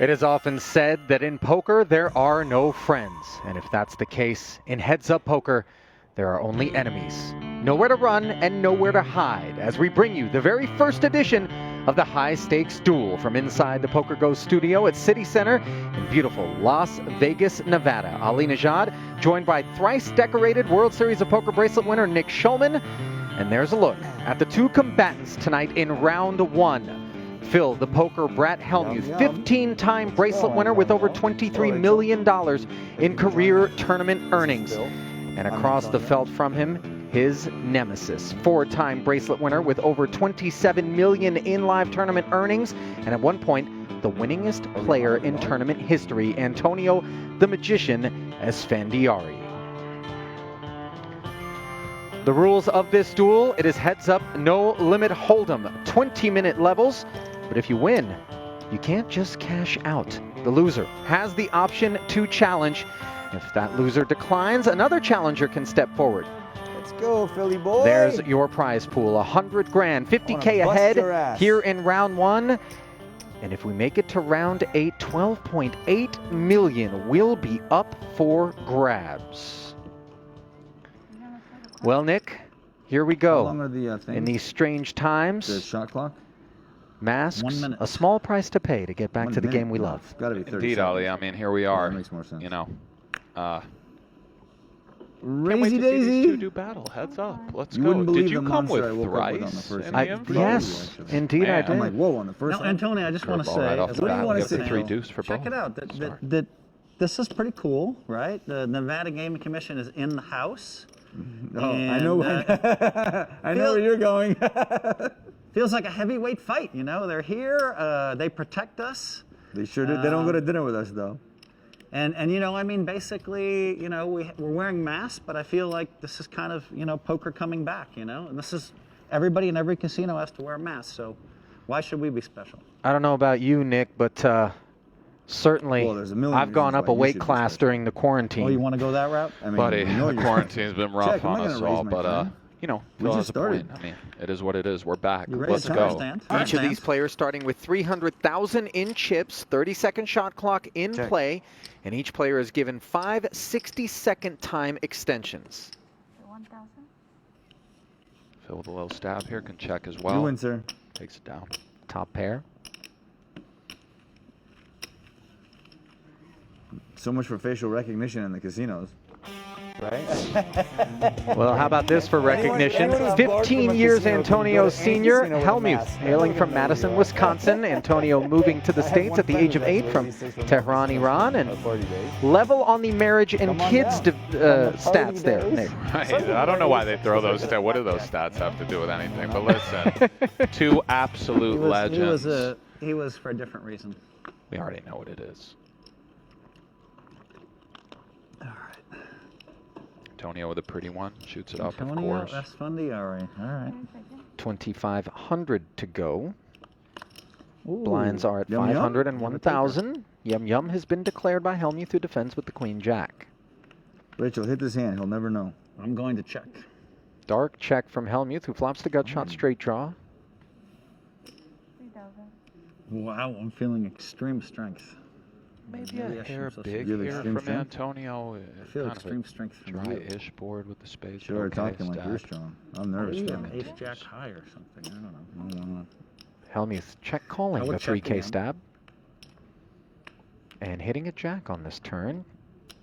It is often said that in poker there are no friends, and if that's the case, in heads-up poker, there are only enemies. Nowhere to run and nowhere to hide as we bring you the very first edition of the High Stakes Duel from inside the Poker Go studio at City Center in beautiful Las Vegas, Nevada. Ali Nejad, joined by thrice-decorated World Series of Poker bracelet winner Nick Schulman. And there's a look at the two combatants tonight in round one. Phil, the poker brat Hellmuth, 15-time bracelet winner with over $23 million in career tournament earnings. And across the felt from him, his nemesis, 4-time bracelet winner with over $27 million in live tournament earnings, and at one point, the winningest player in tournament history, Antonio the Magician Esfandiari. The rules of this duel, it is heads up, no limit hold'em, 20-minute levels. But if you win, you can't just cash out. The loser has the option to challenge. If that loser declines, another challenger can step forward. Let's go, Philly boy. There's your prize pool, 100 grand, 50K ahead here in round one. And if we make it to round 8, 12.8 million will be up for grabs. Well, Nick, here we go. How long are the things? In these strange times. The shot clock? Masks, 1 minute. a small price to pay to get back to the game we love. It's got to be 30 Indeed, seconds. Ali. I mean, here we are. That makes more sense. You know, can't Raisy wait to see daisy. these two do battle. Heads up. Let's You go. wouldn't believe Did you the come monster with I woke up with on the thrice first in one. the info? Yes, indeed I Man. did. I'm like, whoa, on the first Now, one. Antonio, I just want to Curveball say, right off as the what do you bat. wanna We have the say? 3 deuce for check both. it out. Sorry. This is pretty cool, right? The Nevada Gaming Commission is in the house. Oh, I And, know. I know where you're going. Feels like a heavyweight fight, you know? They're here, they protect us. They sure do. They don't go to dinner with us, though. And you know, I mean, basically, you know, we're wearing masks, but I feel like this is kind of, you know, poker coming back, you know? And this is, everybody in every casino has to wear a mask, so why should we be special? I don't know about you, Nick, but certainly Well, there's a million I've gone reasons up a why you weight should be class special. during the quarantine. Oh, you want to go that route? I mean, Buddy, you know the you're- quarantine's been rough Check, am I on us gonna raise all, my but friend? you know, We Phil just has a point. started. I mean, it is what it is. We're back. You ready Let's to go. understand? Each of these players starting with 300,000 in chips, 30-second shot clock in Check. play, and each player is given 5 60-second time extensions. 1,000. Phil with a little stab here can check as You well. win, sir. Takes it down. Top pair. So much for facial recognition in the casinos. Right? Well, how about this for recognition? anyone who's barred 15 from a years casino can Antonio go to any Sr. casino with a Hellmuth, mask. hailing from Madison, Wisconsin. Antonio moving to the States at the age of 8 from Tehran, Iran, and level on the marriage and kids stats there, Nick. Right. I don't know why they throw those stats. What do those stats have to do with anything? But listen, two absolute legends. He was for a different reason. We already know what it is. All right. Antonio with a pretty one. Shoots it up, of Antonio course. Esfandiari. All right. 2,500 to go. Ooh. Blinds are at Yum, yum. 500 and 1,000. Yum Yum has been declared by Hellmuth, who defends with the Queen Jack. Rachel, hit this hand. He'll never know. I'm going to check. Dark check from Hellmuth, who flops the gut shot straight draw. 3,000. Wow, I'm feeling extreme strength. Maybe Maybe a I hair shouldn't big You have here extreme from strength? Antonio. I feel Kind of extreme a strength from you. dry-ish board with the spades. Sure, Okay, talking like stab. you're strong. I'm nervous. Maybe man. an ace-jack high or something. I don't know. Hellmuth check I calling would the check 3K again. stab. And hitting a jack on this turn.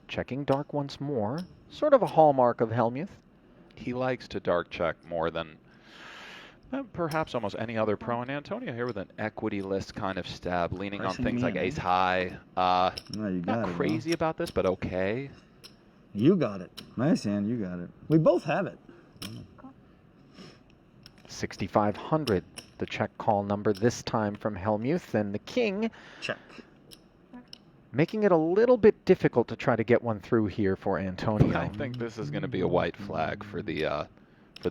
Checking dark once more. Sort of a hallmark of Hellmuth. He likes to dark check more than perhaps almost any other pro. And Antonio here with an equity list kind of stab, leaning on Pressing things me like in, ace eh? high. No, you got Not it. crazy about this, but okay. You got it. Bro. Nice hand. You got it. We both have it. 6,500, the check call number this time from Hellmuth. And the king Check. making it a little bit difficult to try to get one through here for Antonio. I think this is going to be a white flag for the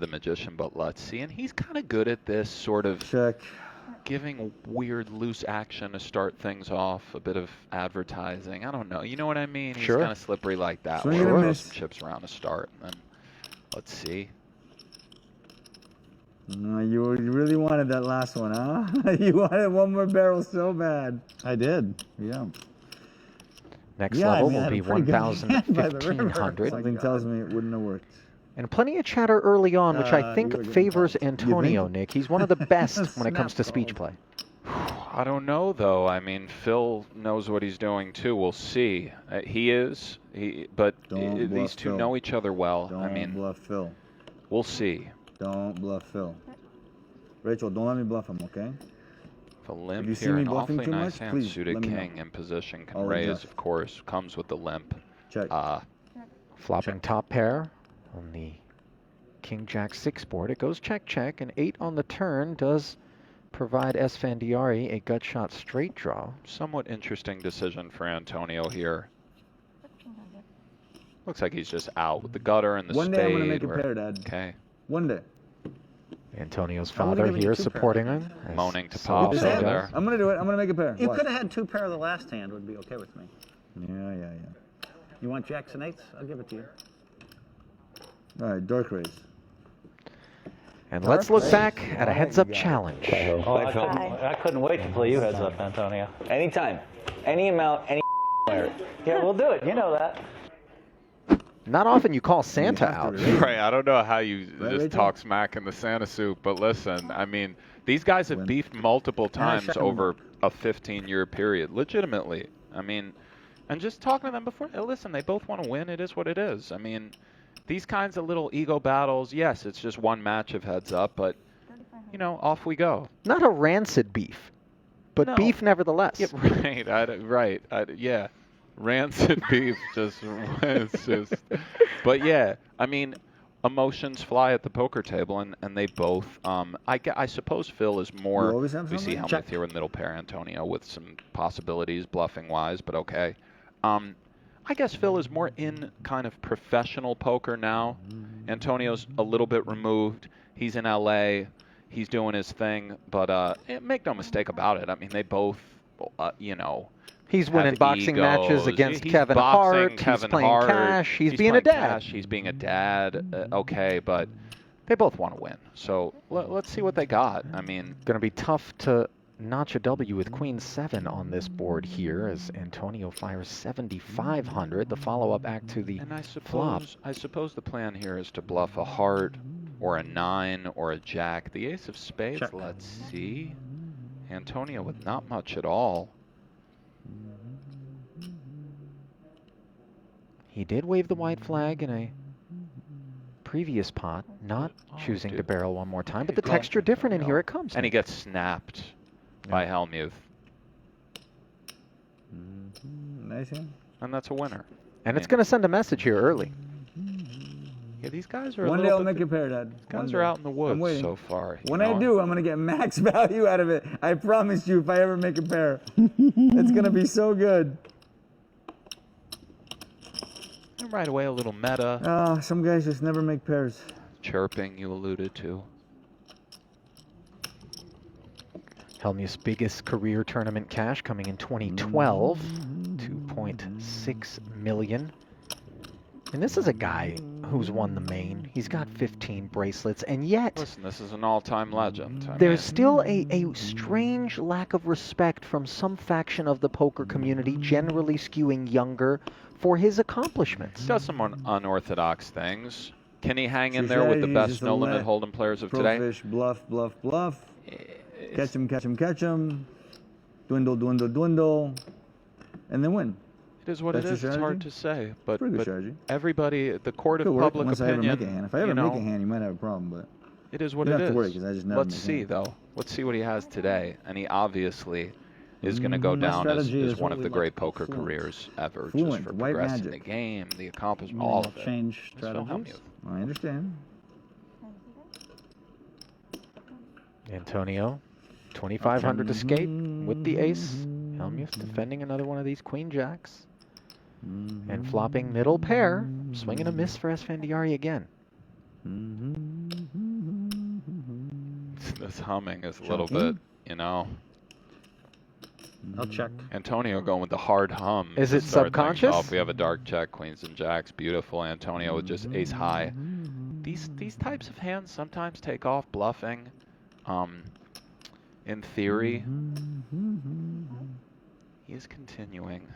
magician, but let's see. And he's kind of good at this sort of Check. giving weird loose action to start things off, a bit of advertising. I don't know. You know what I mean? He's Sure. kind of slippery like that. Swing where and a he throws miss. some chips around to start, and then let's see. No, you really wanted that last one, huh? You wanted one more barrel so bad. I did. Yeah. Next Yeah, I level mean, I will had be a pretty good hand by the river. 1,500. Something tells me it wouldn't have worked. And plenty of chatter early on, which I you were think getting favors called. Antonio, Nick. He's one of the best when it comes to Snap speech called. play. I don't know, though. I mean, Phil knows what he's doing, too. We'll see. He is. But Don't these bluff two Phil. know each other well. Don't I mean, bluff Phil. we'll see. Don't bluff Phil. Rachel, don't let me bluff him, okay? The If limp you see here, me an bluffing awfully too nice much, hand. please Suited let me know. king in position can I'll raise, adjust. of course. Comes with the limp. Check. Flopping top pair on the King Jack 6 board. It goes check check, and 8 on the turn does provide Esfandiari a gut shot straight draw. Somewhat interesting decision for Antonio here. Looks like he's just out with the gutter and the One spade. day I'm gonna make a where- pair, Dad. Okay. One day. Antonio's I would've father given you here 2 pair. supporting him. as Moaning to so pop also over does. there. I'm gonna do it. I'm gonna make a pair. You Watch. could have had 2 pair of the last hand. Would be okay with me. Yeah. You want jacks and 8s? I'll give it to you. All right, dark raise. And let's look back at a heads-up challenge. Oh, I couldn't wait to play you heads up, Antonio. Anytime. Any amount, any player. Yeah, we'll do it. You know that. Not often you call Santa have to out. raise. Right, I don't know how you Right, just Rachel? talk smack in the Santa soup, but listen, I mean, these guys have Win. beefed multiple times check 'em over a 15-year period, legitimately. I mean, and just talking to them before, listen, they both want to win. It is what it is. I mean, these kinds of little ego battles, yes, it's just one match of heads up, but, you know, off we go. Not a rancid beef, but No. beef nevertheless. Yeah, right, yeah. Rancid beef, it's just, but yeah, I mean, emotions fly at the poker table, and they both, I suppose Phil is You more, always have we see something? Hellmuth Check. here with middle pair Antonio with some possibilities bluffing-wise, but okay. I guess Phil is more in kind of professional poker now. Antonio's a little bit removed. He's in LA. He's doing his thing, but make no mistake about it. I mean, they both, you know, He's winning have boxing matches egos. against He's Kevin boxing Hart. Kevin he's playing Hart. cash. He's being playing a dad. Cash. He's being a dad. Okay, but they both want to win. So let's see what they got. I mean, Going to be tough to notch a W with Queen 7 on this board here as Antonio fires 7,500. The follow-up act to the and flop. I suppose the plan here is to bluff a heart or a 9 or a jack. The ace of spades. Check. Let's see. Antonio with not much at all. He did wave the white flag in a previous pot, not choosing to dude. barrel one more time, but the Well, texture different, and here it comes. And he gets snapped by Hellmuth. Nice hand. And that's a winner. And it's going to send a message here early. Yeah, these guys are One a day little I'll bit, make a pair, Dad. guys One are day. out in the I'm woods waiting. so far. When you I know? do, I'm gonna get max value out of it. I promise you, if I ever make a pair, it's gonna be so good. And right away, a little meta. Some guys just never make pairs. Chirping you alluded to. Hellmuth's biggest career tournament cash coming in 2012, 2.6 million. And this is a guy who's won the main. He's got 15 bracelets, and yet Listen, this is an all-time legend. I there's mean, still a strange lack of respect from some faction of the poker community, generally skewing younger, for his accomplishments. he does some unorthodox things. Can he hang in there with the Strategy is best just to no-limit let hold'em players of Pro today? fish, bluff, bluff, bluff. It's- Catch him. Dwindle, dwindle, dwindle. And then win. It is what That's it your is. It's hard strategy? to say, but, Pretty good but strategy. everybody, the court of Could work public unless I ever opinion, make a hand. If I ever you make know, a hand, you might have a problem, but it is what you it don't have is. to worry, 'cause I just never Let's make see, hands. though. Let's see what he has today. And he obviously is going to go My down as, strategy as is one what of we the like great to call poker fluent. careers ever, just Fluent, for white progressing the magic. game, the accomplishment, And all then of I'll it. change That's Phil strategies. Hellmuth. I understand. Antonio, 2,500 to skate with the ace. Hellmuth defending another one of these queen jacks. And flopping middle pair, swinging a miss for Esfandiari again. This humming is a little Chunky. bit, you know. I'll check. Antonio going with the hard hum. Is to it start things subconscious? off. We have a dark check, queens and jacks. Beautiful. Antonio with just ace high. These types of hands sometimes take off bluffing. In theory, he is continuing.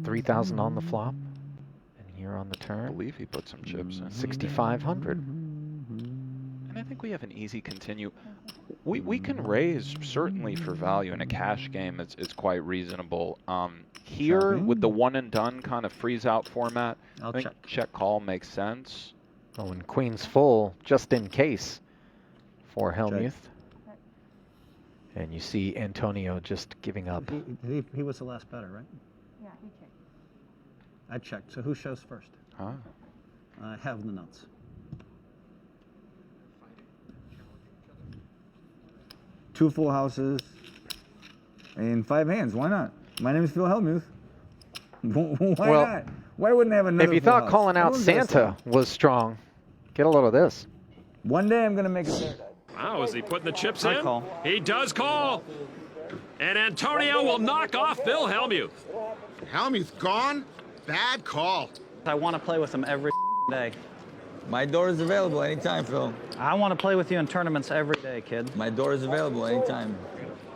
3,000 on the flop, and here on the I turn, believe he put some chips in. 6,500. And I think we have an easy continue. We can raise certainly for value in a cash game. It's quite reasonable. Here with the one and done kind of freeze out format, I think check call makes sense. Oh, and Queen's full just in case for Hellmuth. And you see Antonio just giving up. He was the last better, right? Yeah, he checked. I checked. So who shows first? Huh? I have the nuts. Two full houses and 5 hands. Why not? My name is Phil Hellmuth. Why Well, not? Why wouldn't I have another If you full thought house? calling out Everyone's got Santa stuff. was strong, get a load of this. One day I'm going to make a paradise. Wow, is he putting the chips I in? call. He does call. And Antonio will knock off Phil Hellmuth. Hellmuth gone? Bad call. I want to play with him every day. My door is available anytime, Phil. I want to play with you in tournaments every day, kid. My door is available anytime.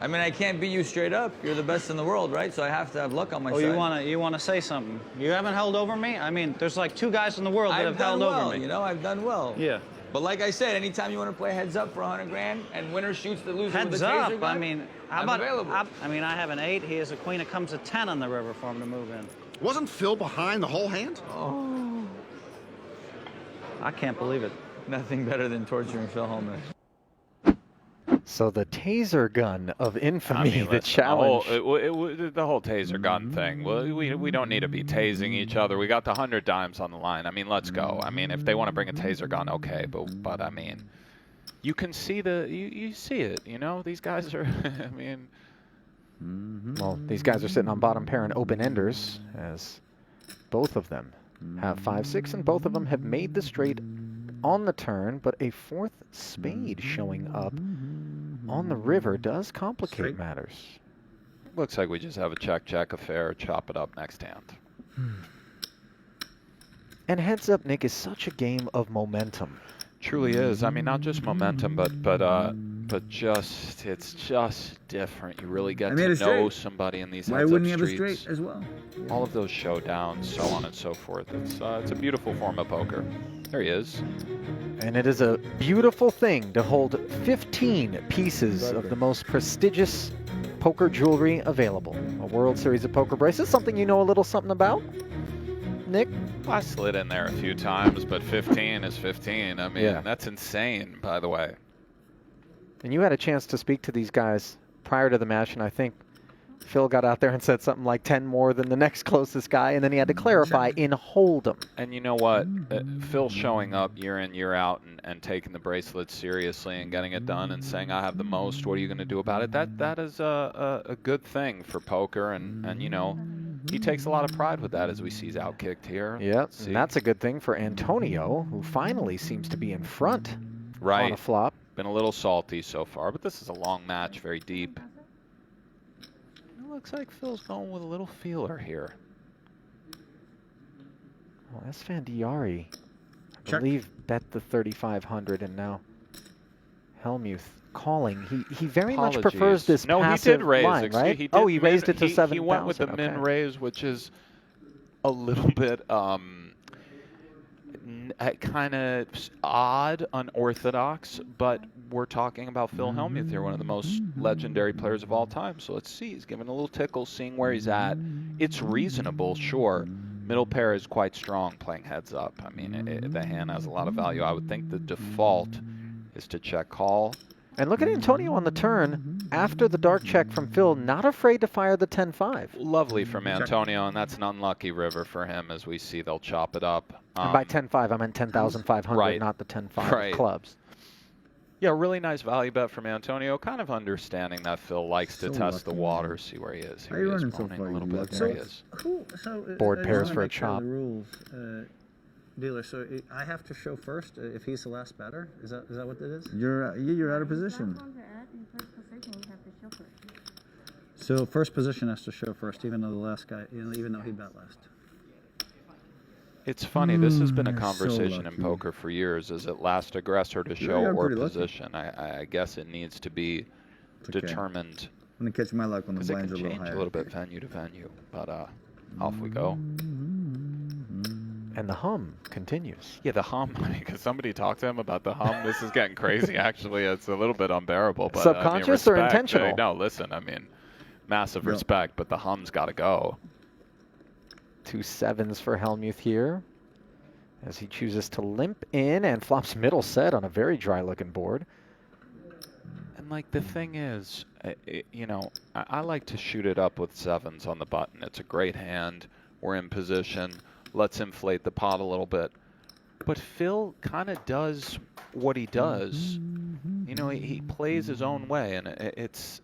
I mean, I can't beat you straight up. You're the best in the world, right? So I have to have luck on my side. You wanna say something? You haven't held over me? I mean, there's like 2 guys in the world that have held over me. You know, I've done well. Yeah. But like I said, anytime you want to play heads up for 100 grand and winner shoots the loser with Heads a taser up. gun, I mean, how I'm about? available. I mean, I have an 8. He has a queen. It comes a 10 on the river for him to move in. Wasn't Phil behind the whole hand? Oh, I can't believe it. nothing better than torturing Phil Hellmuth. So the taser gun of infamy, the listen, challenge. The whole taser gun thing. Well, we don't need to be tasing each other. We got the 100 dimes on the line. I mean, let's go. I mean, if they want to bring a taser gun, okay. But I mean, you can see you see it. You know, these guys are. I mean. Well, these guys are sitting on bottom pair and open enders, as both of them have 5-6, and both of them have made the straight on the turn, but a 4th spade showing up on the river does complicate matters. Looks like we just have a check affair. Chop it up next hand. And heads up, Nick, is such a game of momentum. Truly is. I mean, not just momentum, but just it's just different. You really get to know somebody in these heads-up Why wouldn't you have a streets. straight as well? All of those showdowns, so on and so forth. It's a beautiful form of poker. There he is. And it is a beautiful thing to hold 15 pieces of the most prestigious poker jewelry available. A World Series of Poker bracelet, something you know a little something about, Nick? I slid in there a few times, but 15 is 15. I mean, that's insane, by the way. And you had a chance to speak to these guys prior to the match, and I think Phil got out there and said something like 10 more than the next closest guy, and then he had to clarify in Hold'em. And you know what? Phil showing up year in, year out and taking the bracelets seriously and getting it done and saying, I have the most, what are you going to do about it? That is a good thing for poker, and you know, he takes a lot of pride with that as we see he's outkicked here. Yeah, and that's a good thing for Antonio, who finally seems to be in front on a flop. Been a little salty so far, but this is a long match, very deep. It looks like Phil's going with a little feeler here. Well, Esfandiari, I believe, bet the 3,500, and now Hellmuth calling. He very much prefers this passive line, right? He raised it to 7,000. He went with the min raise, which is a little bit kind of odd, unorthodox, but we're talking about Phil Hellmuth here, one of the most legendary players of all time. So let's see. He's giving a little tickle, seeing where he's at. It's reasonable, sure. Middle pair is quite strong playing heads up. I mean, the hand has a lot of value. I would think the default is to check call. And look at Antonio on the turn after the dark check from Phil, not afraid to fire the 10-5. Lovely from Antonio, and that's an unlucky river for him, as we see they'll chop it up. And by 10-5, I meant 10,500, not the 10-5 clubs. Yeah, really nice value bet from Antonio. Kind of understanding that Phil likes to test the water, see where he is. Here he is, boning a little bit. There he is. Board pairs for a chop. The rules, dealer. So I have to show first if he's the last better. Is that what it is? You're out of position. So first position has to show first, even though the last guy, even though he bet last. It's funny. This has been a so conversation in lucky. poker for years. Is it last aggressor to show you're or pretty lucky. position? I guess it needs to be okay. determined. I'm gonna catch my luck when the Because it blinds can are a little change higher. a little bit venue to venue. But off we go. And the hum continues. Yeah, the hum. Because somebody talked to him about the hum. This is getting crazy. Actually, it's a little bit unbearable. But Subconscious or respect. intentional? No, listen. I mean, massive Yeah. respect. But the hum's got to go. 2 7s for Hellmuth here, as he chooses to limp in and flops middle set on a very dry-looking board. And like the thing is, you know, I like to shoot it up with 7s on the button. It's a great hand. We're in position. Let's inflate the pot a little bit. But Phil kind of does what he does. You know, he plays his own way, and it's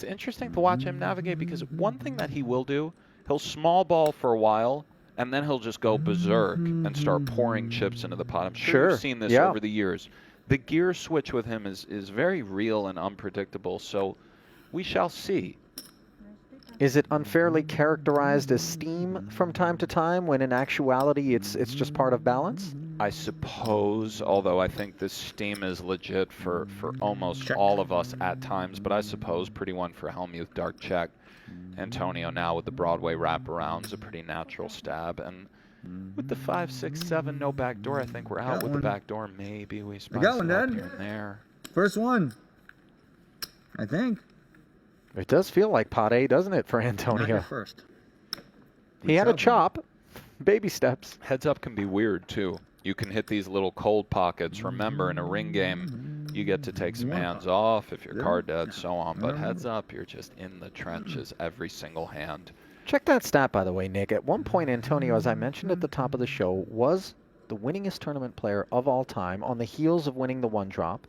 interesting to watch him navigate, because one thing that he will do, he'll small ball for a while, and then he'll just go berserk and start pouring chips into the pot. I'm sure you've seen this over the years. The gear switch with him is very real and unpredictable, so we shall see. Is it unfairly characterized as steam from time to time, when in actuality it's just part of balance? I suppose, although I think the steam is legit for almost all of us at times, but I suppose pretty one for Hellmuth, dark check. Antonio now with the Broadway wraparound is a pretty natural stab, and with the 5, 6, 7 no backdoor, I think we're out with the backdoor. Maybe we spice it up here and there. First one, I think. It does feel like pot A, doesn't it, for Not Antonio? your first. He had a chop. Baby steps. Heads up can be weird, too. You can hit these little cold pockets. Remember, in a ring game, you get to take some hands off if you're card dead, so on. But heads up, you're just in the trenches every single hand. Check that stat, by the way, Nick. At one point, Antonio, as I mentioned at the top of the show, was the winningest tournament player of all time on the heels of winning the 1-drop.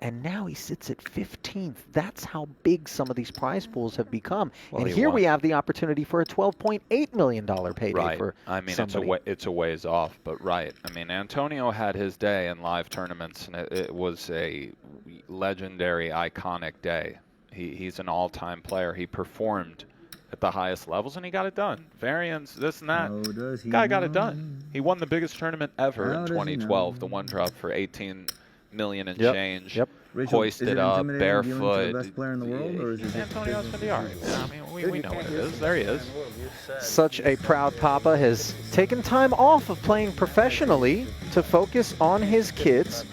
And now he sits at 15th. That's how big some of these prize pools have become. Well, and here we have the opportunity for a $12.8 million payday for I mean, somebody. it's a ways off, but right. I mean, Antonio had his day in live tournaments, and it was a legendary, iconic day. He's an all-time player. He performed at the highest levels, and he got it done. Variants, this and that. Guy got it done. He won the biggest tournament ever in 2012, the 1-drop for 18 million and change. Rachel, Hoisted up, barefoot. The best player in the world, or is it Antonio Esfandiari. I mean, we know what it is. There he is. Such a proud papa has taken time off of playing professionally to focus on his kids.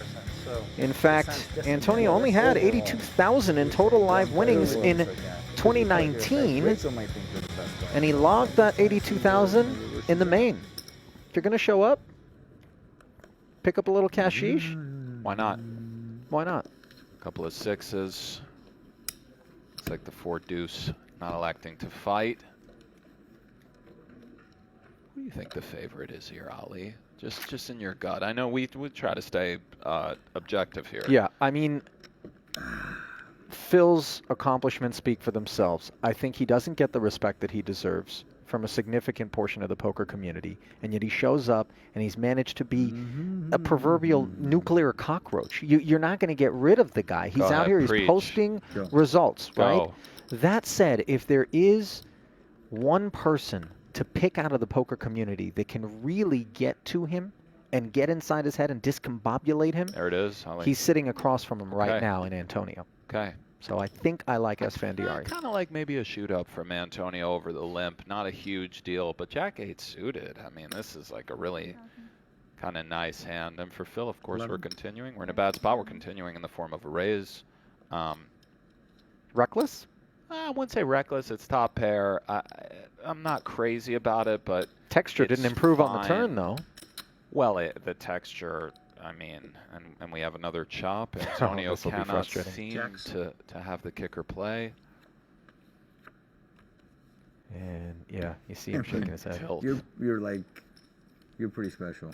In fact, Antonio only had 82,000 in total live winnings in 2019, and he logged that 82,000 in the main. If you're going to show up, pick up a little cashish. Why not? Why not? A couple of 6s. It's like the 4-deuce, not electing to fight. Who do you think the favorite is here, Ali? Just in your gut. I know we try to stay objective here. Yeah, I mean, Phil's accomplishments speak for themselves. I think he doesn't get the respect that he deserves from a significant portion of the poker community, and yet he shows up and he's managed to be a proverbial nuclear cockroach. You're not going to get rid of the guy. He's out here, he's posting results, right? That said, if there is one person to pick out of the poker community that can really get to him and get inside his head and discombobulate him, there it is. He's sitting across from him right now in Antonio. Okay. So I think I like Esfandiari. Kind of like maybe a shoot-up from Antonio over the limp. Not a huge deal, but Jack-8 suited. I mean, this is like a really kind of nice hand. And for Phil, of course, we're continuing. We're in a bad spot. We're continuing in the form of a raise. Reckless? I wouldn't say reckless. It's top pair. I'm not crazy about it, but texture didn't improve on the turn, though. Well, the texture, I mean, and we have another chop. Antonio cannot seem to have the kicker play. And yeah, you see him shaking his head. You're pretty special.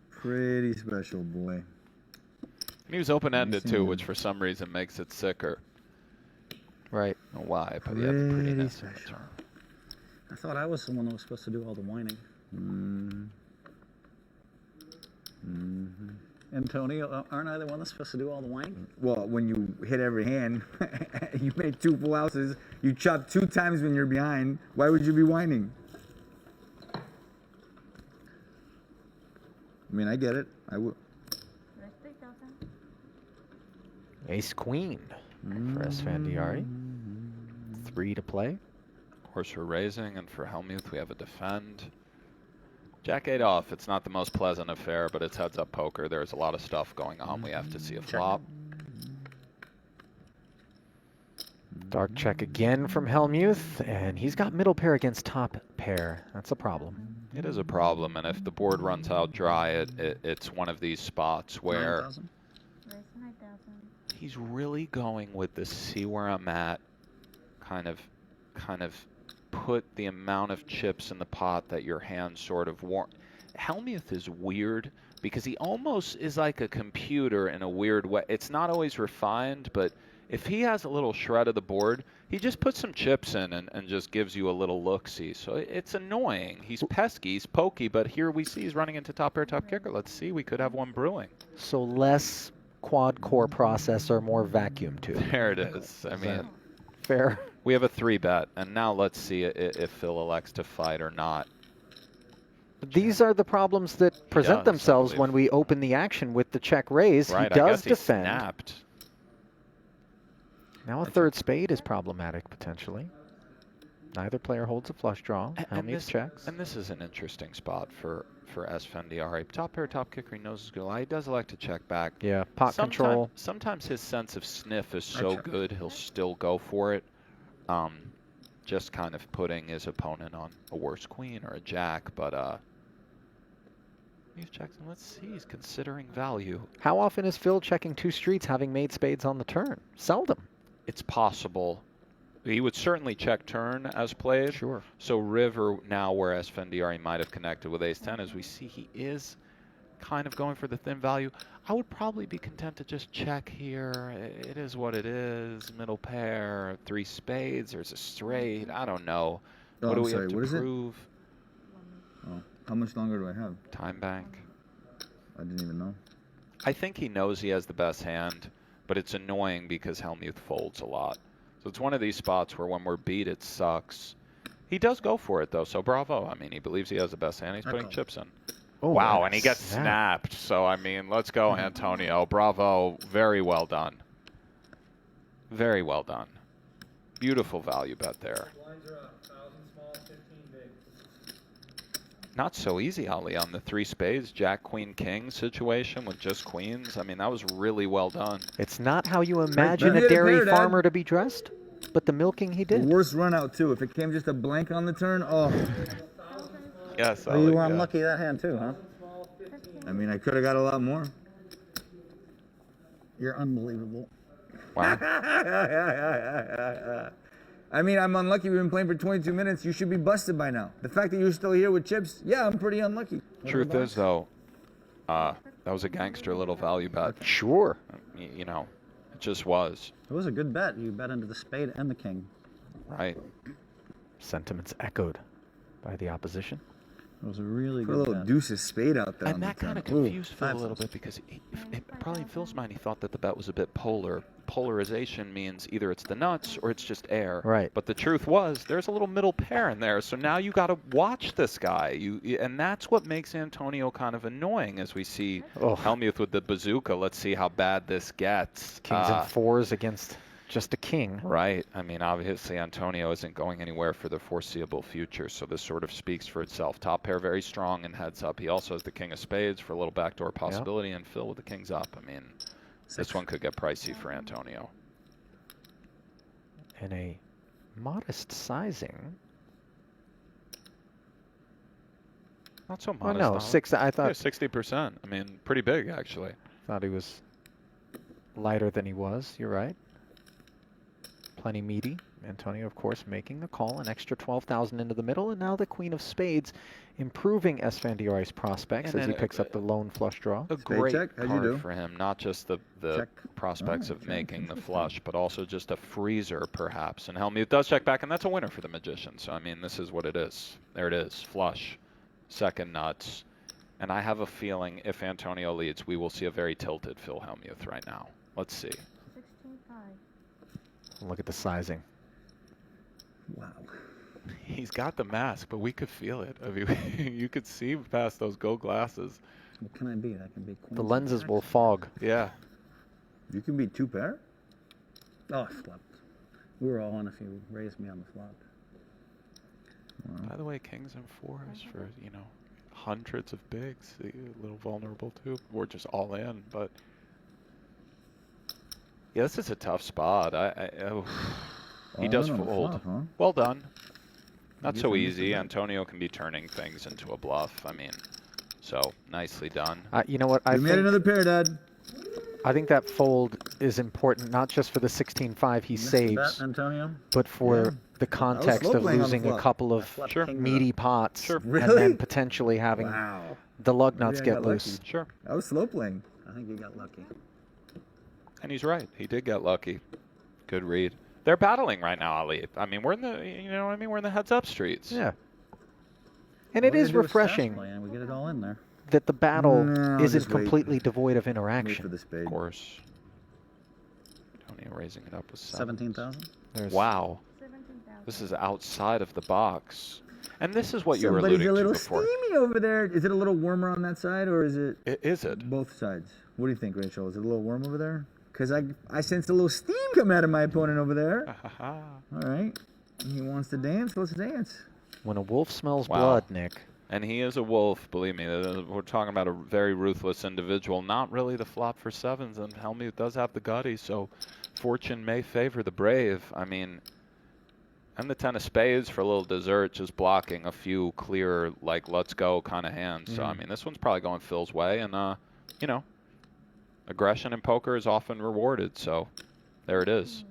Pretty special, boy. And he was open-ended too, which for some reason makes it sicker. Right. I don't know why, but he had the prettiness in the turn. I thought I was the one that was supposed to do all the whining. Antonio, aren't I the one that's supposed to do all the whining? Well, when you hit every hand, you make 2 full houses, you chop 2 times when you're behind, why would you be whining? I mean, I get it. I would. Ace queen for Esfandiari. 3 to play. Of course, we're raising, and for Hellmuth, we have a defend. Jack 8 off. It's not the most pleasant affair, but it's heads-up poker. There's a lot of stuff going on. We have to see a flop. Dark check again from Hellmuth, and he's got middle pair against top pair. That's a problem. It is a problem, and if the board runs out dry, it's one of these spots where 9,000. he's really going with the see where I'm at, kind of put the amount of chips in the pot that your hand sort of warrant. Hellmuth is weird because he almost is like a computer in a weird way. It's not always refined, but if he has a little shred of the board, he just puts some chips in and just gives you a little look-see. So it's annoying. He's pesky, he's pokey, but here we see he's running into top pair, top kicker. Let's see, we could have one brewing. So less quad-core processor, more vacuum tube. There it is. I mean, fair. We have a 3-bet, and now let's see if Phil elects to fight or not. These are the problems that present themselves when we open the action with the check raise. Right, he I does guess defend. He snapped. Now a third spade is problematic, potentially. Neither player holds a flush draw. Hellmuth checks. And this is an interesting spot for Esfandiari. Top pair, top kicker, he knows his good. He does like to check back. Yeah, pot control. Sometimes his sense of sniff is so good, he'll still go for it. Just kind of putting his opponent on a worse queen or a jack, but he's checking. Let's see, he's considering value. How often is Phil checking 2 streets having made spades on the turn? Seldom. It's possible. He would certainly check turn as played. Sure. So river now where Esfandiari might have connected with ace-10, as we see he is kind of going for the thin value. I would probably be content to just check here. It is what it is. Middle pair, 3 spades. There's a straight. I don't know. Oh, what do I'm we sorry, have to what is it? prove? Oh, how much longer do I have? Time bank. I didn't even know. I think he knows he has the best hand, but it's annoying because Hellmuth folds a lot. So it's one of these spots where when we're beat, it sucks. He does go for it, though, so bravo. I mean, he believes he has the best hand. He's putting chips in. Oh, wow, and he gets snapped. So, I mean, let's go, Antonio. Bravo. Very well done. Very well done. Beautiful value bet there. Not so easy, Ali, on the 3 spades, Jack, Queen, King situation with just queens. I mean, that was really well done. It's not how you imagine a dairy farmer to be dressed, but the milking he did. The worst run out, too. If it came just a blank on the turn, oh. Yes, Oh, you were unlucky that hand too, huh? I mean, I could have got a lot more. You're unbelievable. Wow. I mean, I'm unlucky. We've been playing for 22 minutes. You should be busted by now. The fact that you're still here with chips, yeah, I'm pretty unlucky. Truth is, though, that was a gangster little value bet. Sure. You know, it just was. It was a good bet. You bet into the spade and the king. Right. Sentiments echoed by the opposition. It was a really Put a good little bet. deuce spade out there. And that kind of confused Phil a little bit because probably in Phil's mind he thought that the bet was a bit polar. Polarization means either it's the nuts or it's just air. Right. But the truth was there's a little middle pair in there. So now you got to watch this guy. And that's what makes Antonio kind of annoying as we see Hellmuth with the bazooka. Let's see how bad this gets. Kings and 4s against just a king. Right. I mean, obviously Antonio isn't going anywhere for the foreseeable future, so this sort of speaks for itself. Top pair very strong and heads up. He also has the king of spades for a little backdoor possibility, and Phil with the kings up. I mean, this one could get pricey for Antonio. And a modest sizing. Not so Oh, modest. no, 6. I thought 60%. I mean, pretty big, actually. Thought he was lighter than he was. You're right. Plenty meaty. Antonio, of course, making the call, an extra 12,000 into the middle, and now the Queen of Spades, improving Esfandiari's prospects as he picks up the lone flush draw. A great card for him, not just the prospects of making the flush, but also just a freezer, perhaps. And Hellmuth does check back, and that's a winner for the Magician. So, I mean, this is what it is. There it is, flush, second nuts. And I have a feeling if Antonio leads, we will see a very tilted Phil Hellmuth right now. Let's see. Look at the sizing. Wow. He's got the mask, but we could feel it. I mean, you could see past those gold glasses. What can I beat? I can beat queen. The lenses will fog. Yeah. You can beat 2 pair? Oh, I flipped. We were all on if you raised me on the flop. By the way, kings and fours for, you know, hundreds of bigs. A little vulnerable too. We're just all in, but yeah, this is a tough spot. He does on the fold. flop, huh? Well done. Not Guess so I missed easy. that. Antonio can be turning things into a bluff. I mean, so nicely done. You know what? We made another pair, Dad. I think that fold is important, not just for the 16-5 he Missed saves, that, Antonio? but for Yeah. the context slow of playing on the losing a flop. couple of Flop Sure. king meaty pots Sure. and Really? then potentially having Wow. the lug Maybe nuts I get got loose. lucky. Sure. I was slow playing. I think you got lucky. And he's right. He did get lucky. Good read. They're battling right now, Ali. I mean, we're in the, you know what I mean? We're in the heads-up streets. Yeah. And it All we is gotta do stash refreshing play and we get it all in there. that the battle No, I'll isn't just wait. completely devoid of Wait for interaction. the spade. Of course. Antonio raising it up with 17,000. There's Wow. This is outside of the box. And this is what you were Somebody's alluding a little to before. steamy over there. Is it a little warmer on that side, or is it Is it? both sides? What do you think, Rachel? Is it a little warm over there? Because I sensed a little steam come out of my opponent over there. All right. He wants to dance. Let's dance. when a wolf smells Wow. blood, Nick. And he is a wolf, believe me. We're talking about a very ruthless individual. Not really the flop for sevens, and Hellmuth does have the gutty, so fortune may favor the brave. I mean, and the 10 of spades for a little dessert, just blocking a few clear, like, let's go kind of hands. So, I mean, this one's probably going Phil's way, and, you know, aggression in poker is often rewarded, so there it is.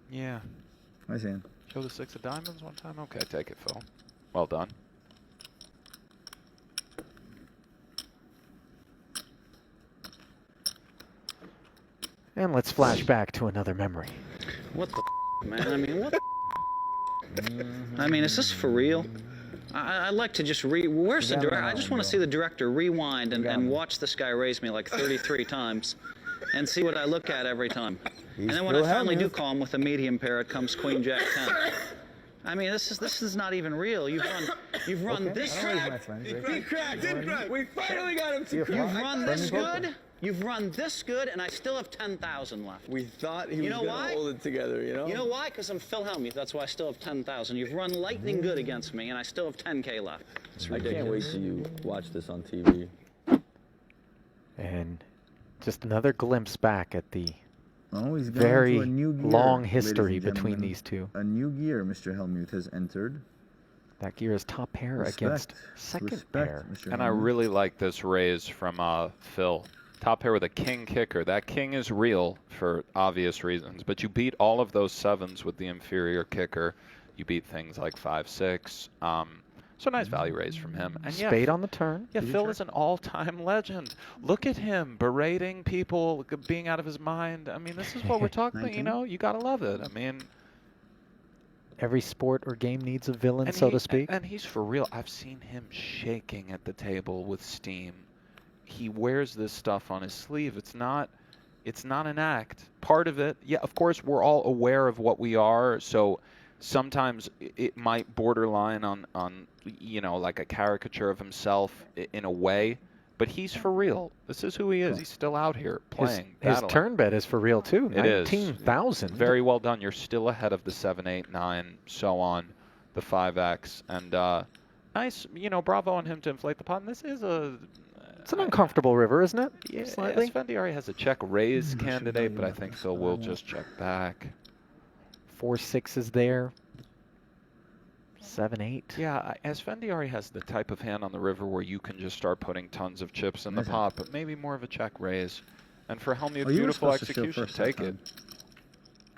Yeah. Nice hand. Show the 6 of diamonds one time? Okay, take it, Phil. Well done. And let's flash back to another memory. What the man? I mean, what the I mean, is this for real? I'd like to just where's the director? I just want to see the director rewind and watch this guy raise me like 33 times and see what I look at every time. And then when I finally do call him with a medium pair, it comes Queen Jack 10. I mean, this is not even real. You've run this good. He cracked, didn't crack. We finally got him to You've run this good. You've run this good, and I still have 10,000 left. We thought he was going to hold it together, you know? You know why? Because I'm Phil Hellmuth. That's why I still have 10,000. You've run lightning good against me, and I still have 10K left. It's I ridiculous. can't wait till you watch this on TV. And just another glimpse back at the Oh, he's gone very to a new gear, long ladies history and between gentlemen. these two. A new gear Mr. Hellmuth has entered. That gear is top pair against second Respect, pair. Mr. And I Hellmuth. really like this raise from Phil. Top pair with a king kicker. That king is real for obvious reasons, but you beat all of those sevens with the inferior kicker. You beat things like 5-6. So nice value raise from him. And yeah, Spade on the turn. yeah, Phil is an all-time legend. Look at him berating people, being out of his mind. I mean, this is what we're talking about. You know, you gotta love it. I mean, Every sport or game needs a villain, and so he- to speak. And he's for real. I've seen him shaking at the table with steam. He wears this stuff on his sleeve. It's not an act. Part of it, yeah, of course, we're all aware of what we are, so sometimes it might borderline on you know, like a caricature of himself in a way, but he's for real. This is who he is. He's still out here playing, His battling. turn bet is for real too. It is. 19,000. Very well done. You're still ahead of the 7, 8, 9, so on, the 5x, and nice, you know, bravo on him to inflate the pot. And this is It's an uncomfortable river, isn't it? yeah, Slightly. Esfandiari has a check raise candidate, but I think Phil will just check back. 4-6 is there. 7-8. Yeah, Esfandiari has the type of hand on the river where you can just start putting tons of chips in the pot, but maybe more of a check raise. And for Hellmuth, Oh, you were beautiful supposed to show execution. first that Take it. time.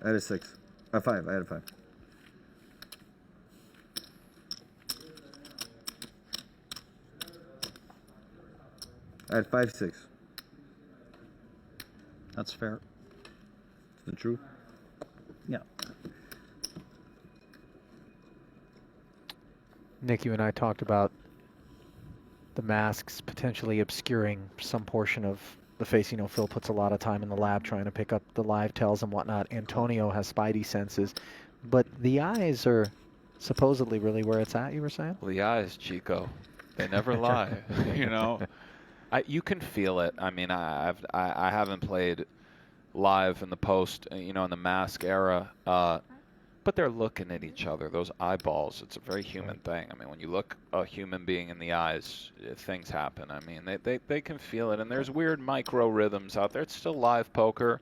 I had a 6. 5. I had a 5. I had 5-6. That's fair. It's the truth. Yeah. Nick, you and I talked about the masks potentially obscuring some portion of the face, you know, Phil puts a lot of time in the lab trying to pick up the live tells and whatnot. Antonio has spidey senses, but the eyes are supposedly really where it's at, you were saying? Well, the eyes, Chico, they never lie, you know? You can feel it. I mean, I haven't played live in the post, you know, in the mask era, but they're looking at each other. Those eyeballs, it's a very human thing. I mean, when you look a human being in the eyes, things happen. I mean, they can feel it, and there's weird micro rhythms out there. It's still live poker,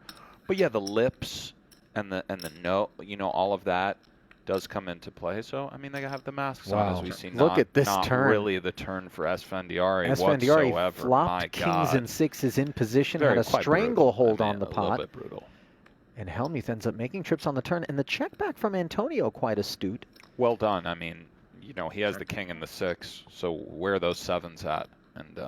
but yeah, the lips and the note, you know, all of that does come into play. So, I mean, they have the masks on, as we see. Look at this not turn. Really the turn for Esfandiari Esfandiari whatsoever. flopped My kings God. and sixes in position, Very had a quite stranglehold brutal. I on mean, the a pot. little bit brutal. And Hellmuth ends up making trips on the turn, and the check back from Antonio quite astute. Well done. I mean, you know, he has the king and the 6, so where are those 7s at? And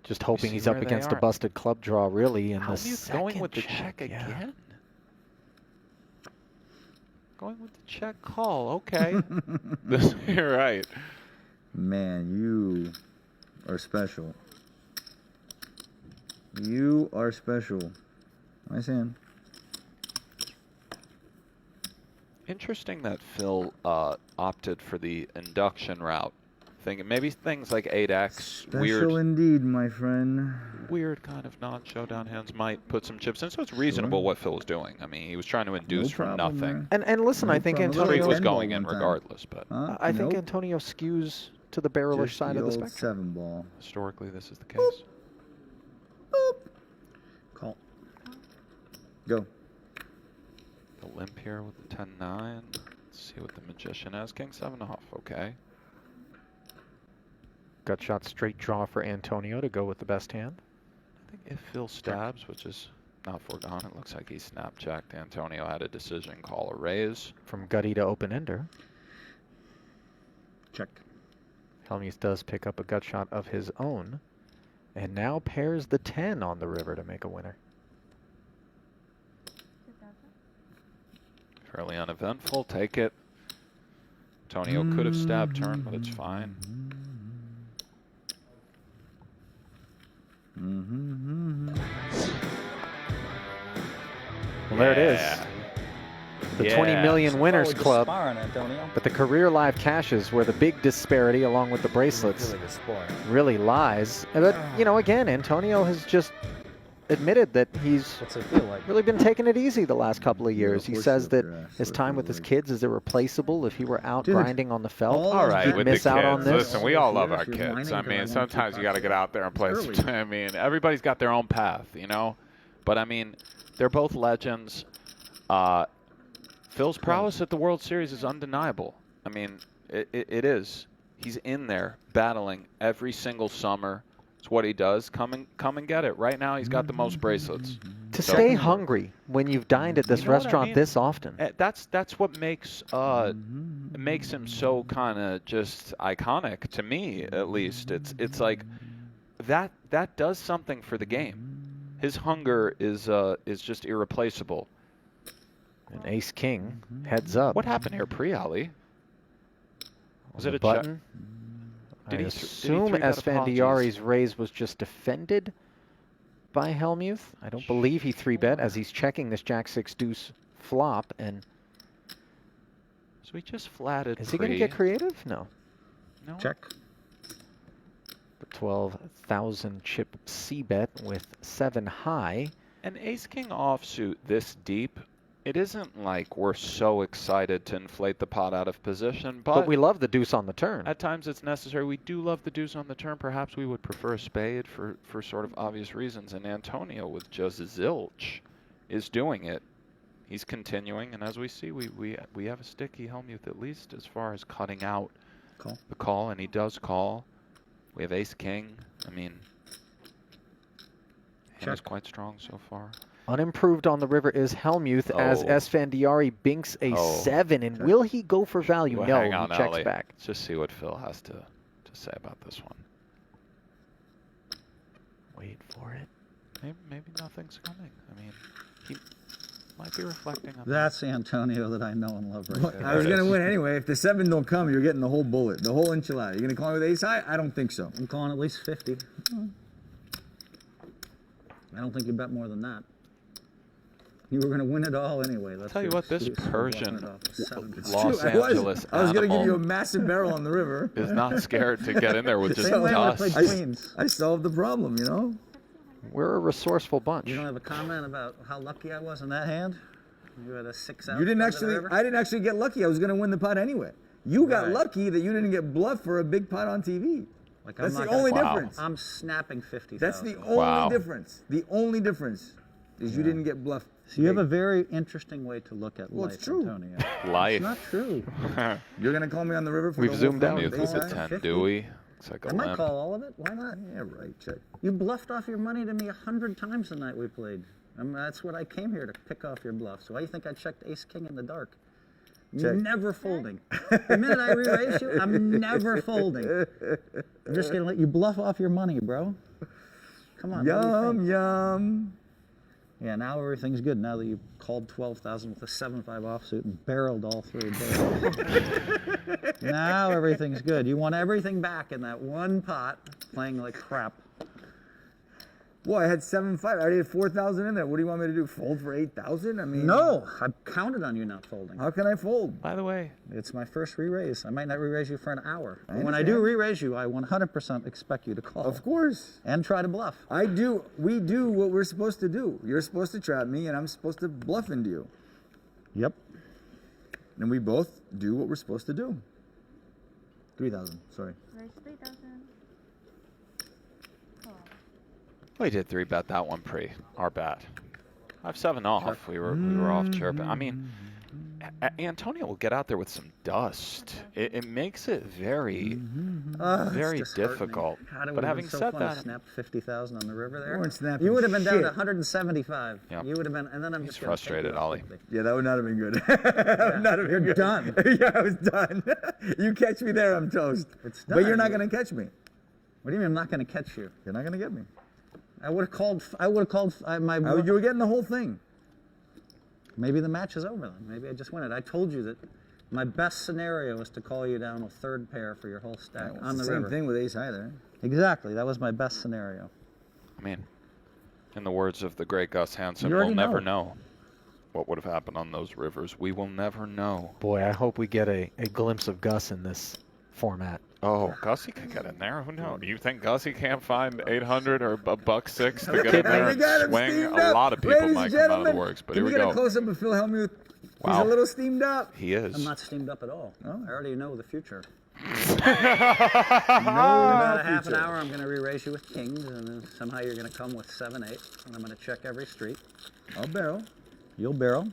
just hoping he's up against a busted club draw, really, in the second going with the check yeah. again. Going with the check call. Okay. You're right. Man, you are special. You are special. Nice hand. Interesting that Phil opted for the induction route. Thinking maybe things like 8x, Special indeed, my friend. weird kind of non-showdown hands might put some chips in. So it's reasonable what Phil was doing. I mean, he was trying to induce from nothing. And listen, I think Antonio was going in regardless, but I think Antonio skews to the barrelish side of the spectrum. 7 ball. Historically, this is the case. Call. Go. The limp here with the 10-9. Let's see what the magician has. King 7 off. Okay. Gut shot straight draw for Antonio to go with the best hand. I think if Phil stabs, which is not foregone, it looks like he snap-jacked. Antonio had a decision, call or raise. From gutty to open-ender. Check. Hellmuth does pick up a gut shot of his own, and now pairs the 10 on the river to make a winner. Fairly uneventful. Take it. Antonio could have stabbed turn, but it's fine. Well, there it is. The 20 million winners club. But the career live cashes where the big disparity along with the bracelets really lies. But, you know, again, Antonio has just admitted that he's really been taking it easy the last couple of years. He says that his time with his kids is irreplaceable. If he were out grinding on the felt, All right, he'd with miss the out kids. on this. Listen, we all love our kids. I mean, sometimes you got to get out there and play some time. I mean, everybody's got their own path, you know? But, I mean, they're both legends. Phil's prowess at the World Series is undeniable. I mean, it is. He's in there battling every single summer. It's what he does. Come and get it. Right now, he's got the most bracelets. To stay hungry when you've dined at this restaurant this often. That's what makes him so kind of just iconic to me, at least. It's like that does something for the game. His hunger is just irreplaceable. An ace king heads up. What happened here pre-Ali? Was it a button? Did I he assume three-bet Esfandiari's raise was just defended by Hellmuth. I don't believe he 3-bet as he's checking this Jack-6 deuce flop. And so he just flatted. Is he going to get creative? No. No. Check. The 12,000 chip C-bet with 7 high. An ace-king offsuit this deep, it isn't like we're so excited to inflate the pot out of position, But we love the deuce on the turn. at times it's necessary. We do love the deuce on the turn. Perhaps we would prefer a spade for sort of obvious reasons. And Antonio, with just zilch, is doing it. He's continuing, and as we see, we have a sticky Hellmuth, at least as far as cutting out the call, and he does call. We have ace-king. I mean, hand is quite strong so far. Unimproved on the river is Hellmuth as Esfandiari binks a 7. And will he go for value? Well, no, hang on, he checks Ali. back. Let's just see what Phil has to say about this one. Wait for it. Maybe nothing's coming. I mean, he might be reflecting on That's the Antonio that I know and love right there. I was going to win anyway. If the 7 don't come, you're getting the whole bullet, the whole enchilada. You're going to call me with ace high? I don't think so. I'm calling at least 50. I don't think you bet more than that. You were going to win it all anyway. Let's Tell you what, this Persian Los True, Angeles I was going to give you a animal massive barrel on the river. is not scared to get in there with just Same way when I dust. played Queens. I solved the problem, you know? We're a resourceful bunch. You don't have a comment about how lucky I was in that hand? You had a 6 out. You didn't under the actually, river? I didn't actually get lucky. I was going to win the pot anyway. You got Right. lucky that you didn't get bluffed for a big pot on TV. Like, That's I'm the not only gonna- difference. I'm snapping 50,000. That's the only Wow. difference. The only difference is you didn't get bluffed. So you have big. a very interesting way to look at Well, life, it's true. Antonio. Life. It's not true. You're going to call me on the river for We've the zoomed whole out. thing? Hellmuth with the Ace high? 10 50. Dewey. Looks like a I might limp. call all of it. Why not? Yeah, right. Check. You bluffed off your money to me 100 times the night we played. I mean, that's what I came here to pick off your bluff. So why do you think I checked Ace King in the dark? Check. Never folding. The minute I re-raise you, I'm never folding. I'm just gonna let you bluff off your money, bro. Come on. what do you Yum, think? yum. Yeah, now everything's good. Now that you called 12,000 with a 7-5 offsuit and barreled all 3 barrels. Now everything's good. You want everything back in that one pot, playing like crap. Well, I had 7-5. I already had 4,000 in there. What do you want me to do? Fold for 8,000? I mean, No, I counted on you not folding. How can I fold? By the way, It's my first re-raise. I might not re-raise you for an hour. I But when I do understand. re-raise you, I 100% expect you to call. Of course. And try to bluff. I do. We do what we're supposed to do. You're supposed to trap me, and I'm supposed to bluff into you. Yep. And we both do what we're supposed to do. 3,000. Sorry. Raise 3,000. we did 3-bet that one our bet. I have 7 off. We were off chirping. I mean, Antonio will get out there with some dust. It makes it very, very It's disheartening. difficult. God, it But would've having been so said fun to that, snap 50,000 on the river there. You weren't snapping You would have been down shit. to 175. Yeah. You would have been, and then I'm He's just gonna take frustrated, you off Ollie. quickly. Yeah, that would not have been good. That would not have been You're good. done. Yeah, I was done. You catch me there, I'm toast. It's But you're done. not going to catch me. What do you mean I'm not going to catch you? You're not going to get me. I would have called. My. You were getting the whole thing. Maybe the match is over then. Maybe I just win it. I told you that my best scenario is to call you down a 3rd pair for your whole stack on the Same river. thing with ace high there. Exactly. That was my best scenario. I mean, in the words of the great Gus Hansen, You we'll already never know. know what would have happened on those rivers. We will never know. Boy, I hope we get a glimpse of Gus in this format. Oh, Gussie could get in there. Who knows? Do you think Gussie can't find 800 or $1.06 to get in there We got and him swing? steamed A up. lot of people Ladies might and come out of the gentlemen, works, but can here we we get a go. close-up of Phil Hellmuth? He's Wow. a little steamed up. He is. I'm not steamed up at all. Oh. I already know the future. No, In about a half an future. hour, I'm going to re-raise you with kings, and then somehow you're going to come with 7-8, and I'm going to check every street. I'll barrel. You'll barrel.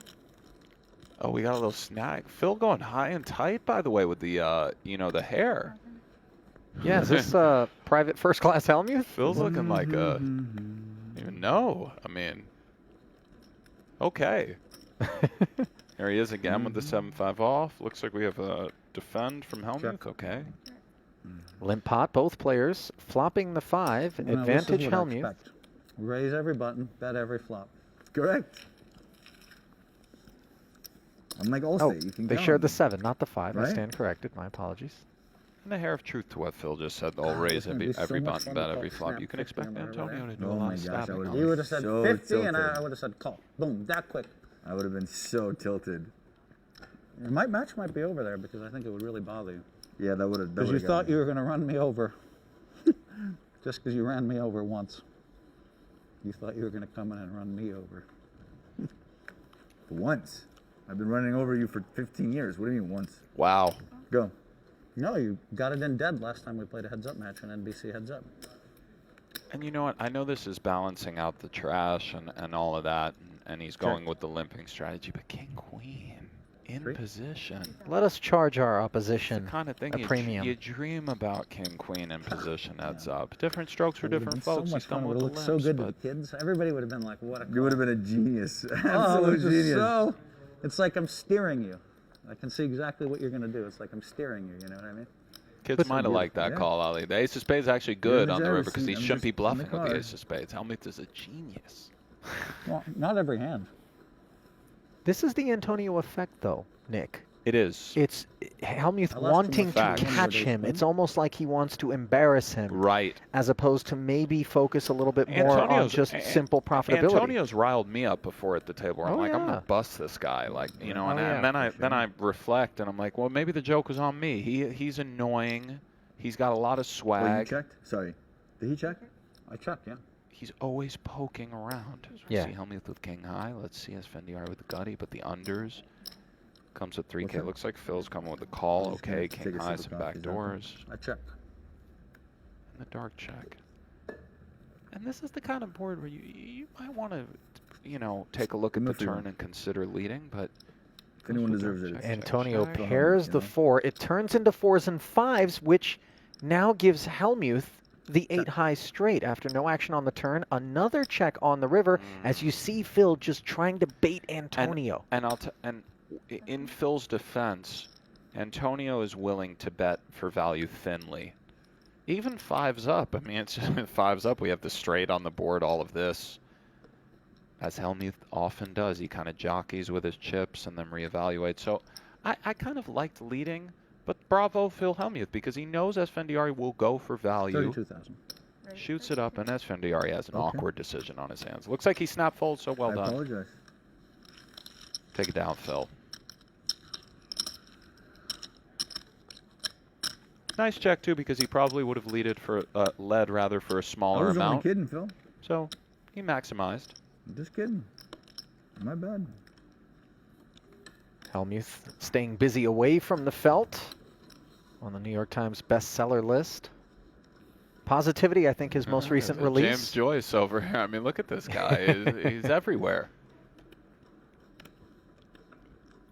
Oh, we got a little snag. Phil going high and tight, by the way, with the, the hair. Yeah, is this private first class Hellmuth? Phil's looking like a, even know. I mean, okay. There he is again with the 7-5 off. Looks like we have a defend from Hellmuth. Okay. Limp pot, both players flopping the 5. Now, Advantage this is what I Hellmuth. expect. Raise every button, bet every flop. Correct. I'm like Allstate. Oh, You can they count shared on the me. 7, not the 5. I Right? stand corrected. My apologies. And a hair of truth to what Phil just said. They'll God, raise it's gonna every, be so every much button, fun bet to every call flop. snap You can 50 expect on whatever Antonio to do Oh a lot my of gosh, I stabbing. would've on You this. would have said So 50, and tilted. I would have said call. Boom, that quick. I would have been so tilted. My match might be over there because I think it would really bother you. Yeah, that would have. Because you thought you were going to run me over. Just because you ran me over once. You thought you were going to come in and run me over. Once. I've been running over you for 15 years. What do you mean once? Wow. Go. No, you got it in dead last time we played a heads-up match on NBC Heads Up. And you know what? I know this is balancing out the trash and all of that, and he's going with the limping strategy, but King Queen in position. Let us charge our It's opposition the kind of thing a premium. you dream about. King Queen in position heads up. Different strokes for It would've different been folks. So much He's fun. done It with would the have looked so limps, good to but the kids. Everybody would have been like, what a You would have been a genius. Oh, Absolute it's just genius. so. It's like I'm steering you. I can see exactly what you're going to do. It's like I'm steering you. You know what I mean? kids might have liked that call, Ali. The ace of spades is actually good on the river because he shouldn't be bluffing with the ace of spades. Hellmuth is a genius. Well, not every hand. This is the Antonio effect, though, Nick. It is. It's Hellmuth I lost wanting too to much catch time. him. It's almost like he wants to embarrass him. Right. As opposed to maybe focus a little bit more on just simple profitability. Antonio's riled me up before at the table. Where I'm like, I'm gonna bust this guy, like, you know. And then I reflect, and I'm like, well, maybe the joke was on me. He's annoying. He's got a lot of swag. Oh, you checked? Sorry. Did he check? I checked, yeah. He's always poking around. Yeah. See Hellmuth with king high. Let's see Esfandiari with the gutty, but the unders comes with 3K. Okay. Looks like Phil's coming with the call. Okay, king take a high, sip some of back coffee, doors, I checked. and the dark check. And this is the kind of board where you might want to, you know, take a look at the turn and consider leading, but If anyone deserves it, Antonio check. pairs You the know? 4. It turns into 4s and 5s, which now gives Hellmuth the 8 high straight after no action on the turn. Another check on the river as you see Phil just trying to bait Antonio. And in Phil's defense, Antonio is willing to bet for value thinly. Even 5s up. I mean, it's just 5s up. We have the straight on the board, all of this. As Hellmuth often does, he kind of jockeys with his chips and then reevaluates. So I kind of liked leading, but bravo Phil Hellmuth, because he knows Esfandiari will go for value. 32,000. Shoots it up, and Esfandiari has an awkward decision on his hands. Looks like he snap folds, so well I done. apologize. Take it down, Phil. Nice check, too, because he probably would have led for a smaller I was amount. only kidding, Phil. So he maximized. I'm just kidding. My bad. Hellmuth staying busy away from the felt on the New York Times bestseller list. Positivity, I think, his most recent release. James Joyce over here. I mean, look at this guy. He's everywhere.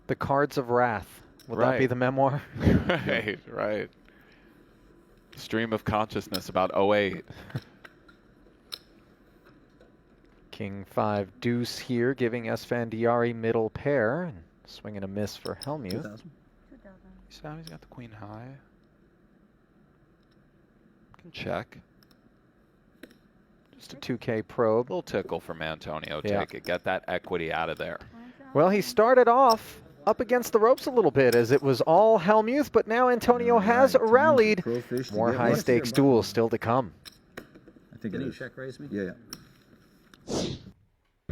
The Cards of Wrath. Would that be the memoir? Right. Stream of consciousness about 08. King 5 deuce here, giving Esfandiari middle pair. And swing and a miss for Hellmuth. 2,000. He's got the queen high. Can check. Just a 2K probe. Little tickle from Antonio. Yeah. Take it. Get that equity out of there. Well, he started off up against the ropes a little bit as it was all Hellmuth, but now Antonio has rallied. More high stakes duels still to come. I think Can it you is. check raise me? Yeah.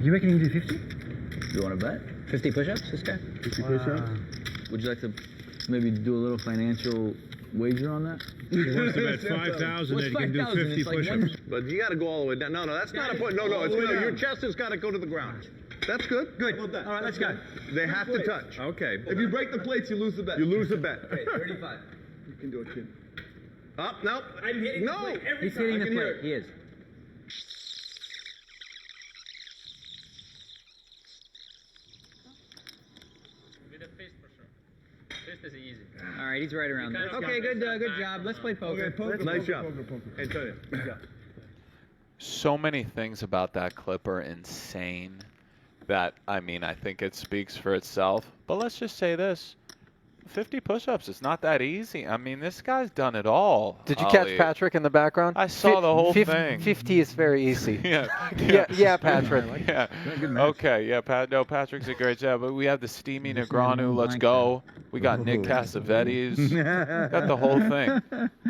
You reckon you can do 50? You want to bet? 50 push-ups, this guy? 50 push-ups? Would you like to maybe do a little financial wager on that? He wants to bet 5,000 that he can do 50 push-ups. But you got to go all the way down. No, that's not a point. No, your chest has got to go to the ground. That's good. Good. All right, let's go. They have to touch. Okay. If you break the plates, you lose the bet. You lose the bet. Okay, 35. You can do it, kid. Up, no. I'm hitting the plate every time. He's hitting the plate. He is. With a fist for sure. Fist is easy. All right, he's right around there. Okay, good job. Let's play poker. Nice job. Antonio. So many things about that clip are insane that, I mean, I think it speaks for itself. But let's just say this. 50 push-ups is not that easy. I mean, this guy's done it all. Did you catch Patrick in the background? I saw the whole thing. 50 is very easy. Yeah, Patrick. Yeah. Okay, yeah, Patrick's a great job. But we have the steamy Negreanu. Let's go. We got Nick Cassavetes. Got the whole thing.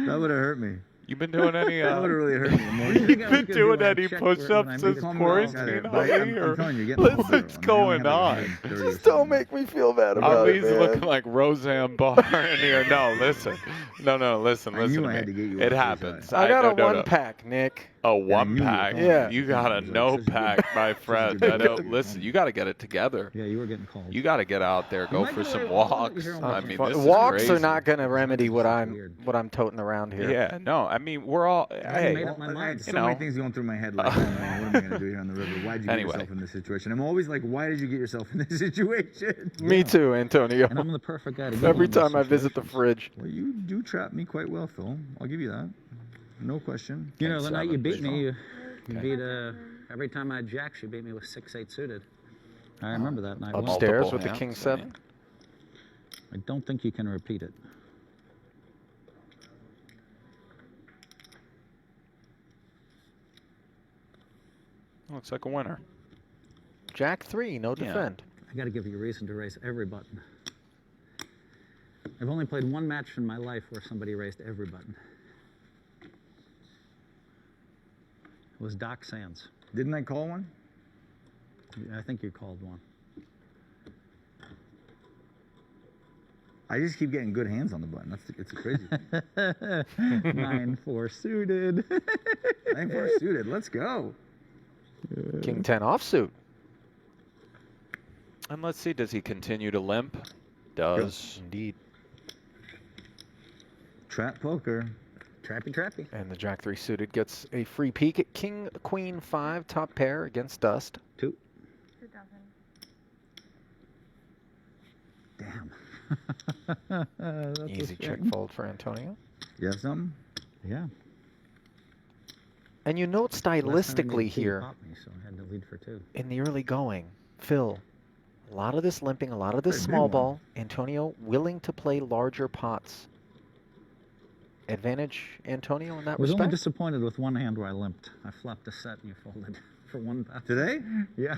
That would have hurt me. You've been doing any? That would have really hurt me. You've been doing any push-ups since quarantine, Ali? What's going on? Just don't make me feel bad about it, Ali's looking like Roseanne Barr in here. No, listen. No, listen to me. It happens. I got a one-pack, Nick. A one-pack? Yeah. You got a no-pack, my friend. I don't listen. You got to get it together. Yeah, you were getting called. You got to get out there, go for some walks. I mean, this is walks crazy. are not going to remedy what I'm toting around here. Yeah, no. I mean, we're all. Hey, I had so many things going through my head. Like, oh, man, what am I going to do here on the river? Why did you get yourself in this situation? I'm always like, why did you get yourself in this situation? Me too, Antonio. And I'm the perfect guy to get Every in those time I visit the situations. fridge. Well, you do trap me quite well, Phil. I'll give you that. No question. You know, the night you beat me, you beat every time I jacked, you beat me with 6-8 suited. I remember that night. Upstairs with the King 7. I don't think you can repeat it. Looks like a winner. Jack 3, no defend. I got to give you a reason to raise every button. I've only played one match in my life where somebody raised every button. It was Doc Sands. Didn't I call one? I think you called one. I just keep getting good hands on the button. It's crazy. 9-4 suited. 9-4 suited. Let's go. King 10 offsuit. And let's see, does he continue to limp? Does. Yes, indeed. Trap poker. Trappy. And the Jack 3 suited gets a free peek at King Queen 5 top pair against Dust. 2. 2,000. Damn. Easy check fold for Antonio. You have something? Yeah. And you note stylistically here, Me, so I had to lead for 2. in the early going, Phil, a lot of this limping, a lot of this Pretty small big ball. Antonio willing to play larger pots. Advantage Antonio in that I was only respect? disappointed with one hand where I limped. I flopped a set and you folded for 1,000. Today? Yeah.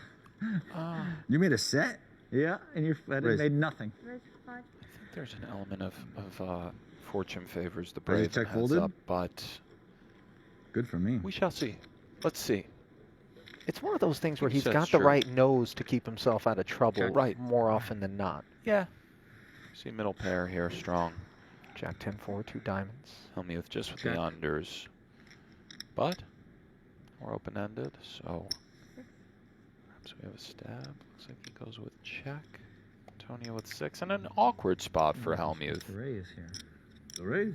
You made a set? Yeah, and you made nothing. I think there's an element of fortune favors the I brave just check and heads folded? up, but Good for me. we shall see. Let's see. It's one of those things where he's That's got the true. right nose to keep himself out of trouble Right. more often than not. Yeah. See middle pair here strong. Jack 10-4, 2 diamonds. Hellmuth just with Check. the unders. But we're open-ended, so perhaps we have a stab. Looks like he goes with check. Antonio with 6, and an awkward spot for Hellmuth. The raise here. The raise?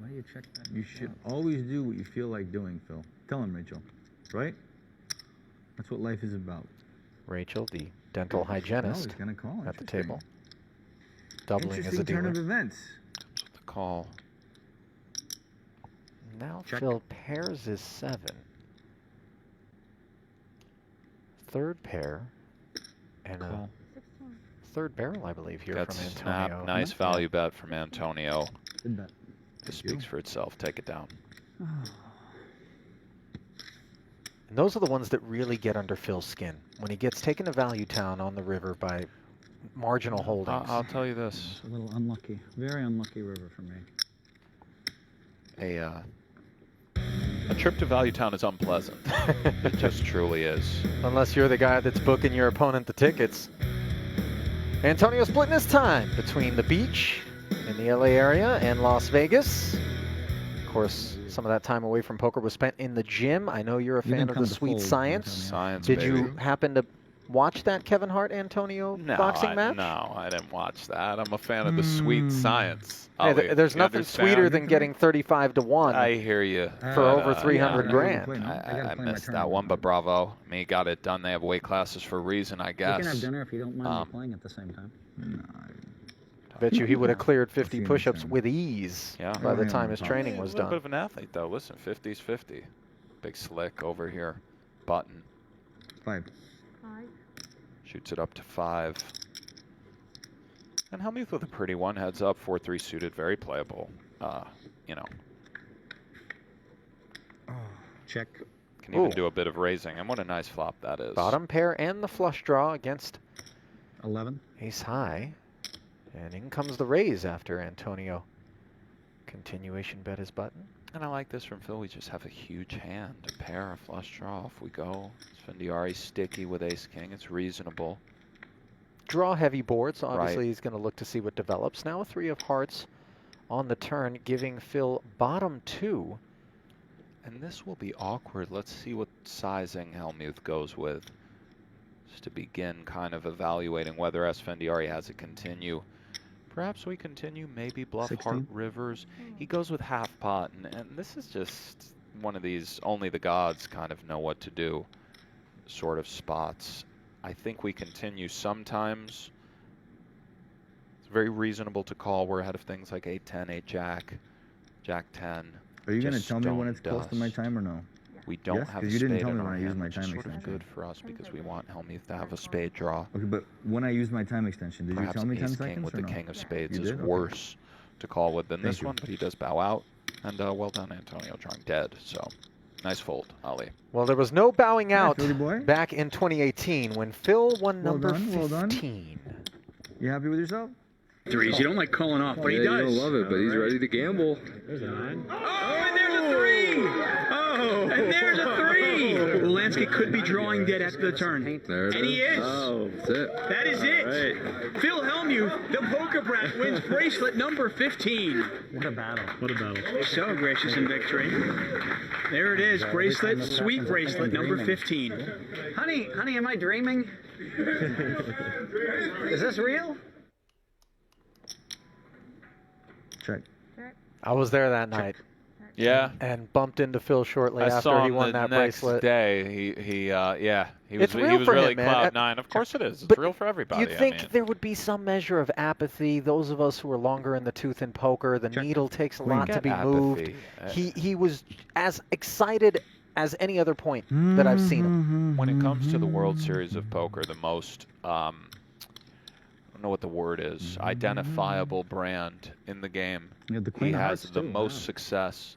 Why do you check that? You should always do what you feel like doing, Phil. Tell him, Rachel. Right? That's what life is about. Rachel, the dental Oh, hygienist he's gonna call. at the Interesting. table. Doubling as a Interesting turn dealer. of events. Comes with the call. Now Check. Phil pairs his 7. Third pair. And a Call. third barrel, I believe, here That's from snap. Antonio. Nice value bet from Antonio. Good bet. This speaks for itself. Take it down. And those are the ones that really get under Phil's skin. When he gets taken to Value Town on the river by marginal holdings. I'll tell you this. It's a little unlucky. Very unlucky river for me. A trip to Value Town is unpleasant. It just truly is. Unless you're the guy that's booking your opponent the tickets. Antonio splitting his time between the beach in the LA area and Las Vegas. Of course, some of that time away from poker was spent in the gym. I know you're a You fan didn't of come the to sweet fold, science. Antonio. Science, Did baby. you happen to watch that Kevin Hart Antonio boxing match? No, I didn't watch that. I'm a fan of the sweet science. Hey, Ollie, there's you nothing understand? sweeter than getting 35 to 1 I hear you. for over 300 grand. I missed that one, but bravo. Me got it done. They have weight classes for a reason, I You guess. can have dinner if you don't mind me playing at the same time. Bet you he would have cleared 50 him push-ups soon. with ease Yeah. by the Yeah, time his yeah. training He's was a little bit done. of an athlete, though. Listen, 50's 50. Big slick over here. Button. 5. Shoots it up to 5. And Hellmuth with a pretty one. Heads up, 4-3 suited. Very playable. You know, Check. can even Ooh. do a bit of raising. And what a nice flop that is. Bottom pair and the flush draw against 11. ace high. And in comes the raise after Antonio. Continuation bet his button. And I like this from Phil. We just have a huge hand. A pair, a flush draw. Off we go. Esfandiari sticky with ace king. It's reasonable. Draw heavy board, so obviously Right. he's going to look to see what develops. Now a 3 of hearts on the turn, giving Phil bottom 2. And this will be awkward. Let's see what sizing Hellmuth goes with. Just to begin kind of evaluating whether Esfandiari has it continue. Perhaps we continue, maybe bluff 16. heart rivers. He goes with half pot, and this is just one of these only the gods kind of know what to do sort of spots. I think we continue sometimes. It's very reasonable to call. We're ahead of things like 8-10, 8-jack, Jack-10. Are you going to Just tell me when stone it's close to my dust. time or no? We don't Yes, have 'cause a you didn't spade tell in me our when I used hand, my which is time sort of extension. good for us because we want Hellmuth to have a spade draw. Okay, but when I used my time extension, did Perhaps you tell me 10 ace king seconds with or the no? king of spades You is did? Okay. worse to call with than Thank this you. one, but he does bow out. And well done, Antonio, drawing dead. So nice fold, Ali. Well, there was no bowing Yeah, out Philly boy. back in 2018 when Phil won Well number done, well done. 15. You happy with yourself? Threes. You don't like calling off, but he does. You don't love it, but he's ready to gamble. There's a 9. Oh, and there's a 3! Oh, and there's a 3! Lansky could be drawing dead after the turn. There it And he is. Oh, that's it. That is it. Right. Phil Hellmuth, the poker brat, wins bracelet number 15. What a battle. What a battle. So gracious in victory. There it is, bracelet, sweet bracelet number 15. Honey, am I dreaming? Is this real? Check. I was there that night Yeah. and bumped into Phil shortly I after saw he him won the that next bracelet. day. He was It's real for really him, man. cloud 9. Of course it is. It's But real for everybody. You'd think I mean. there would be some measure of apathy. Those of us who are longer in the tooth in poker, the needle takes a lot to be moved. He was as excited as any other point that I've seen him. When it comes to the World Series of Poker, the most, I don't know what the word is, identifiable brand in the game. Yeah, the He Queen of has Hearts the too, most wow. success,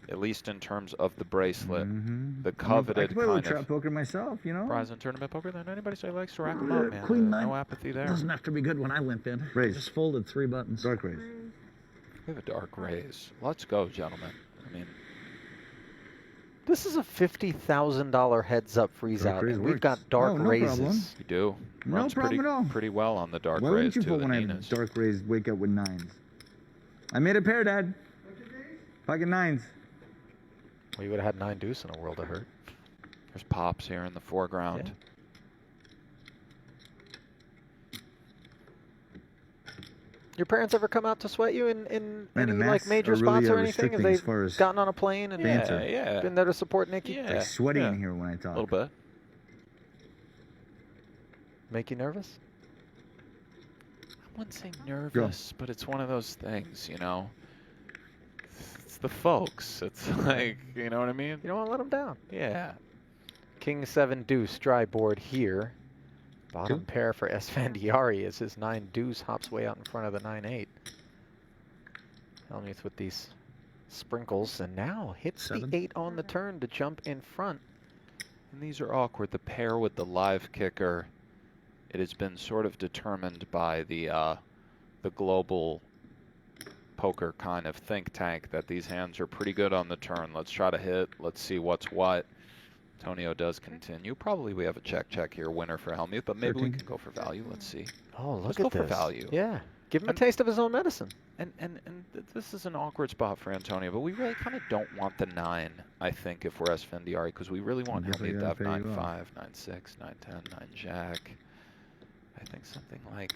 at least in terms of the bracelet, the I coveted can play a little kind trap of poker myself, you know. prize and tournament poker. Then anybody say likes to rack them up, man. Queen No 9 apathy there. doesn't have to be good when I limp in. Raise. Just folded 3 buttons. Dark raise. We have a dark raise. Let's go, gentlemen. I mean, This is a $50,000 heads-up freeze Dark out, raise and we've works. got dark Oh, no raises. problem. we do. No Runs problem at all. pretty well on the dark Why raise wouldn't you too. put The when I Ninas. have dark raise, wake up with 9s? I made a pair, Dad. Pocket 9s. We would have had 9 deuce in a world of hurt. There's pops here in the foreground. Your parents ever come out to sweat you in Man, any the like masks major are really, spots or anything? Have restricting they as far as gotten on a plane and banter. Yeah. been there to support Nikki? Yeah. Like sweaty yeah. in here when I A talk. little bit. Make you nervous? I wouldn't say nervous, but it's one of those things, you know. It's the folks. It's like, you know what I mean? You don't want to let them down. Yeah. King 7 deuce dry board here. Bottom pair for Esfandiari as his 9 deuce hops way out in front of the 9-8. Hellmuth with these sprinkles and now hits the 8 on the turn to jump in front. And these are awkward. The pair with the live kicker, it has been sort of determined by the global poker kind of think tank that these hands are pretty good on the turn. Let's try to hit. Let's see what's what. Antonio does continue. Probably we have a check here, winner for Hellmuth, but maybe we can go for value. Let's see. Oh, look Let's at go this. for value. Yeah. Give him a taste of his own medicine. And this is an awkward spot for Antonio, but we really kind of don't want the 9, I think, if we're Esfandiari, because we really want Hellmuth to have 9-5, 9-6, 9-10, 9-jack. I think something like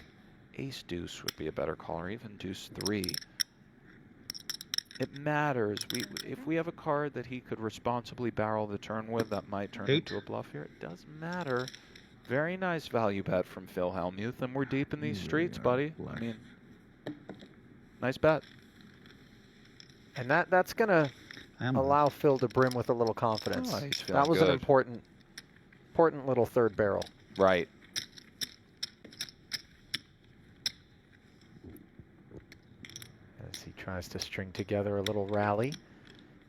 ace-deuce would be a better call, or even deuce-3. It matters. If we have a card that he could responsibly barrel the turn with, that might turn into a bluff here. It doesn't matter. Very nice value bet from Phil Hellmuth, and we're deep in these streets, buddy. I mean, nice bet. And that's going to allow Phil to brim with a little confidence. Oh, he's feeling that was good. an important little third barrel. Right. As he tries to string together a little rally.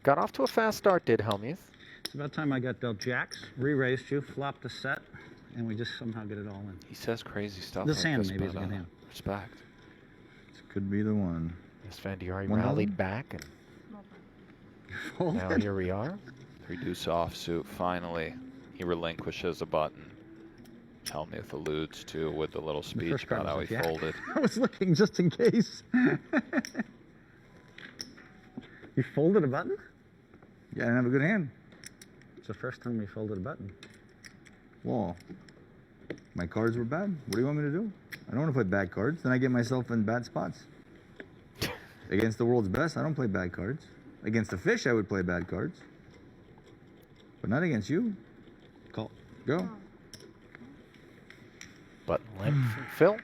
Got off to a fast start, did Hellmuth. It's about time I got dealt jacks, re-raised you, flopped a set, and we just somehow get it all in. He says crazy stuff. This like hand this, maybe is a but, good hand. Respect. This could be the one. Esfandiari One rallied dozen? back, and now here we are. 3 deuce offsuit. Finally, he relinquishes a button. Hellmuth alludes to with the little speech about how he folded. I was looking just in case. You folded a button? Yeah, I didn't have a good hand. It's the first time we folded a button. Well, my cards were bad. What do you want me to do? I don't want to play bad cards. Then I get myself in bad spots. Against the world's best, I don't play bad cards. Against the fish, I would play bad cards. But not against you. Call. Go. Button limp from Phil.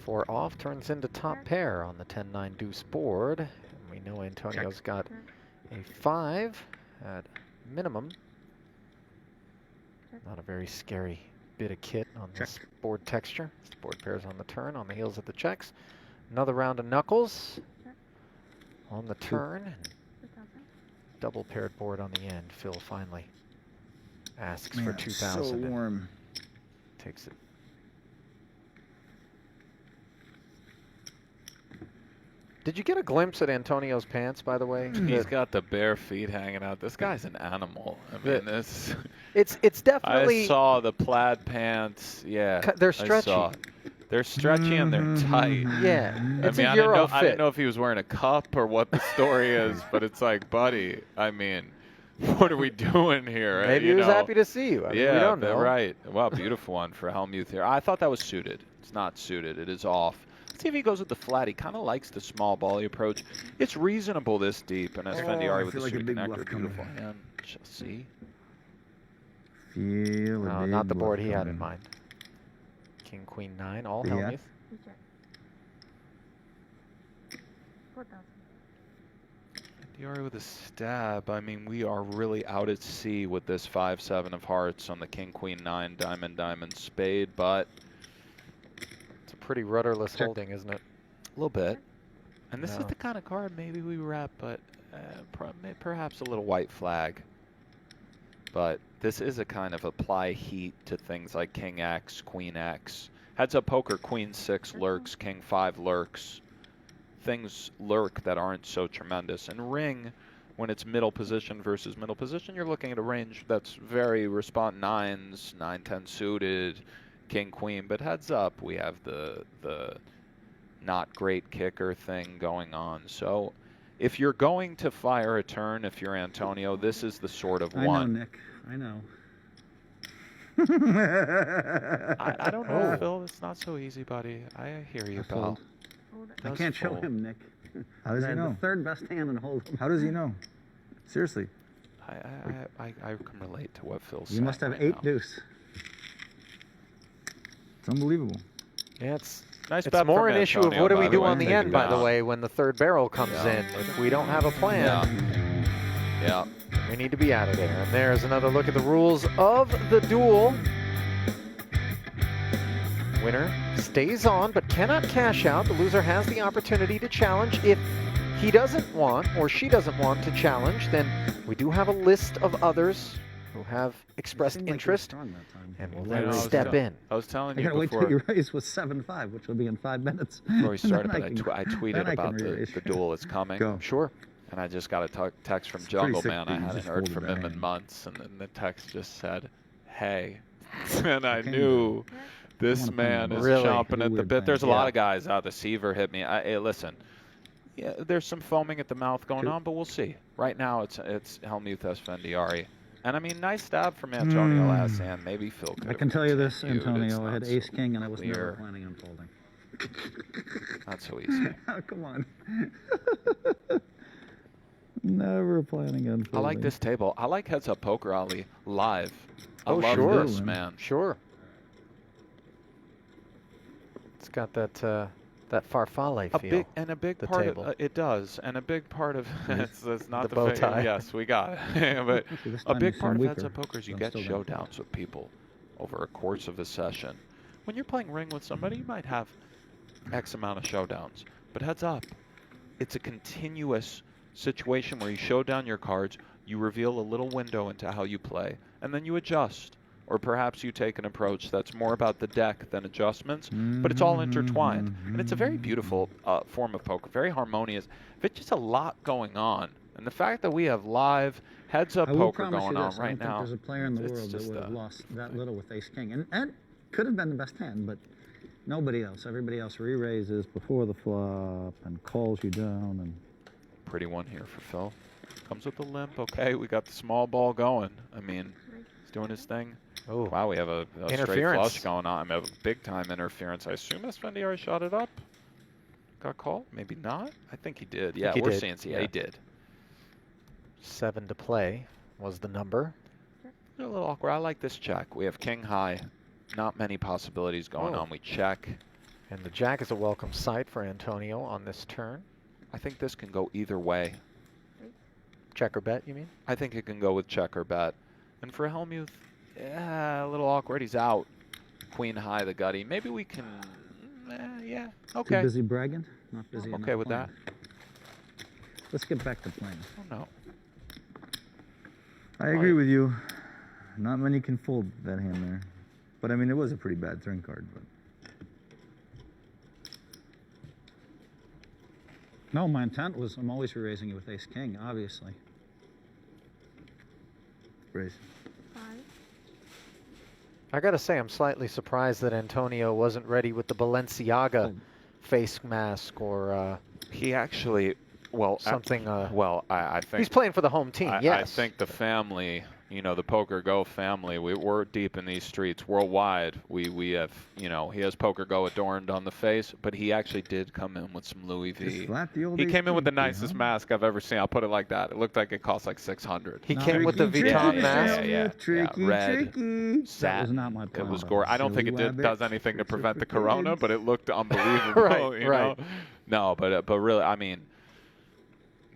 10-4 off, turns into top pair on the 10-9 deuce board. And we know Antonio's got a 5 at minimum. Not a very scary bit of kit on this board texture. As the board pairs on the turn, on the heels of the checks. Another round of knuckles on the turn. Double paired board on the end. Phil finally asks for 2,000. So warm. Takes it. Did you get a glimpse at Antonio's pants, by the way? He's got the bare feet hanging out. This guy's an animal. I mean, this. It's definitely. I saw the plaid pants. Yeah, They're stretchy. I saw. They're stretchy and they're tight. Yeah, it's I a Euro I didn't know if he was wearing a cup or what the story is, but it's like, buddy, I mean, what are we doing here? Maybe he was happy to see you. I mean, yeah, we don't know. Right. Wow, beautiful one for Hellmuth here. I thought that was suited. It's not suited. It is off. Let's see if he goes with the flat. He kind of likes the small bally approach. It's reasonable this deep, and Esfandiari with the suited connector. Beautiful hand. Shall see. Feel No, not the board he had in mind. King, Queen, 9, all Hellmuth. Esfandiari with a stab. I mean, we are really out at sea with this 5-7 of hearts on the King, Queen, 9, diamond, diamond, spade, but it's a pretty rudderless holding, isn't it? A little bit. And this is the kind of card maybe we rep, but perhaps a little white flag. But this is a kind of apply heat to things like King X, Queen X. Heads up poker, Queen 6 lurks, King 5 lurks. Things lurk that aren't so tremendous. And ring, when it's middle position versus middle position, you're looking at a range that's very respond 9s, 9-10 suited, King Queen. But heads up, we have the not great kicker thing going on. So if you're going to fire a turn, if you're Antonio, this is the sort of one. I know, Nick. I know. I don't know, Phil. It's not so easy, buddy. I hear you, pal. I can't show him, Nick. How does he know? The third best hand in Hold'em. How does he know? Seriously. I can relate to what Phil's saying. You must have right 8 now. deuce. It's unbelievable. Yeah, it's nice it's more an issue of what do we do on the end, by the way, when the third barrel comes in. If we don't have a plan, yeah, we need to be out of there. And there's another look at the rules of the duel. Winner stays on but cannot cash out. The loser has the opportunity to challenge. If he doesn't want or she doesn't want to challenge, then we do have a list of others who have expressed interest, and we'll then step in. I was telling I you gotta wait before. till you raise with 7-5, which will be in 5 minutes. Before we started, Then but I tweeted about the duel is coming. Go. Sure. And I just got a text from Jungle Man. I hadn't heard from him in months, and then the text just said, "Hey," and I knew this man is chomping at the bit. There's a lot of guys out. The Seaver hit me. Hey, listen. Yeah, there's some foaming at the mouth going on, but we'll see. Right now, it's Hellmuth Esfandiari. And I mean, nice stab from Antonio last hand. Maybe Phil could. I can tell you this, continued. Antonio. I had It's Ace not King, and I was never clear. planning on folding. Not so easy. Oh, come on. Never planning on folding. I like this table. I like Heads Up Poker, Ali, live. I love sure, this, man. Sure. It's got that farfalle feel. A big the part table. of it does, and a big part of it's not the bow tie. Yes, we got it. But This a time big you part seem of Heads weaker, Up Poker is you but get I'm still showdowns with people over a course of a session. When you're playing ring with somebody, you might have X amount of showdowns, but heads up, it's a continuous situation where you show down your cards, you reveal a little window into how you play, and then you adjust. Or perhaps you take an approach that's more about the deck than adjustments, but it's all intertwined. And it's a very beautiful form of poker, very harmonious. It's just a lot going on. And the fact that we have live heads-up poker going on right now. There's a player in the world that would have lost that little with Ace King. And that could have been the best hand, but nobody else. Everybody else re-raises before the flop and calls you down. And pretty one here for Phil. Comes with the limp. Okay, we got the small ball going. I mean, he's doing his thing. Oh, wow, we have a straight flush going on. I mean, a big-time interference. I assume Esfandiari shot it up. Got called? Maybe not. I think he did. Yeah, we're seeing he did. 7 to play was the number. A little awkward. I like this check. We have king high. Not many possibilities going on. We check. And the jack is a welcome sight for Antonio on this turn. I think this can go either way. Check or bet, you mean? I think it can go with check or bet. And for Hellmuth, yeah, a little awkward. He's out. Queen high, the gutty. Maybe we can, yeah, okay. Too busy bragging? Not busy I'm okay with playing. that. Let's get back to playing. Oh, no. I agree with you. Not many can fold that hand there. But I mean, it was a pretty bad turn card. But No, my intent was I'm always raising you with ace king, obviously. Raise. I gotta say, I'm slightly surprised that Antonio wasn't ready with the Balenciaga face mask or he actually, well, something. I think he's playing for the home team. Yes, I think the family, you know, the Poker Go family, we're deep in these streets worldwide. We have, you know, he has Poker Go adorned on the face, but he actually did come in with some Louis V. He came in with the nicest mask I've ever seen. I'll put it like that. It looked like it cost like $600. He came with the Vuitton mask. Red. That Satin. was not my plan. It was gorgeous. I don't think it does anything to prevent the corona, but it looked unbelievable. Right, you right. know? No, but really, I mean,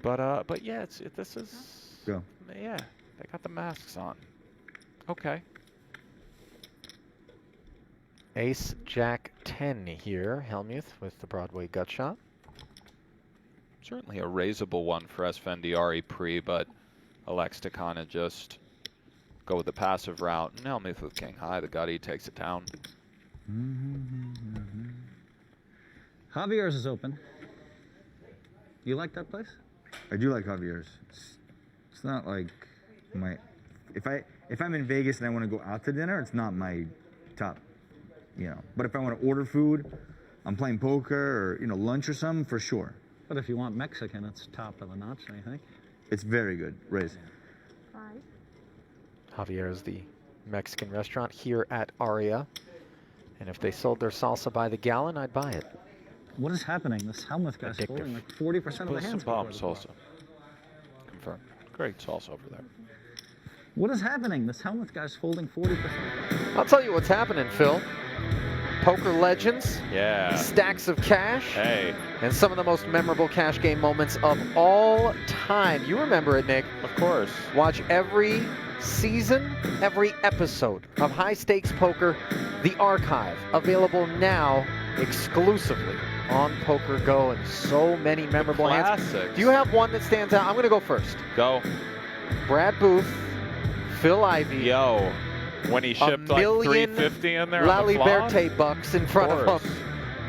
but yeah, this is. Go. Yeah, they got the masks on. Okay. Ace Jack 10 here. Hellmuth with the Broadway gut shot. Certainly a raisable one for Esfandiari pre, but elects to kind of just go with the passive route. And Hellmuth with king high, the gutty takes it down. Javier's is open. You like that place? I do like Javier's. It's not like my. If I'm in Vegas and I want to go out to dinner, it's not my top. You know. But if I want to order food, I'm playing poker or lunch or something for sure. But if you want Mexican, it's top of the notch, don't you think? It's very good. Raise. Javier is the Mexican restaurant here at Aria. And if they sold their salsa by the gallon, I'd buy it. What is happening? This Hellmuth guy's holding like 40% of the hands. Bomb salsa. Confirmed. Great salsa over there. What is happening? This Hellmuth guy's holding 40%. I'll tell you what's happening, Phil. Poker legends. Yeah. Stacks of cash. Hey. And some of the most memorable cash game moments of all time. You remember it, Nick. Of course. Watch every season, every episode of High Stakes Poker, the archive, available now exclusively on Poker Go, and so many memorable hands. Do you have one that stands out? I'm going to go first. Go. Brad Booth, Phil Ivey. Yo, when he shipped like 350 in there La on the flop? Liberte bucks in front of him,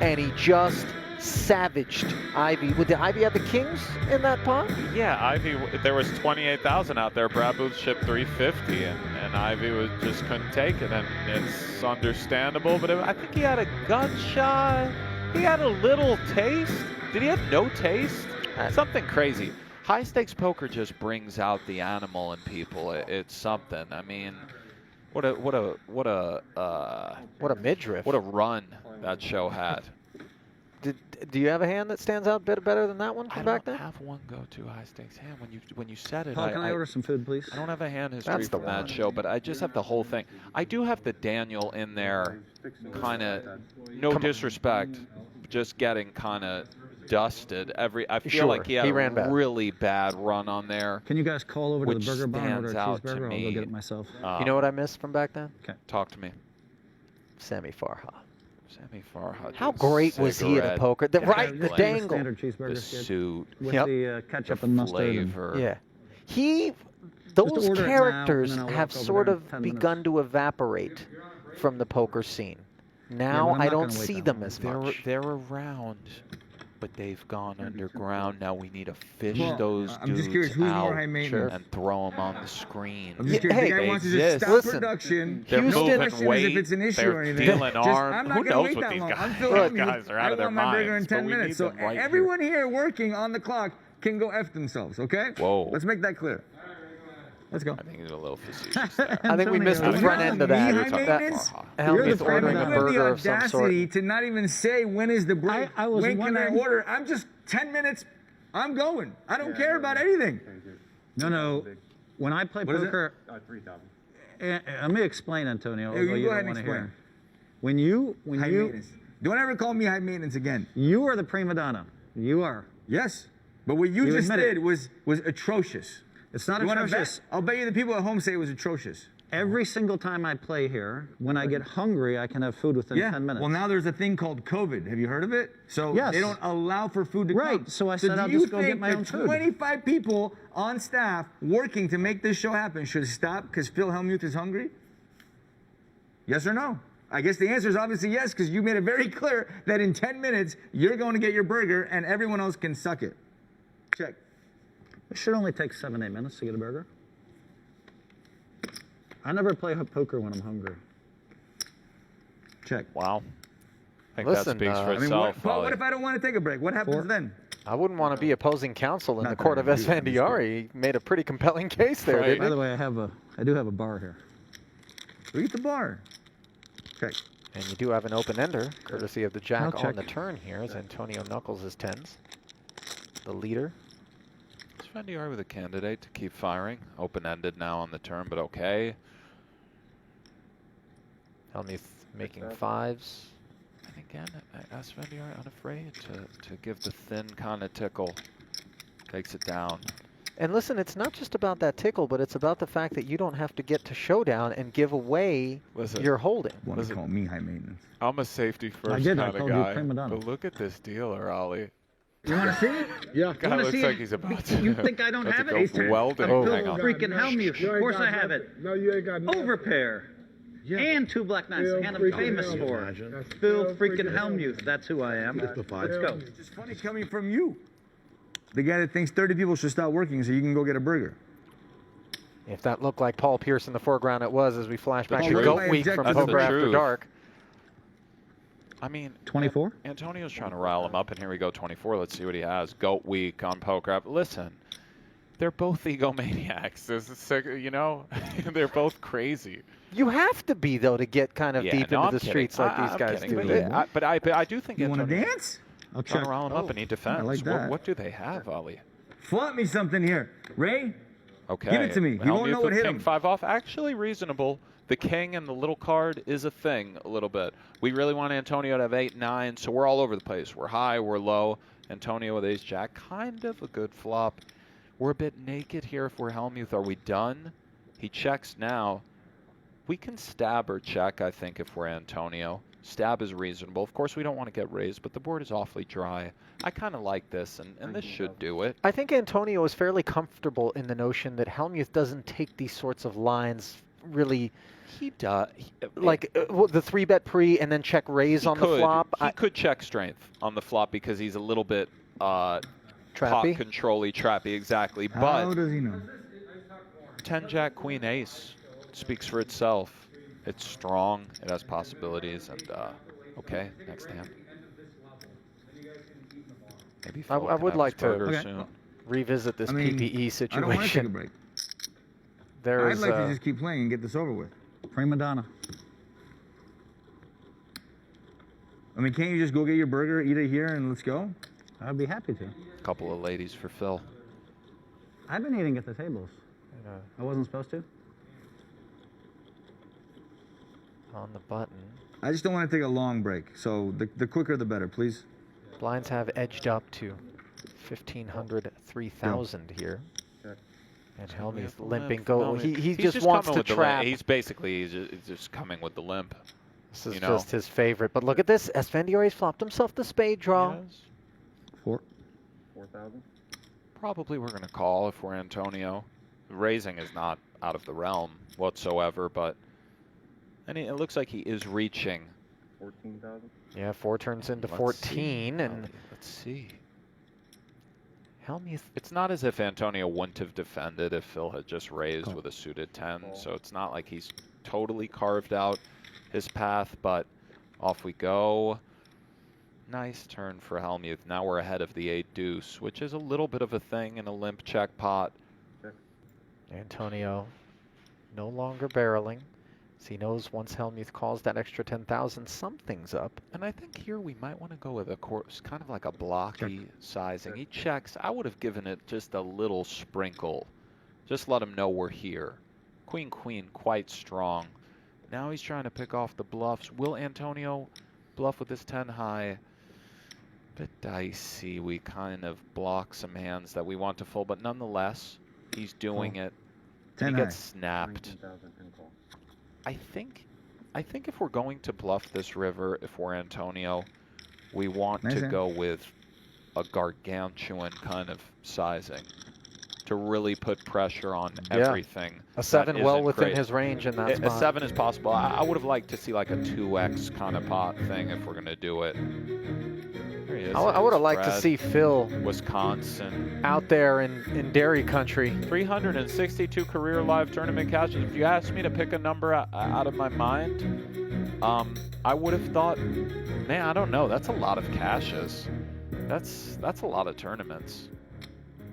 and he just savaged Ivey. Did Ivey have the kings in that pot? Yeah, Ivey. There was 28,000 out there. Brad Booth shipped 350, and Ivey just couldn't take it, and it's understandable. But I think he had a gut shot. He had a little taste. Did he have no taste? Something crazy. High stakes poker just brings out the animal in people. It's something. I mean, what a midriff. What a run that show had. Do you have a hand that stands out a bit better than that one from back then? I don't have one go-to high stakes hand. When you said it, Paul, can I order some food, please? I don't have a hand history from that show, but I just have the whole thing. I do have the Daniel in there, kind of, no disrespect, just getting kind of dusted. I feel like he had a really bad run on there. Can you guys call over to the Burger Bar and order a stands out to cheeseburger? I'll me. go get it myself. You know what I missed from back then? Okay. Talk to me. Sammy Farha. Sammy Farha. How great was he at poker? The dangle. Standard cheeseburger. The suit. With the ketchup and mustard. Flavor. Yeah. Those characters have sort of begun to evaporate from the poker scene. Now I don't see them as much. They're around, but they've gone underground. Now we need to fish those I'm just dudes curious, who's out more high maintenance? and throw them on the screen. I'm just curious, the guy wants to just stop production. They're moving weight. If it's an issue they're or anything. dealing arms. I'm not Who gonna knows wait what that these long. guys? I'm Phil These Hellmuth. guys are out of I their want my burger in minds. 10 but we minutes. need So them right everyone here working on the clock can go F themselves, okay? Whoa. Let's make that clear. Let's go. I think he's a little facetious there. I think we missed the front end of that. Hellmuth ordering a burger of some sort. To not even say when is the break. When can I order? I'm just 10 minutes. I'm going. I don't care about anything. No. When I play poker, 3,000. Let me explain, Antonio. You go ahead and explain. When you don't ever call me high maintenance again. You are the prima donna. You are. Yes, but what you just did was atrocious. It's not atrocious. I'll bet you the people at home say it was atrocious. Every single time I play here, when I get hungry, I can have food within 10 minutes. Well, now there's a thing called COVID. Have you heard of it? So they don't allow for food to come. Right. So I said I'll just go get my own food. 25 people on staff working to make this show happen should stop because Phil Hellmuth is hungry? Yes or no? I guess the answer is obviously yes, because you made it very clear that in 10 minutes, you're going to get your burger and everyone else can suck it. Check. It should only take 7, 8 minutes to get a burger. I never play poker when I'm hungry. Check. Wow. I think Listen, that speaks for I mean, itself. what if I don't want to take a break? What happens then? I wouldn't want to be opposing counsel in Not the that court I of would do that, Esfandiari. He made a pretty compelling case there, Right. didn't By he? the way, I do have a bar here. Look at the bar. Check. And you do have an open-ender, courtesy of the jack I'll on check. the turn here, as Antonio knuckles his 10s. The leader. Esfandiari with a candidate to keep firing. Open-ended now on the turn, but okay. Hellmuth making 5s. And again, Esfandiari unafraid to give the thin kind of tickle. Takes it down. And listen, it's not just about that tickle, but it's about the fact that you don't have to get to showdown and give away your holding. Want to call me high maintenance? I'm a safety first I kind did. I of told you guy. prima donna. But look at this dealer, Ali. You want to see it? Yeah. Guy looks like he's about to. You think I don't about have to it? go welding. Phil Hang on. freaking Hellmuth. You Of ain't course got I have nothing. it. No, you ain't got nothing. Overpair. Yeah. And 2 black nines. Phil The hand I'm freaking famous Hellmuth. for. That's Phil freaking Hellmuth. That's who I am. It's the five. Let's go. It's just funny coming from you. The guy that thinks 30 people should stop working so you can go get a burger. If that looked like Paul Pierce in the foreground, it was as we flash back to truth. Goat Week from That's the Poker After truth. Dark. I mean, 24? Antonio's trying to rile him up, and here we go, 24. Let's see what he has. Goat Week on Poker App. Listen, they're both egomaniacs. You know, they're both crazy. You have to be, though, to get kind of Yeah, deep no, into I'm the kidding. streets like these I'm guys kidding, do. But I do think You want to Antonio dance? I'll trying check. to rile him up, and he defends. I like that. What do they have, Ali? Flaunt me something here. Ray? Okay. Give it to me. You won't know Hellmuth what with hit king him. 5 off. Actually reasonable. The king and the little card is a thing a little bit. We really want Antonio to have 8, 9, so we're all over the place. We're high, we're low. Antonio with ace jack, kind of a good flop. We're a bit naked here if we're Hellmuth. Are we done? He checks now. We can stab or check, I think, if we're Antonio. Stab is reasonable. Of course, we don't want to get raised, but the board is awfully dry. I kind of like this, and this should do it. I think Antonio is fairly comfortable in the notion that Hellmuth doesn't take these sorts of lines really. He does. Like the 3-bet pre and then check raise on the flop. He could check strength on the flop because he's a little bit pot Trappy? control-y, trappy, exactly. How But does he know? 10 jack queen ace speaks for itself. It's strong. It has possibilities. And okay, next hand. Maybe I Phil can would have like his to burger soon. revisit this I mean, PPE I don't want to take a situation. break. There's I'd like to just keep playing and get this over with. Prima donna. I mean, can't you just go get your burger, eat it here, and let's go? I'd be happy to. Couple of ladies for Phil. I've been eating at the tables. I wasn't supposed to. on the button. I just don't want to take a long break, so the quicker the better, please. Blinds have edged up to 1,500, 3,000 here. And Hellmuth limping. He just wants to trap. He's basically he's just coming with the limp. This is just his favorite. But look at this. Esfandiari's flopped himself the spade draw. Yes. 4,000. Probably we're going to call if we're Antonio. Raising is not out of the realm whatsoever, but it looks like he is reaching. 14,000. Yeah, 4 turns into 14, and let's see. Hellmuth. It's not as if Antonio wouldn't have defended if Phil had just raised with a suited 10, so it's not like he's totally carved out his path, but off we go. Nice turn for Hellmuth. Now we're ahead of the 8 deuce, which is a little bit of a thing in a limp check pot. Antonio no longer barreling. So he knows once Hellmuth calls that extra 10,000, something's up. And I think here we might want to go with a course, kind of like a blocky sizing. He checks. I would have given it just a little sprinkle. Just let him know we're here. Queen, queen, quite strong. Now he's trying to pick off the bluffs. Will Antonio bluff with this 10 high? Bit dicey. We kind of block some hands that we want to fold, but nonetheless, he's doing it. He gets snapped. I think if we're going to bluff this river, if we're Antonio, we want to go with a gargantuan kind of sizing. to really put pressure on everything. A 7 that well isn't within great. his range in that A spot. 7 is possible. I would have liked to see like a 2x kind of pot thing if we're going to do it. There he is. I would have liked to see Phil Wisconsin out there in dairy country. 362 career live tournament cashes. If you asked me to pick a number out of my mind, I would have thought, man, I don't know. That's a lot of cashes. That's a lot of tournaments.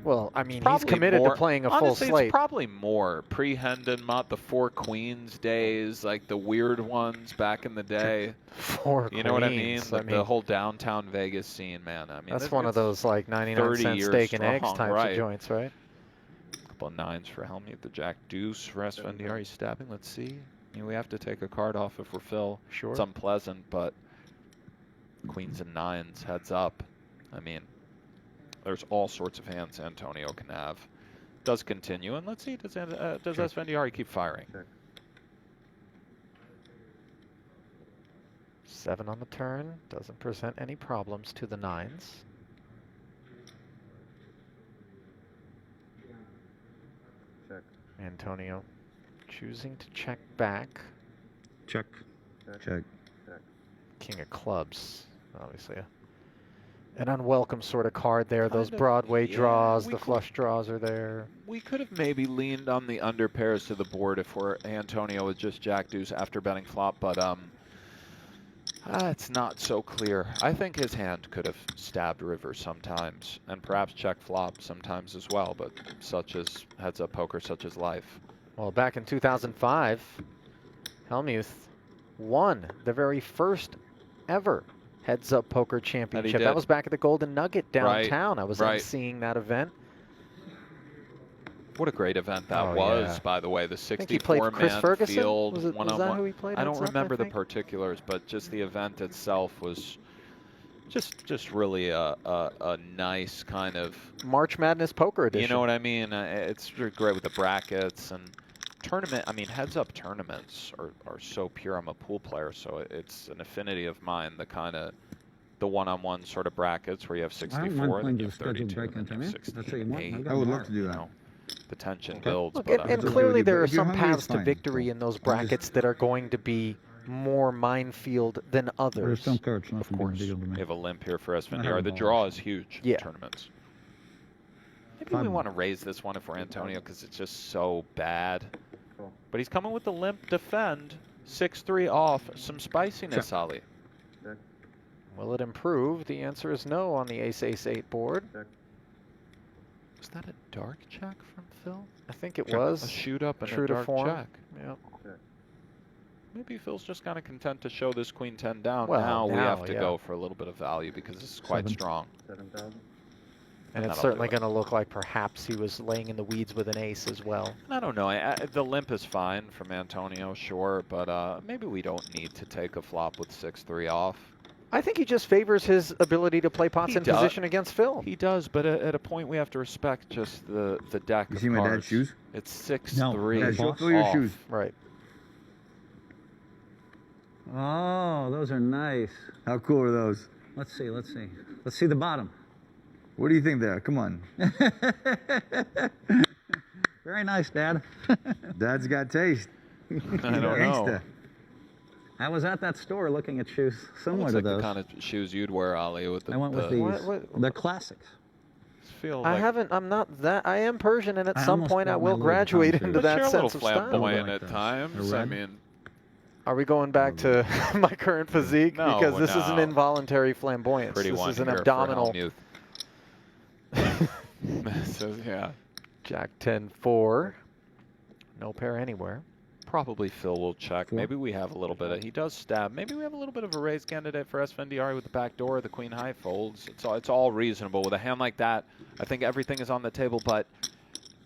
Well, I mean, he's Probably committed more. to playing a Honestly, full slate. It's probably more pre-Hendon-Mutt, the 4 Queens days, like the weird ones back in the day. 4 You know what I mean? Queens, The whole downtown Vegas scene, man. I mean, that's one of those like 99-cent steak and eggs types of joints, right? A couple of 9s for Hellmuth, the Jack Deuce for Esfandiari stabbing. Let's see. I mean, we have to take a card off if we're Phil. Sure. It's unpleasant, but Queens and 9s, heads up. I mean, there's all sorts of hands Antonio can have. Does continue, and let's see, does Esfandiari keep firing? 7 on the turn, doesn't present any problems to the 9s. Check. Antonio choosing to check back. Check. Check. King of clubs, obviously an unwelcome sort of card there. Those Broadway draws, the flush draws are there. We could have maybe leaned on the under pairs to the board if we're Antonio with just Jack Deuce after betting flop, but it's not so clear. I think his hand could have stabbed river sometimes, and perhaps check flop sometimes as well, but such as heads up poker, such as life. Well, back in 2005, Hellmuth won the very first ever heads-up poker championship. That was back at the Golden Nugget downtown. I was seeing that event. What a great event that was, by the way. The 64-man field, was that who he played? I don't remember the particulars, but just the event itself was just really a nice kind of March Madness poker edition. You know what I mean? It's great with the brackets and tournament. I mean, heads-up tournaments are so pure. I'm a pool player, so it's an affinity of mine. The kind of the one-on-one sort of brackets where you have 64, then you have 32, and then you have 16, I would love to do that. The tension builds. Look, But, and clearly there are some paths to victory in those brackets that are going to be more minefield than others. There's some cards, of course. We have a limp here for Esfandiari. The draw is huge in tournaments. Maybe we want to raise this one if we're Antonio because it's just so bad. But he's coming with the limp defend. 6-3 off. Some spiciness, Ali. Will it improve? The answer is no on the ace-ace-8 board. Was that a dark check from Phil? I think it was. A shoot up and true a dark to form. check. Yeah. Maybe Phil's just kind of content to show this queen 10 down. Well, now we have to go for a little bit of value because this is quite strong. 7,000. And it's certainly going to look like perhaps he was laying in the weeds with an ace as well. I don't know. The limp is fine from Antonio, sure, but maybe we don't need to take a flop with 6-3 off. I think he just favors his ability to play pots in position against Phil. He does, but at a point we have to respect just the deck. You see my dad's shoes? It's 6-3. No, show Phil your shoes. Right. Oh, those are nice. How cool are those? Let's see. Let's see. Let's see the bottom. What do you think there? Come on. Very nice, Dad. Dad's got taste. I don't know. I was at that store looking at shoes similar looks to like those. the kind of shoes you'd wear, Ali. With the, I went with these. They're classics. I'm not that. I am Persian, and at some point I will graduate into that sense of style. Flamboyant at times. I mean, are we going back to my current physique? No, because this is an involuntary flamboyance. Pretty this one is an here abdominal. So, yeah. Jack 10-4. No pair anywhere. Probably Phil will check. Maybe we have a little bit of, he does stab. Maybe we have a little bit of a raise candidate for Esfandiari with the back door. The queen high folds. It's all reasonable. With a hand like that, I think everything is on the table, but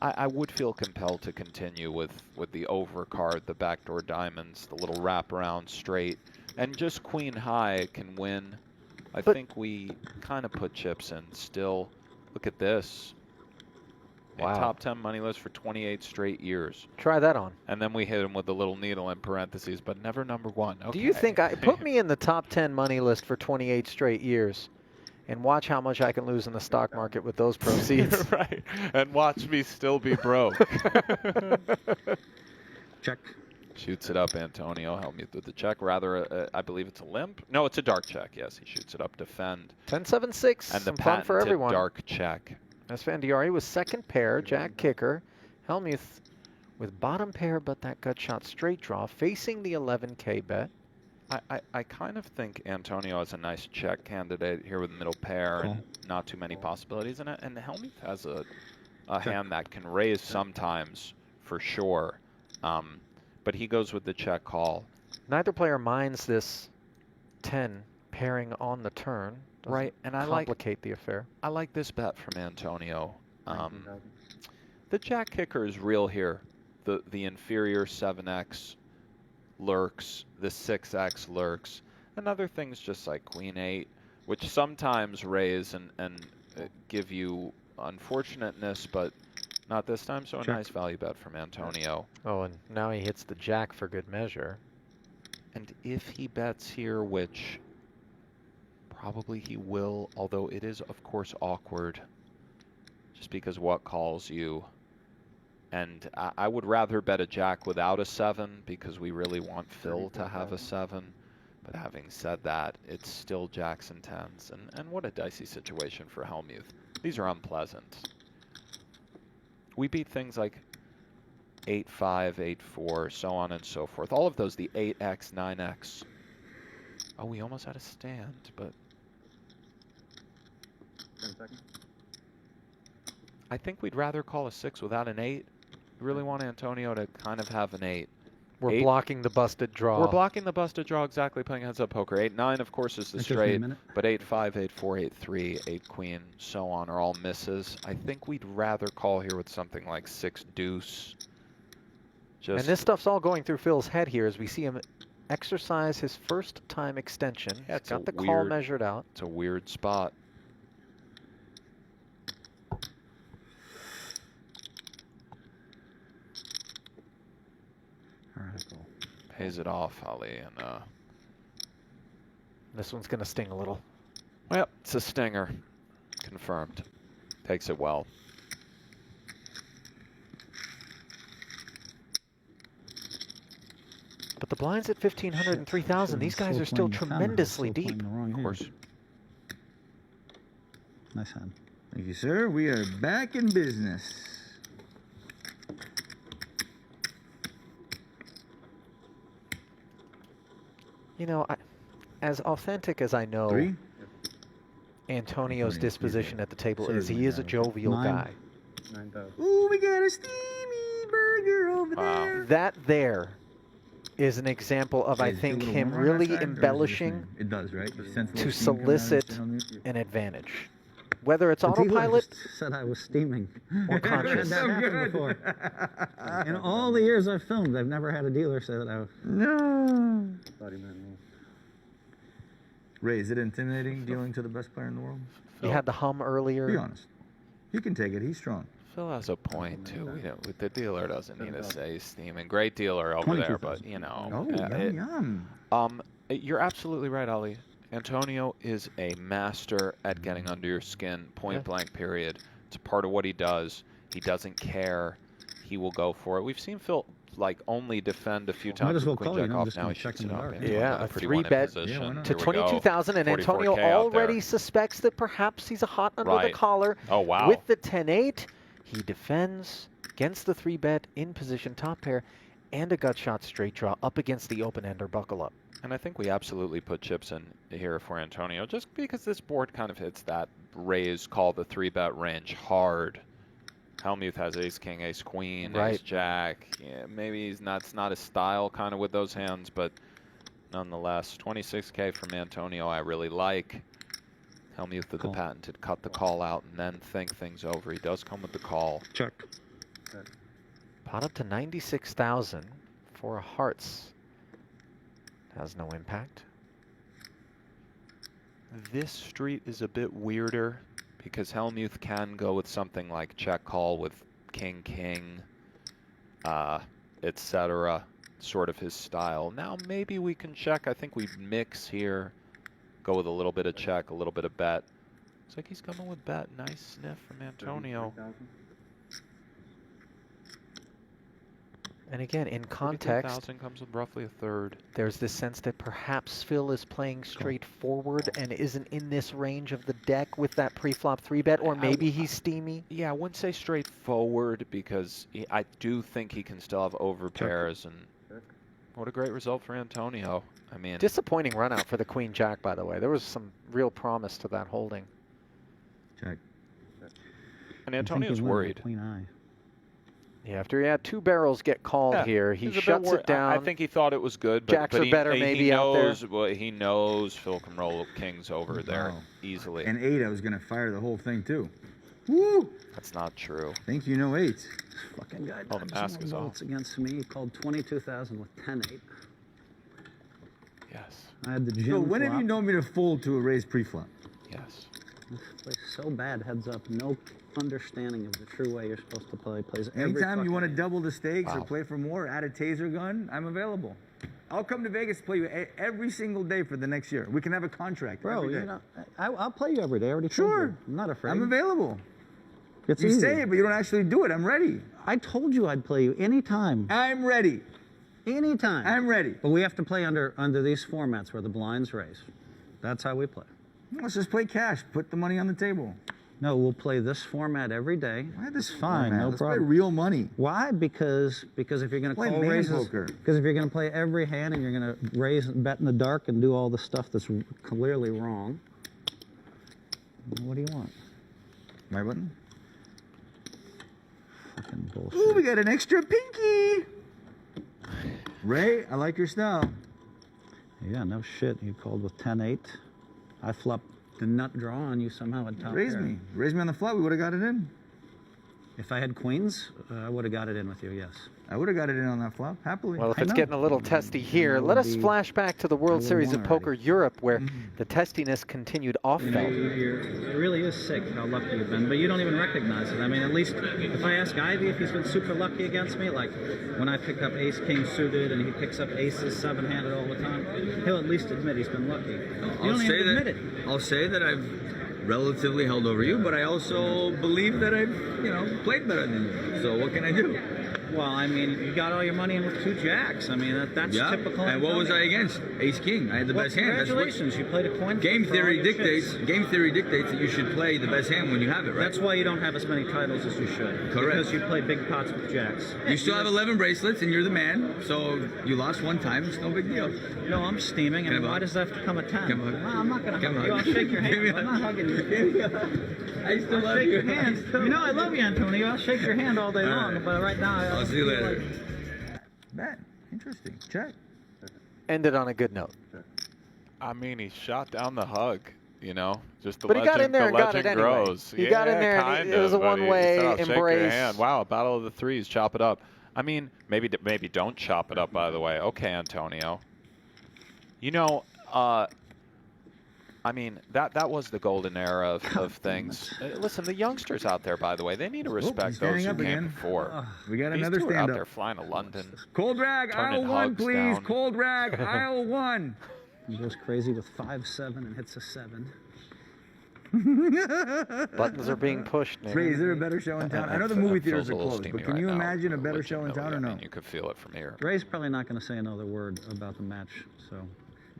I would feel compelled to continue with the over card, the backdoor diamonds, the little wraparound straight, and just queen high can win. I think we kind of put chips in still. Look at this. Wow. Top 10 money list for 28 straight years. Try that on. And then we hit him with a little needle in parentheses, but never number one. Okay. Do you think put me in the top 10 money list for 28 straight years, and watch how much I can lose in the stock market with those proceeds. Right. And watch me still be broke. Check. Shoots it up, Antonio Hellmuth with the check. Rather, I believe it's a limp. No, it's a dark check. Yes, he shoots it up, defend. 10-7-6. And the Some fun for patented everyone. dark check. Esfandiari was second pair, jack kicker. Hellmuth with bottom pair, but that gut shot straight draw, facing the 11K bet. I kind of think Antonio has a nice check candidate here with middle pair and not too many possibilities in it. And Hellmuth has a hand that can raise sometimes, for sure. But he goes with the check call. Neither player minds this 10 pairing on the turn. Doesn't right, and I complicate the affair. I like this bet from Antonio. The jack kicker is real here. The inferior 7x lurks, the 6x lurks, and other things just like queen 8, which sometimes raise and give you unfortunateness, but not this time. So a nice value bet from Antonio. Oh, and now he hits the jack for good measure. And if he bets here, which probably he will, although it is, of course, awkward, just because what calls you. And I would rather bet a jack without a 7 because we really want Phil to have a 7. But having said that, it's still jacks and 10s. And what a dicey situation for Hellmuth. These are unpleasant. We beat things like 8-5, 8-4, so on and so forth. All of those, the 8x, 9x. Oh, we almost had a stand, but 10 seconds. I think we'd rather call a 6 without an 8. We really want Antonio to kind of have an 8. We're blocking the busted draw. We're blocking the busted draw, exactly, playing heads-up poker. 8-9, of course, is the straight, but 8-5, 8-4, 8-3, 8-queen, so on are all misses. I think we'd rather call here with something like 6-deuce. And this stuff's all going through Phil's head here as we see him exercise his first time extension. Yeah, He's got the call measured out. It's a weird spot. Pays it off, Ali, and this one's gonna sting a little. Well, it's a stinger. Confirmed. Takes it well. But the blinds at 1,500 and 3,000. These guys are still tremendously deep. Of course. Nice hand. Thank you, sir. We are back in business. You know, as authentic as I know Antonio's disposition at the table is, he is a jovial guy. 9,000. Ooh, we got a steamy burger over there. That there is an example of, I think, him really embellishing it does, right? to solicit an advantage. Whether it's autopilot said I was steaming or conscious. That happened before. In all the years I've filmed, I've never had a dealer say that I was. No. Ray, is it intimidating dealing to the best player in the world? He had the hum earlier. Be honest. He can take it. He's strong. Phil has a point, too. We don't, the dealer doesn't need to say steaming. Great dealer over there, but, you know. You're absolutely right, Ali. Antonio is a master at getting under your skin, point blank, period. It's a part of what he does. He doesn't care. He will go for it. We've seen Phil, like, only defend a few times with queen jack off. Now he shoots it up. Yeah, a 3-bet to 22,000, and Antonio already suspects that perhaps he's a hot under the collar. Oh, wow. With the 10-8, he defends against the 3-bet in position top pair and a gut shot straight draw up against the open end or buckle up. And I think we absolutely put chips in here for Antonio, just because this board kind of hits that raise, call the 3-bet range hard. Hellmuth has ace king, ace queen, ace jack. Yeah, maybe it's not his style kind of with those hands, but nonetheless, 26K from Antonio I really like. Hellmuth with the patented cut the call out and then think things over. He does come with the call. Check. Pot up to 96,000 for a hearts. Has no impact. This street is a bit weirder because Hellmuth can go with something like check call with king, etc. Sort of his style. Now maybe we can check. I think we mix here. Go with a little bit of check, a little bit of bet. Looks like he's coming with bet. Nice sniff from Antonio. And again, in context, 32,000 comes with roughly a third. there's this sense that perhaps Phil is playing straightforward and isn't in this range of the deck with that pre-flop 3-bet, or maybe he's steamy. Yeah, I wouldn't say straightforward because I do think he can still have overpairs. And what a great result for Antonio. I mean, Disappointing run out for the Queen Jack, by the way. There was some real promise to that holding. Check. And Antonio's worried. Queen Eye. Yeah, after he had 2 barrels get called here, he he's a bit shuts it down. I think he thought it was good, but, Jacks are better he maybe out there. knows, well, he knows Phil can roll kings over there easily. And 8, I was going to fire the whole thing, too. Woo! That's not true. Think you know 8. Fucking guy. Oh, the mask is off. Against me. He called 22,000 with 10-8. Yes. I had the gin So when flop. have you known me to fold to a raised pre-flop? Yes. This plays so bad, heads up. No understanding of the true way you're supposed to play. Plays every Anytime you want to fucking- double the stakes or Wow. play for more, add a taser gun, I'm available. I'll come to Vegas to play you every single day for the next year. We can have a contract. Bro, every day. you know, I'll play you every day. I already told Sure. you. I'm not afraid. I'm available. It's You easy. say it, but you don't actually do it. I'm ready. I told you I'd play you anytime. I'm ready. Anytime. I'm ready. But we have to play under these formats where the blinds raise. That's how we play. Let's just play cash. Put the money on the table. No, we'll play this format every day. Why this Fine, format? no Let's problem. play real money. Why? Because if you're going to Play call man raises, poker. because if you're going to play every hand and you're going to raise and bet in the dark and do all the stuff that's clearly wrong, what do you want? My button. Fucking bullshit. Ooh, we got an extra pinky. Ray, I like your style. Yeah, no shit. You called with 10-8. I flopped the nut draw on you somehow at top Raise pair. me. Raise me on the flop. We would have got it in. If I had queens, I would have got it in with you, yes. I would have got it in on that flop, happily. Well, if I it's know. getting a little testy here, That let would us be- flash back to the World would've Series won of Poker already. Europe, where the testiness continued off You know, felt. it really is sick how lucky you've been, but you don't even recognize it. I mean, at least if I ask Ivy if he's been super lucky against me, like when I pick up ace-king suited and he picks up aces seven-handed all the time, he'll at least admit he's been lucky. You don't even admit it. I'll say that I've relatively held over you, but I also believe that I've, played better than you. So what can I do? Well, I mean, you got all your money in with 2 jacks. I mean, that's typical. And what was I against? Ace King. I had the best hand. That's what- Congratulations, you played a coin. Game flip for all theory your dictates. chips. Game theory dictates that you should play the best hand when you have it, right? That's why you don't have as many titles as you should. Correct. Because you play big pots with jacks. You still have 11 bracelets, and you're the man. So you lost one time. It's no big deal. No, I'm steaming, Can I and why hug? does that have to come a 10? Can I hug? No, I'm not going to Can I hug you. I'll hug? shake your Give me hand. a I'm not hugging you. I still I'll love shake you. your hand. You know I love you, Antonio. I'll shake your hand all day All long, right. but right now I'll see you feel later. like- Bet. Interesting. Check. Ended on a good note. I mean, he shot down the hug, just the But he legend, got in there the and got legend it anyway. grows. He got in there and kind it was a of, but he one-way said, "I'll shake your embrace." hand." Wow, battle of the threes, chop it up. I mean, maybe don't chop it up, by the way. Okay, Antonio. I mean, that was the golden era of things. Listen, the youngsters out there, by the way, they need to respect he's those standing who up came again. before. We got These another two are out stand-up. there flying to London. Cold drag, Turning aisle 1, hugs please. down. Cold drag, aisle 1. He goes crazy with 5-7 and hits a 7. Buttons are being pushed now. Ray, is there a better show in town? I know the movie theaters are closed, but can you imagine a better show in Legitimately, town or I no? mean, you could feel it from here. Ray's probably not going to say another word about the match, so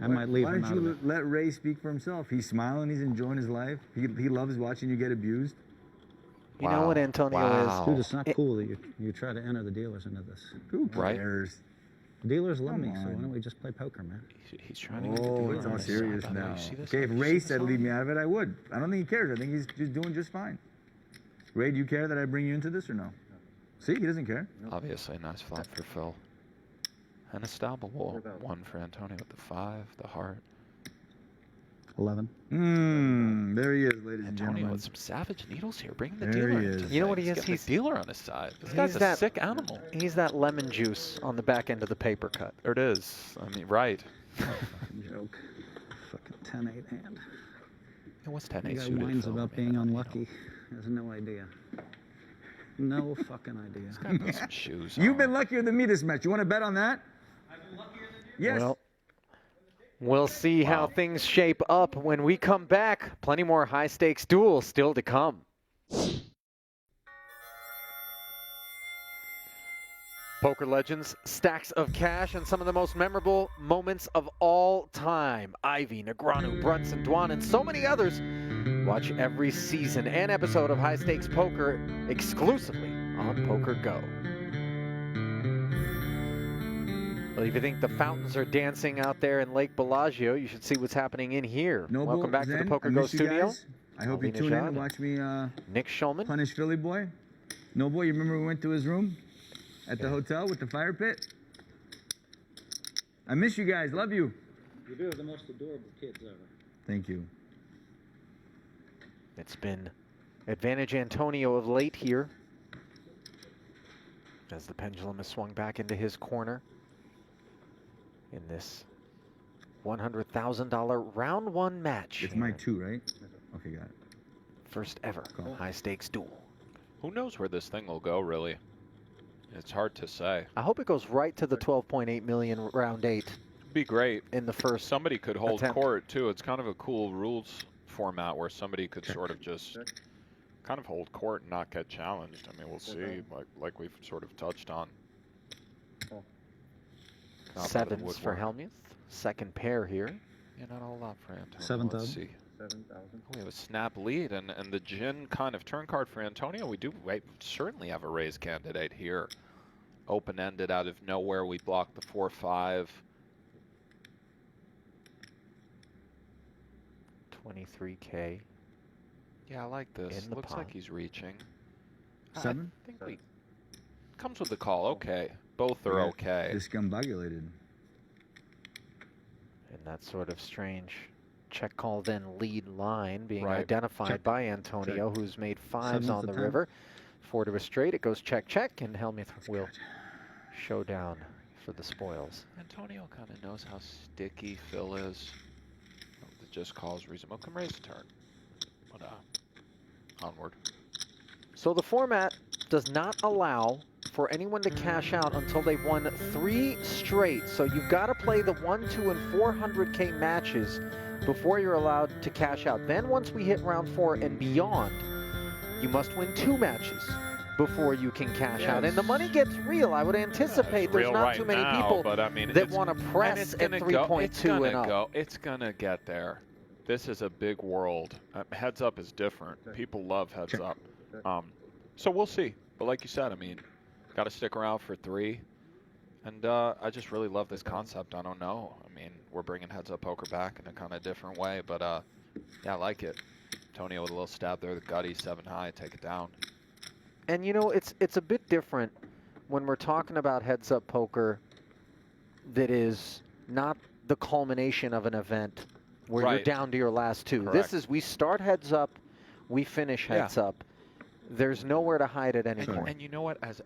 I Why- might leave Why him don't out of you it. let Ray speak for himself? He's smiling, he's enjoying his life. He loves watching you get abused. You know what Antonio Wow. Dude, it's not cool that you try to enter the dealers into this. Who Right. cares? Dealers love Come me, so why on. don't we just play poker, man? He's trying to get the Oh, dealer it's on all his serious side, by the way. now. You see this? Okay, if You Ray see this said on leave it? me out of it, I would. I don't think he cares. I think he's just doing just fine. Ray, do you care that I bring you into this or no? See, he doesn't care. Obviously, nice flop for Phil. And a stoppable one for Antonio with the 5, the heart. 11. There he is, ladies and Antonio gentlemen. with some savage needles here, bringing the There dealer he into is. You know what things. he is? Getting He's- the dealer on his side. This he's guy's a that- sick animal. He's that lemon juice on the back end of the paper cut. There it is. I mean, right. Joke. Fucking 10-8 hand. It was 10 The 8 guy suited. whines Phil. about I being mean, unlucky. He has no idea. No fucking idea. He's got to put some shoes You've on. been luckier than me this match. You want to bet on that? I've been luckier than Yes. Well, We'll see how things shape up when we come back. Plenty more high stakes duels still to come. Poker legends, stacks of cash, and some of the most memorable moments of all time. Ivy, Negreanu, Brunson, Dwan, and so many others. Watch every season and episode of High Stakes Poker exclusively on Poker Go. Well, if you think the fountains are dancing out there in Lake Bellagio, you should see what's happening in here. Noble, Welcome back Zen, to the Poker I Go miss you studio. guys. I hope Ali you tune in Nejad, and watch me Nick Schulman. punish Philly boy. Noble, you remember we went to his room at the hotel with the fire pit? I miss you guys. Love you. You do have the most adorable kids ever. Thank you. It's been advantage Antonio of late here as the pendulum has swung back into his corner in this $100,000 round one match. It's my 2, right? Okay, got it. First ever high stakes duel. Who knows where this thing will go, really? It's hard to say. I hope it goes right to the 12.8 million round 8. Be great in the first. Somebody could hold attempt. court too. It's kind of a cool rules format where somebody could sort of just kind of hold court and not get challenged. I mean, we'll see. Like we've sort of touched on. Not that it Sevens would for work. Hellmuth. Second pair here. Yeah, not a whole lot for Antonio. 7,000. Let's see. We have a snap lead, and the gin kind of turn card for Antonio. We certainly have a raise candidate here. Open-ended out of nowhere. We block the 4-5. 23K. Yeah, I like this. In the Looks pot. like he's reaching. 7? I think we comes with the call. Okay, both are okay. Discombobulated. And that sort of strange check call then lead line being Right. identified Check. by Antonio, who's made 5s Seventh on the attempt. river. 4 to a straight. It goes check, check, and Hellmuth will show down for the spoils. Antonio kind of knows how sticky Phil is. It just calls reasonable. Come raise the turn. But onward. So the format does not allow for anyone to cash out until they've won 3 straight. So you've got to play the 1, 2, and 400K matches before you're allowed to cash out. Then once we hit round 4 and beyond, you must win 2 matches before you can cash out. And the money gets real. I would anticipate there's Real not right too many now, people but I mean, that it's- want to and press it's at gonna 3.2 and up. It's gonna get there. This is a big world. Heads up is different. People love heads up. So we'll see. But like you said, I mean, got to stick around for 3. And I just really love this concept. I don't know. I mean, we're bringing heads up poker back in a kind of different way. But yeah, I like it. Antonio with a little stab there, the gutty 7 high, take it down. And you know, it's a bit different when we're talking about heads up poker that is not the culmination of an event where you're Right. down to your last 2. Correct. This is, we start heads up, we finish heads up. There's nowhere to hide it anymore. And you know what? As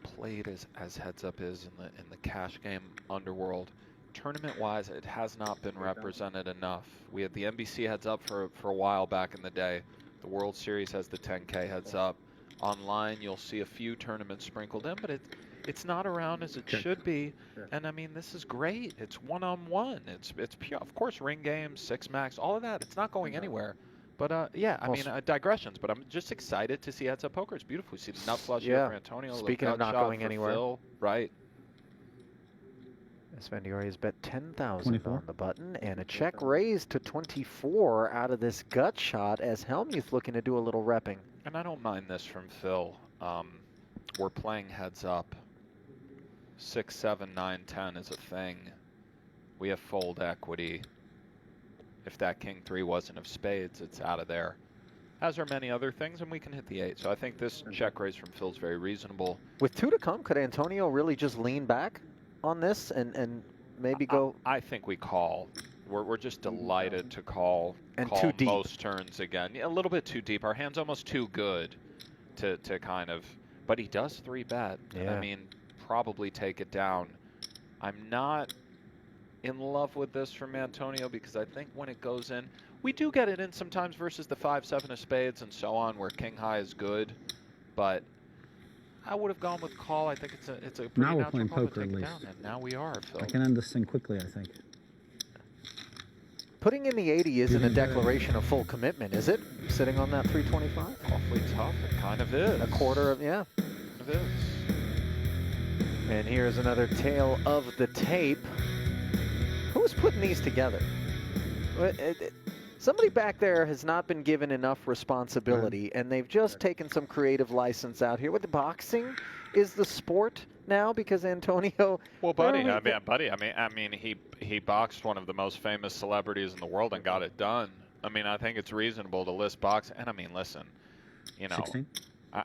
played as heads up is in the cash game underworld, tournament-wise, it has not been represented enough. We had the NBC heads up for a while back in the day. The World Series has the 10K heads up. Online, you'll see a few tournaments sprinkled in, but it's not around as it should be. And I mean, this is great. It's one-on-one. It's pure, of course, ring games, 6 max, all of that. It's not going anywhere. But yeah, I mean, digressions. But I'm just excited to see heads up poker. It's beautiful. We see the nut flush here for Antonio. Speaking of not gut shot going for anywhere, Phil. Right. Esfandiari has bet 10,000 24. on the button, and a check raised to 24 out of this gut shot as Hellmuth looking to do a little repping. And I don't mind this from Phil. We're playing heads up. 6, 7, 9, 10 is a thing. We have fold equity. If that king 3 wasn't of spades, it's out of there. As are many other things, and we can hit the 8. So I think this check raise from Phil's very reasonable. With 2 to come, could Antonio really just lean back on this and maybe go? I think we call. We're just delighted to call. And call too deep. Most turns again. Yeah, a little bit too deep. Our hand's almost too good to kind of. But he does 3-bet. And I mean, probably take it down. I'm not in love with this from Antonio because I think when it goes in, we do get it in sometimes versus the 5, 7 of spades and so on, where king high is good. But I would have gone with call. I think it's a pretty Now we're natural playing call to poker take at it least. down. And now we are, Phil. I can end this thing quickly, I think. Putting in the 80 isn't a declaration of full commitment, is it? Sitting on that 325? Awfully tough. It kind of is. A quarter of, yeah. It is. And here's another tale of the tape. Who's putting these together? Somebody back there has not been given enough responsibility, and they've just taken some creative license out here. With the boxing is the sport now because Antonio. Well, buddy, I mean, he boxed one of the most famous celebrities in the world and got it done. I mean, I think it's reasonable to list box. And I mean, listen, you know, 16?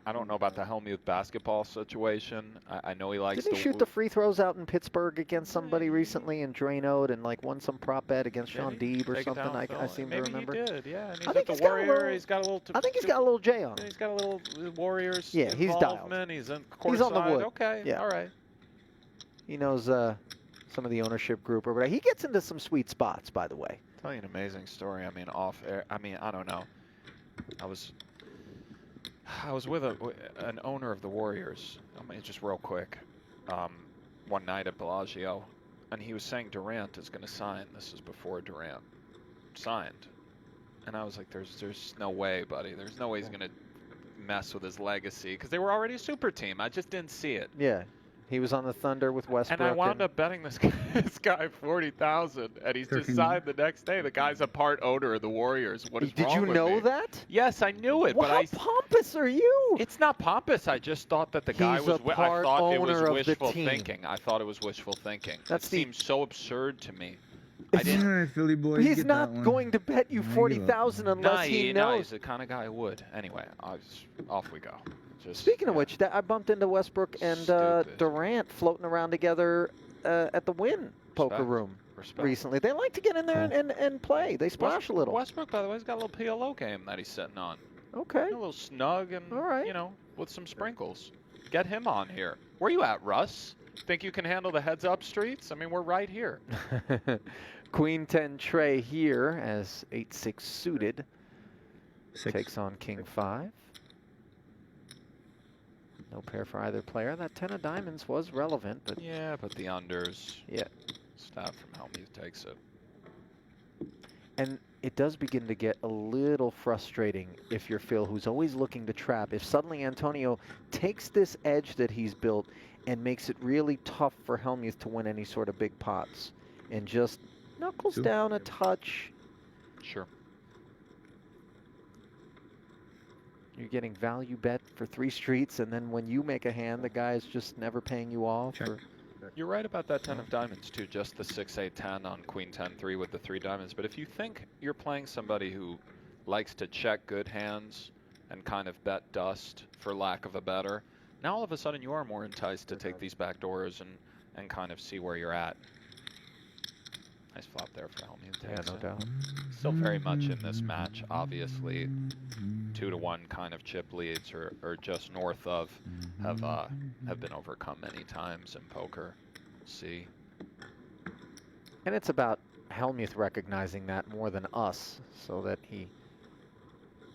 I don't know about the Hellmuth basketball situation. I know he likes Didn't he shoot the free throws out in Pittsburgh against somebody recently and Dranoed and like won some prop bet against Sean Deeb or something? I seem to remember. Maybe he did, yeah. And he's I think at the Warrior. he's got a little. I think he's got a little J on him. He's got a little Warriors. Yeah, he's involvement. dialed. He's in He's on the courtside. wood. Okay, yeah. all right. He knows some of the ownership group or whatever. He gets into some sweet spots, by the way. Tell you an amazing story. I mean, off air. I mean, I don't know. I was with an owner of the Warriors. I mean, just real quick. One night at Bellagio, and he was saying Durant is going to sign. This is before Durant signed, and I was like, "There's no way, buddy. There's no way he's going to mess with his legacy because they were already a super team. I just didn't see it." Yeah. He was on the Thunder with Westbrook. And I wound up betting this guy $40,000, and he's just signed the next day. The guy's a part owner of the Warriors. What is wrong with me? Did you know that? Yes, I knew it. Well, but how pompous are you? It's not pompous. I just thought that the guy was. I thought it was wishful thinking. I thought it was wishful thinking. That seems so absurd to me. I didn't. All right, Philly boy. He's not going to bet you 40,000 unless he knows. No, he's the kind of guy who would. Anyway, off we go. Speaking of which, I bumped into Westbrook and Durant floating around together at the Wynn poker room recently. They like to get in there and play. They splash a little. Westbrook, by the way, has got a little PLO game that he's sitting on. Okay. A little snug and, all right. You know, with some sprinkles. Get him on here. Where you at, Russ? Think you can handle the heads-up streets? I mean, we're right here. Queen 10 tray here as 8-6 suited. Takes on King 5. No pair for either player. That 10 of diamonds was relevant, but yeah, but the unders. Yeah. Stab from Hellmuth takes it. And it does begin to get a little frustrating if you're Phil, who's always looking to trap. If suddenly Antonio takes this edge that he's built and makes it really tough for Hellmuth to win any sort of big pots and just knuckles down a touch. Sure. You're getting value bet for 3 streets, and then when you make a hand, the guy's just never paying you off. You're right about that 10 of diamonds, too. Just the 6-8-10 on Queen 10-3 with the 3 diamonds. But if you think you're playing somebody who likes to check good hands and kind of bet dust, for lack of a better, now all of a sudden you are more enticed to take these back doors and kind of see where you're at. Nice flop there for Hellmuth. Yeah, no doubt. Still very much in this match, obviously. 2-1 kind of chip leads or just north of have been overcome many times in poker. See. And it's about Hellmuth recognizing that more than us, so that he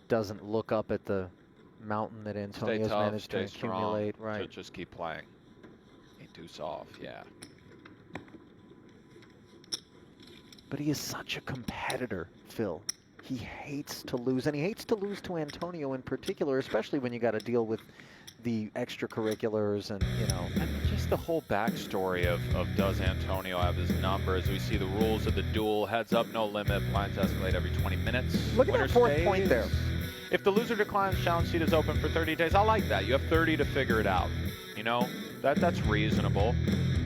doesn't look up at the mountain that Antonio's managed to accumulate. Strong, right. Just keep playing. A deuce off, yeah. But he is such a competitor, Phil. He hates to lose, and he hates to lose to Antonio in particular, especially when you got to deal with the extracurriculars and, you know. And just the whole backstory of does Antonio have his number? As we see the rules of the duel, heads up, no limit, blinds escalate every 20 minutes. Look at that 4th point there. If the loser declines, challenge seat is open for 30 days. I like that. You have 30 to figure it out. You know, that's reasonable.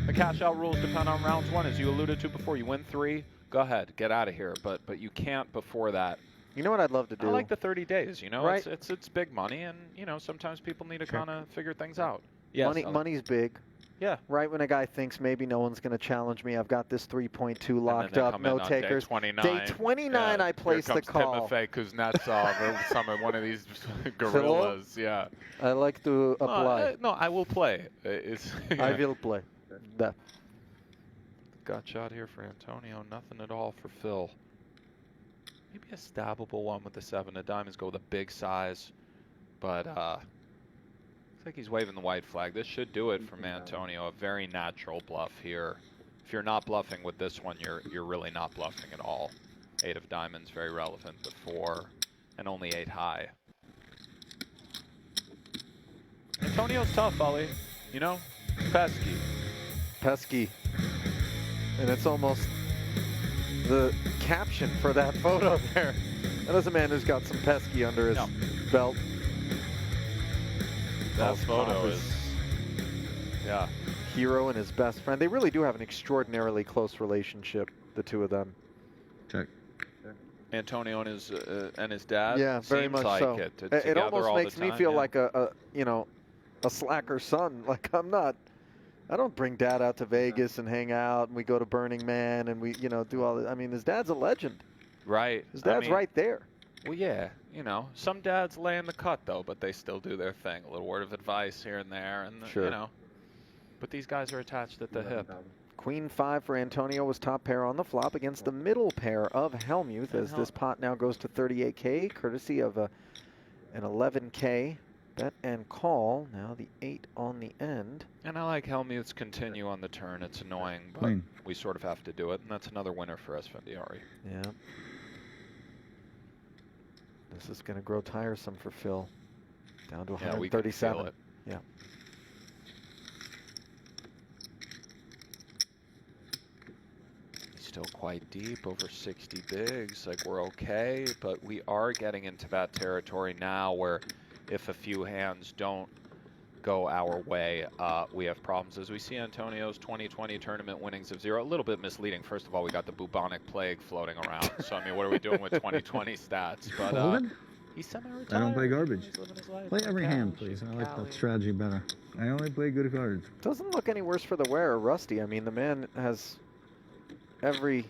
The cash out rules depend on rounds 1, as you alluded to before. You win 3. Go ahead, get out of here, but you can't before that. You know what I'd love to do? I like the 30 days, you know, right? It's big money, and, you know, sometimes people need to kind of figure things out. Yes, money's big. Yeah. Right when a guy thinks maybe no one's going to challenge me, I've got this 3.2 locked up, no takers. Day 29. Day 29, I place the call. Timofey Kuznetsov or one of these gorillas, yeah. I like to apply. No, I will play. I will play. That. Got shot here for Antonio. Nothing at all for Phil. Maybe a stabbable one with the 7 of diamonds. Go with a big size. But looks like he's waving the white flag. This should do it from Antonio. A very natural bluff here. If you're not bluffing with this one, you're really not bluffing at all. 8 of diamonds, very relevant, but 4 and only 8 high. Antonio's tough, Ali. You know, pesky. Pesky. And it's almost the caption for that photo there. That is a man who's got some pesky under his belt. That photo is, yeah. Hero and his best friend. They really do have an extraordinarily close relationship, the two of them. Check. Antonio and his dad. Yeah, very seems much like so. It almost all makes the me time, feel yeah. like a slacker son. Like I don't bring Dad out to Vegas and hang out, and we go to Burning Man, and we do all. I mean, his dad's a legend. Right. His dad's right there. Well, yeah, some dads lay in the cut though, but they still do their thing. A little word of advice here and there, and Sure. But these guys are attached at the hip. Queen 5 for Antonio was top pair on the flop against the middle pair of Hellmuth, as this pot now goes to 38K, courtesy of an 11K bet and call. Now the 8 on the end. And I like Hellmuth's continue on the turn. It's annoying, but we sort of have to do it, and that's another winner for Esfandiari. Yeah. This is going to grow tiresome for Phil. Down to 137. Yeah, we can feel it. Yeah. Still quite deep, over 60 bigs. Like, we're okay, but we are getting into that territory now where if a few hands don't go our way, we have problems. As we see Antonio's 2020 tournament winnings of 0, a little bit misleading. First of all, we got the bubonic plague floating around. So, I mean, what are we doing with 2020 stats? But he's semi-retired. I don't play garbage. He's living his life. Play every hand, please. I like that strategy better. I only play good cards. Doesn't look any worse for the wearer, Rusty. I mean, the man has every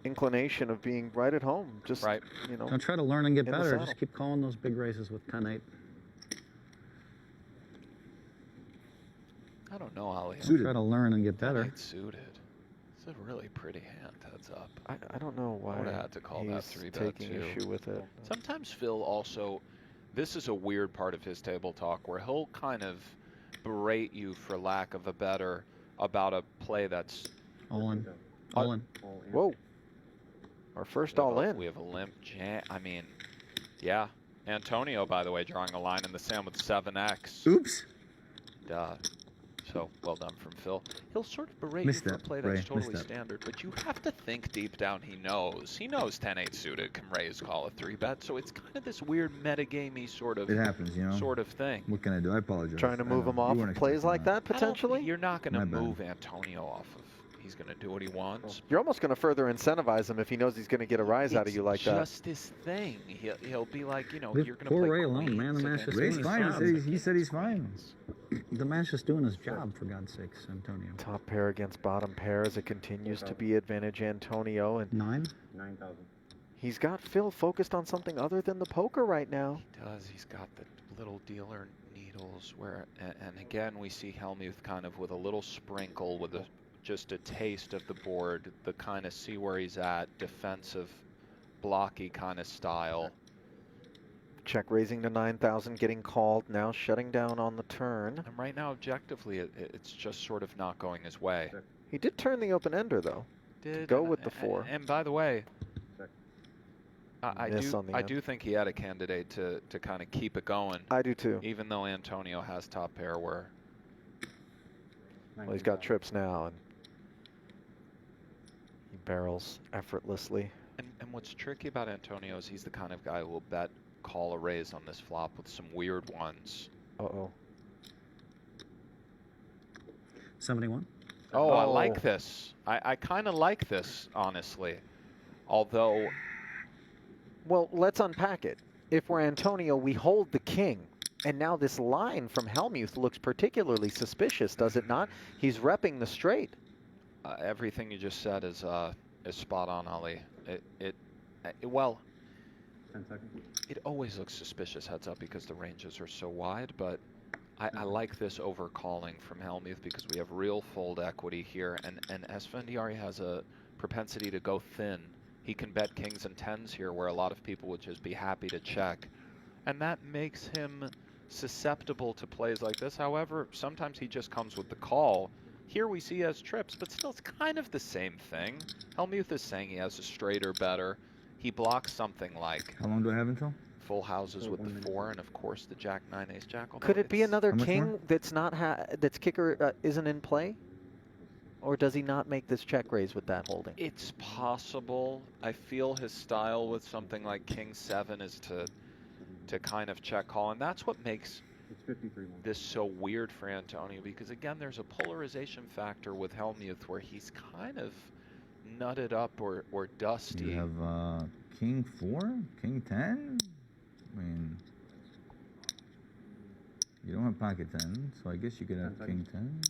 inclination of being right at home. Just, Don't try to learn and get in the better. saddle. Just keep calling those big races with 10-8. I don't know, Ali. Don't try to learn and get better. Suited. It's a really pretty hand, heads up. I don't know why I would have had to call that he's 3-bet taking too. issue with it. Sometimes Phil also, this is a weird part of his table talk where he'll kind of berate you, for lack of a better, about a play that's all in. All in. Whoa. Our first all in. We have a limp jam. I mean, yeah. Antonio, by the way, drawing a line in the sand with 7x. Oops. Duh. So, well done from Phil. He'll sort of berate you for a play that's totally standard, but you have to think deep down he knows. He knows 10-8 suited can raise, call a 3-bet, so it's kind of this weird metagamey sort of, It happens, sort of thing. What can I do? I apologize. Trying to move him off plays like that, potentially? You're not going to My bad. move Antonio off of. He's going to do what he wants. You're almost going to further incentivize him if he knows he's going to get a rise out of you like that. It's just his thing. He'll be like, you're going to play poor Ray alone, man. The man's just doing his job. He said he's fine. The man's just doing his job, for God's sakes, Antonio. Top pair against bottom pair as it continues to be advantage Antonio. And 9,000. He's got Phil focused on something other than the poker right now. He does. He's got the little dealer needles where, and again, we see Hellmuth kind of with a little sprinkle, with just a taste of the board, the kind of see where he's at, defensive, blocky kind of style. Check raising to 9,000, getting called, now shutting down on the turn. And right now, objectively, it's just sort of not going his way. He did turn the open-ender, though. To go with the 4. And by the way, I do do think he had a candidate to kind of keep it going. I do too. Even though Antonio has top pair where... Well, he's got trips now, and he barrels effortlessly. And what's tricky about Antonio is he's the kind of guy who will bet call a raise on this flop with some weird ones. Uh-oh. 71. Oh, I like this. I kind of like this, honestly. Although... Well, let's unpack it. If we're Antonio, we hold the king. And now this line from Hellmuth looks particularly suspicious, does it not? He's repping the straight. Everything you just said is spot on, Ali. Well, 10 seconds. It always looks suspicious heads up because the ranges are so wide, but I like this overcalling from Hellmuth because we have real fold equity here, and Esfandiari has a propensity to go thin. He can bet kings and tens here where a lot of people would just be happy to check. And that makes him susceptible to plays like this. However, sometimes he just comes with the call. Here we see he has trips, but still it's kind of the same thing. Hellmuth is saying he has a straight or better. He blocks something like How long do I have until? full houses with the 4, and of course the Jack 9 Ace Jack. Could it be another How much king more? that's not that's kicker isn't in play? Or does he not make this check raise with that holding? It's possible. I feel his style with something like King 7 is to kind of check call, and that's what makes this so weird for Antonio, because again, there's a polarization factor with Hellmuth where he's kind of nutted up or dusty. You have King 4, King 10. I mean, you don't have pocket 10, so I guess you could have King 10.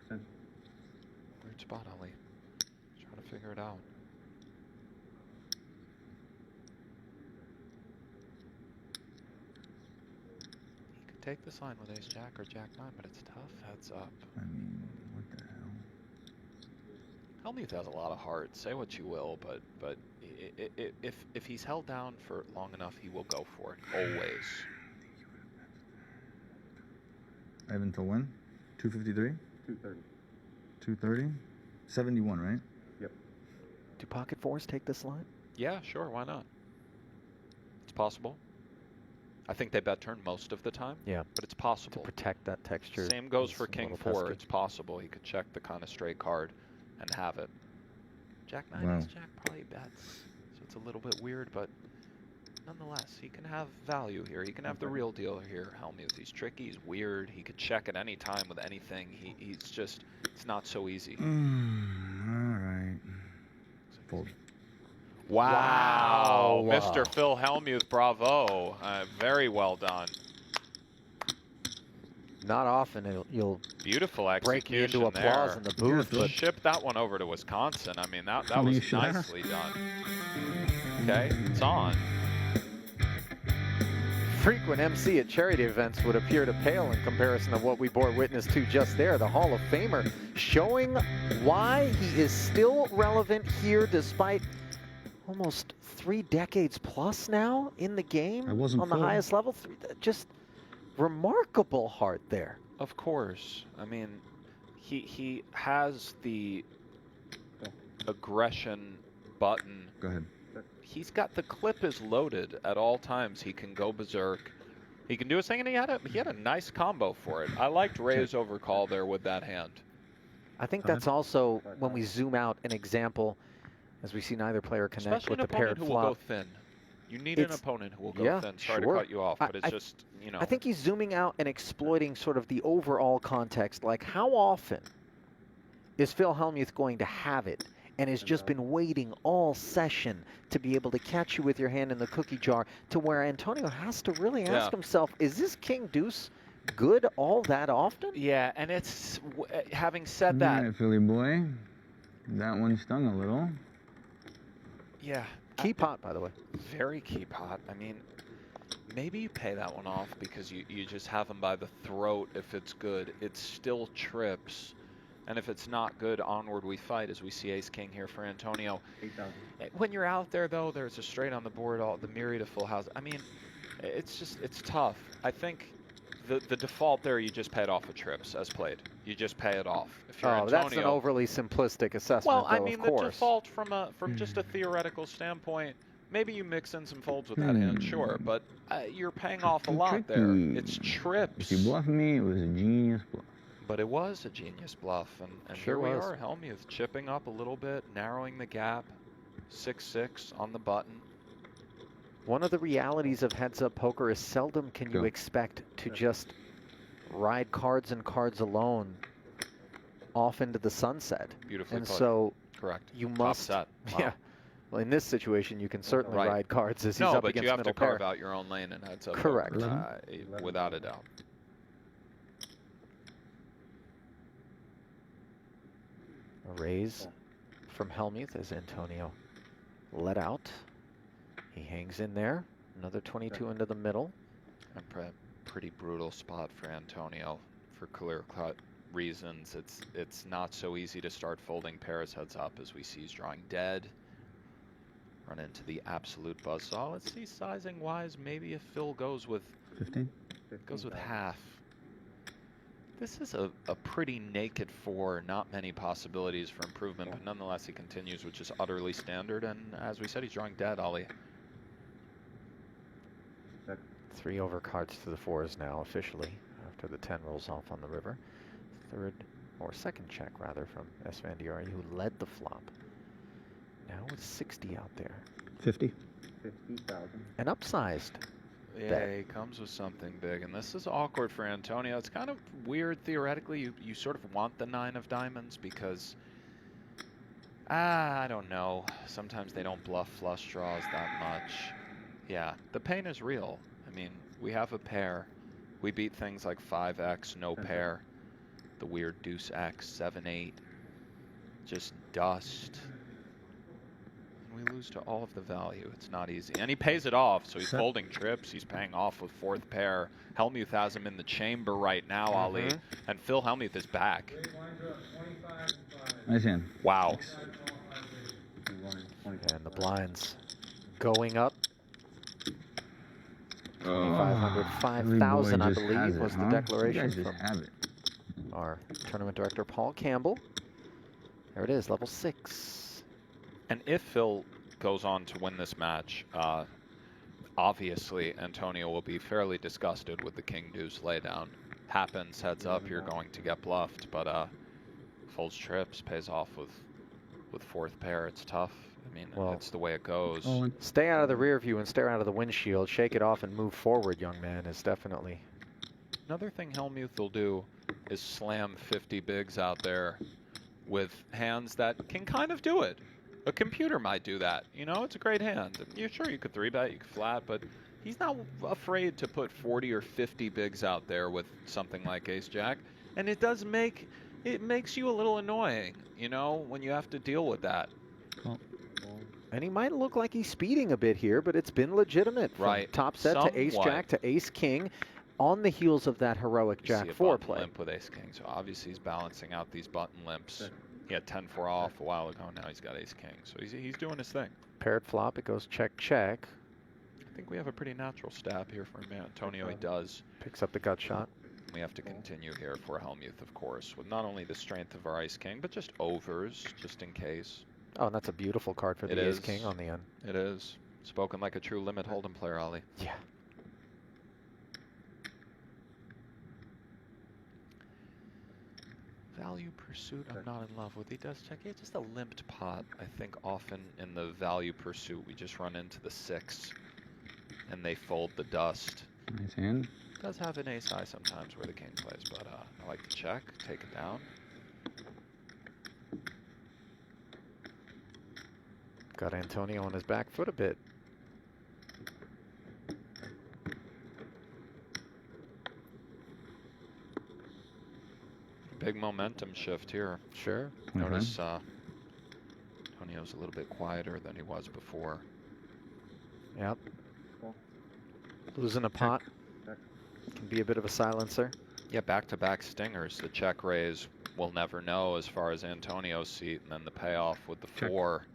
Weird spot, Ali. Trying to figure it out. He could take this line with Ace Jack or Jack 9, but it's tough heads up. I mean, what the hell? Hellmuth has a lot of heart. Say what you will, but if he's held down for long enough, he will go for it always. I have until when? 253? 230. 230? 71, right? Yep. Do pocket 4s take this line? Yeah, sure. Why not? It's possible. I think they bet turn most of the time. Yeah. But it's possible. To protect that texture. Same goes for a King little 4. pesky. It's possible he could check the kind of straight card and have it. Jack 9 Wow. Ace Jack probably bets, so it's a little bit weird, but nonetheless, he can have value here. He can have the real deal here, Hellmuth. He's tricky, he's weird. He could check at any time with anything. He's just, it's not so easy. All right. Fold. Wow, Mr. Phil Hellmuth, bravo. Very well done. Not often you'll Beautiful break me execution into applause there. in the booth, but Ship that one over to Wisconsin. I mean, that was nicely done. Okay, it's on. frequent MC at charity events would appear to pale in comparison to what we bore witness to just there. The Hall of Famer showing why he is still relevant here despite almost 3 decades plus now in the game on the highest level. Just remarkable heart there. Of course. I mean, he has the aggression button. Go ahead. He's got the clip is loaded at all times. He can go berserk. He can do his thing, and he had a nice combo for it. I liked Ray's overcall there with that hand. I think that's also, when we zoom out, an example as we see neither player connect Especially with the an opponent paired who flop. will go thin. You need an opponent who will go thin. Sorry to sure. cut you off, but it's just, you know. I think he's zooming out and exploiting sort of the overall context. Like, how often is Phil Hellmuth going to have it and has just been waiting all session to be able to catch you with your hand in the cookie jar, to where Antonio has to really ask himself, is this King Deuce good all that often? Yeah, and it's, having said that. All right, Philly boy. That one stung a little. Yeah. Key pot, by the way. Very key pot. I mean, maybe you pay that one off because you just have him by the throat if it's good. It still trips. And if it's not good, onward we fight, as we see Ace-King here for Antonio. 8,000. When you're out there, though, there's a straight on the board, all the myriad of full house. I mean, it's tough. I think the default there, you just pay it off with trips, as played. You just pay it off. If you're Antonio, that's an overly simplistic assessment, well, I though, mean, of course. the default from just a theoretical standpoint, maybe you mix in some folds with that hand, sure, but you're paying off a lot there. It's trips. If you bluff me, it was a genius bluff. But it was a genius bluff, and Sure here we was. are, Hellmuth chipping up a little bit, narrowing the gap, 6-6 on the button. One of the realities of heads-up poker is seldom can you expect to just ride cards and cards alone off into the sunset. Beautifully and put. so Correct. you Top must, set. Wow. yeah. Well, in this situation, you can certainly Right. ride cards as he's No, up but against you have middle to carve pair. out your own lane and heads up. Correct. Without a doubt. A raise from Hellmuth as Antonio let out. He hangs in there. Another 22 into the middle. A pretty brutal spot for Antonio for clear-cut reasons. It's not so easy to start folding pairs heads up, as we see he's drawing dead. Run into the absolute buzzsaw. Let's see, sizing-wise, maybe if Phil goes with 15? Goes with half. This is a pretty naked 4. Not many possibilities for improvement, but nonetheless he continues, which is utterly standard. And as we said, he's drawing dead, Ali. 3 overcards to the 4s now officially after the 10 rolls off on the river. Third or second check rather from Esfandiari, who led the flop. Now with 60 out there. 50. 50,000. An upsized. Yeah, he comes with something big, and this is awkward for Antonio. It's kind of weird theoretically. You sort of want the 9 of diamonds because, I don't know. Sometimes they don't bluff flush draws that much. Yeah, the pain is real. I mean, we have a pair. We beat things like 5x, no pair. The weird deuce X, 7-8. Just dust. We lose to all of the value. It's not easy. And he pays it off, so he's folding trips. He's paying off with 4th pair. Hellmuth has him in the chamber right now, Ali. And Phil Hellmuth is back. Nice hand. Wow. And the blinds going up. 2,500, 5,000, I believe, was the declaration from our tournament director, Paul Campbell. There it is, level 6. And if Phil goes on to win this match, obviously Antonio will be fairly disgusted with the king deuce laydown. Happens, heads up, you're going to get bluffed, but folds trips, pays off with 4th pair. It's tough. I mean, it's the way it goes. Stay out of the rear view and stare out of the windshield. Shake it off and move forward, young man, is definitely. Another thing Hellmuth will do is slam 50 bigs out there with hands that can kind of do it. A computer might do that. You know, it's a great hand. You're sure you could 3-bet, you could flat, but he's not afraid to put 40 or 50 bigs out there with something like ace-jack. And it makes you a little annoying, you know, when you have to deal with that. And he might look like he's speeding a bit here, but it's been legitimate. From top set to ace-jack to ace-king on the heels of that heroic jack-4 play. Limp with ace-king, so obviously he's balancing out these button limps. He had 10-4 off a while ago. Now he's got ace-king. So he's doing his thing. Paired flop. It goes check, check. I think we have a pretty natural stab here for Antonio. He does. Picks up the gut shot. We have to continue here for Hellmuth, of course, with not only the strength of our ace-king, but just overs, just in case. Oh, and that's a beautiful card for the ace-king on the end. It is. Spoken like a true limit hold'em player, Ali. Yeah. Value pursuit, I'm not in love with. He does check. Yeah, just a limped pot. I think often in the value pursuit, we just run into the 6 and they fold the dust. Nice hand. Does have an ace high sometimes where the king plays, but I like to check, take it down. Got Antonio on his back foot a bit. Big momentum shift here. Sure. Notice Antonio's a little bit quieter than he was before. Yep. Losing a pot can be a bit of a silencer. Yeah, back-to-back stingers. The check raise we'll never know as far as Antonio's seat, and then the payoff with the 4.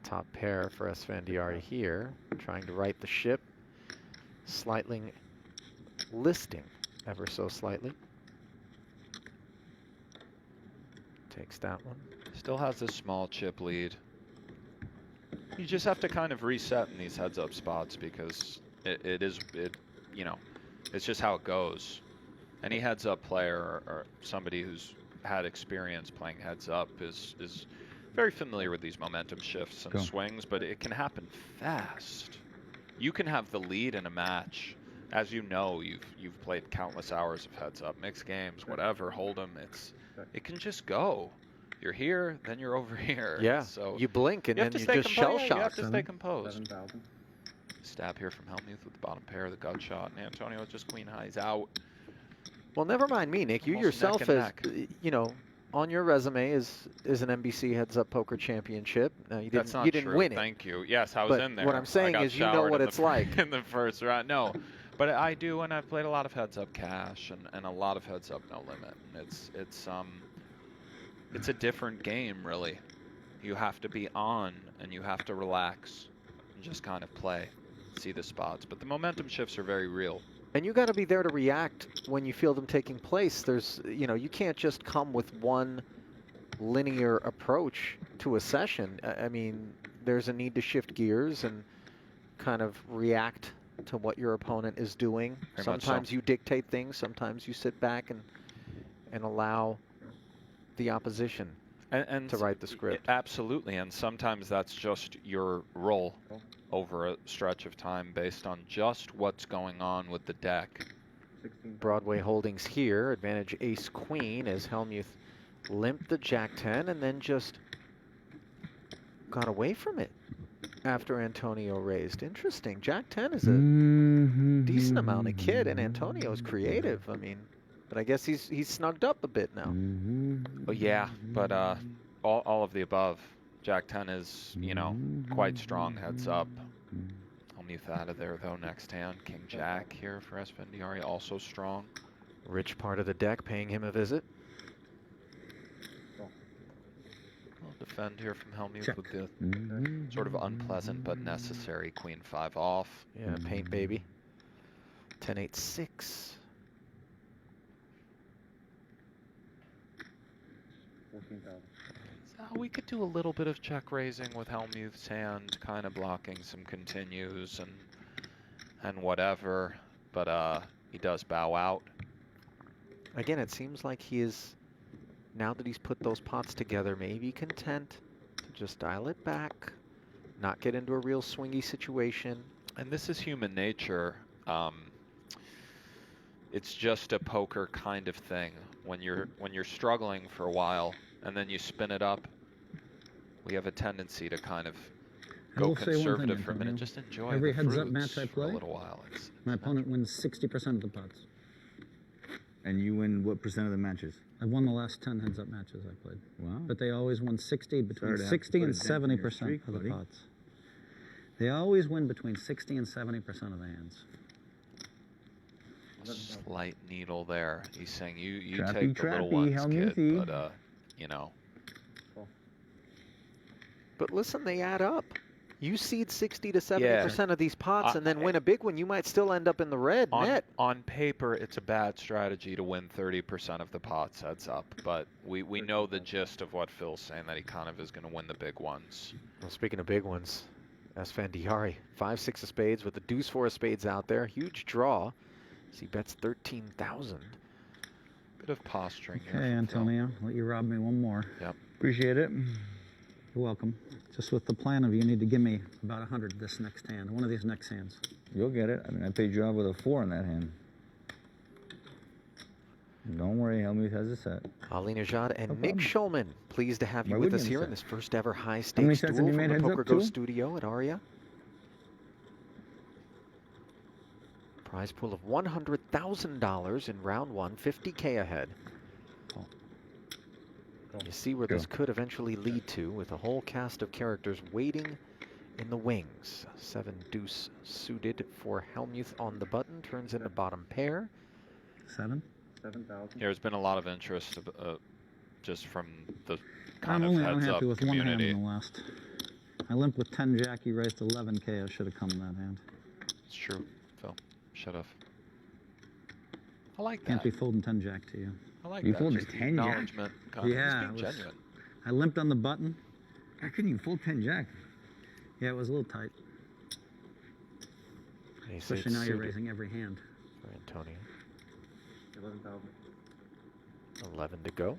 Top pair for Esfandiari here, trying to right the ship, slightly listing ever so slightly. Takes that one. Still has this small chip lead. You just have to kind of reset in these heads-up spots because you know, it's just how it goes. Any heads-up player or somebody who's had experience playing heads-up is very familiar with these momentum shifts and swings, but it can happen fast. You can have the lead in a match. As you know, you've played countless hours of heads-up, mixed games, whatever, hold'em. It can just go. You're here, then you're over here. Yeah. So you blink and then you just shell shock. You have to stay composed. Stab here from Hellmuth with the bottom pair, the gut shot, and Antonio just queen highs out. Well, never mind me, Nick. You Almost yourself, neck and as you know, on your resume is an NBC Heads Up Poker Championship. You didn't win it. Thank you. Yes, I was but in there. What I'm saying is, you know what it's like in the first round. No, but I do, and I've played a lot of Heads Up cash and a lot of Heads Up no limit. It's a different game, really. You have to be on and you have to relax and just kind of play. see the spots. But the momentum shifts are very real. And you got to be there to react when you feel them taking place. There's, you know, you can't just come with one linear approach to a session. I mean, there's a need to shift gears and kind of react to what your opponent is doing. Sometimes you dictate things, sometimes you sit back and allow the opposition to write the script. Absolutely, and sometimes that's just your role over a stretch of time based on just what's going on with the deck. Broadway holdings here, advantage ace-queen as Hellmuth limped the jack-10 and then just got away from it after Antonio raised. Interesting. Jack-10 is a decent amount of kid, and Antonio's creative. I mean, but I guess he's snugged up a bit now. Oh, yeah, but all of the above. Jack-10 is, you know, quite strong heads up. Hellmuth out of there, though, next hand. King-Jack here for Esfandiari, also strong. Rich part of the deck paying him a visit. We'll defend here from Hellmuth with the sort of unpleasant but necessary Queen-5 off. Yeah, paint baby. 10-8-6. 14,000. We could do a little bit of check raising with Hellmuth's hand, kind of blocking some continues and whatever, but he does bow out. Again, it seems like he is, now that he's put those pots together, maybe content to just dial it back, not get into a real swingy situation. And this is human nature. It's just a poker kind of thing. When you're struggling for a while and then you spin it up, we have a tendency to kind of go conservative for a minute. Just enjoy every the heads-up fruits match I for play, a little while. my opponent wins 60% of the pots. And you win what percent of the matches? I've won the last 10 heads-up matches I played. Wow. But they always win between 60 and 70% of the pots. They always win between 60 and 70% of the hands. Slight needle there. He's saying you Trappy, take the little trappy, ones, kid, Hellmuthy. but you know. But listen, they add up. You seed 60 to 70% of these pots and then win a big one, you might still end up in the red net. On paper, it's a bad strategy to win 30% of the pots heads up, but we know the gist of what Phil's saying, that he kind of is going to win the big ones. Well, speaking of big ones, Esfandiari, 5-6 of spades with the deuce 4 of spades out there. Huge draw. As he bets 13,000. Bit of posturing here. Okay, Antonio, let you rob me one more. Yep. Appreciate it. You're welcome. Just with the plan of you need to give me about 100 this next hand, one of these next hands. You'll get it. I mean, I paid you out with a 4 in that hand. Don't worry, Hellmuth has a set. Ali Nejad and Nick Schulman, pleased to have you Why with wouldn't us you here have in a this first ever High many Stakes sets have Duel you from made the heads up Poker to? Go studio at Aria. Prize pool of $100,000 in round 1, 50K ahead. You see where this could eventually lead to, with a whole cast of characters waiting in the wings. 7 deuce suited for Hellmuth on the button, turns into bottom pair. 7? 7,000. There's been a lot of interest just from the I'm kind of only heads up unhappy with one hand community. in the last. I limped with 10 jack, you raised 11K, I should have come in that hand. It's true, Phil. Should have. I like that. Can't be folding 10 jack to you. I like You that. folded Just 10 jack? acknowledgement. Kind of. Yeah, Just being genuine. I limped on the button. How couldn't you fold 10 jack? Yeah, it was a little tight. Especially now you're raising every hand. For Antonio. 11,000. 11 to go.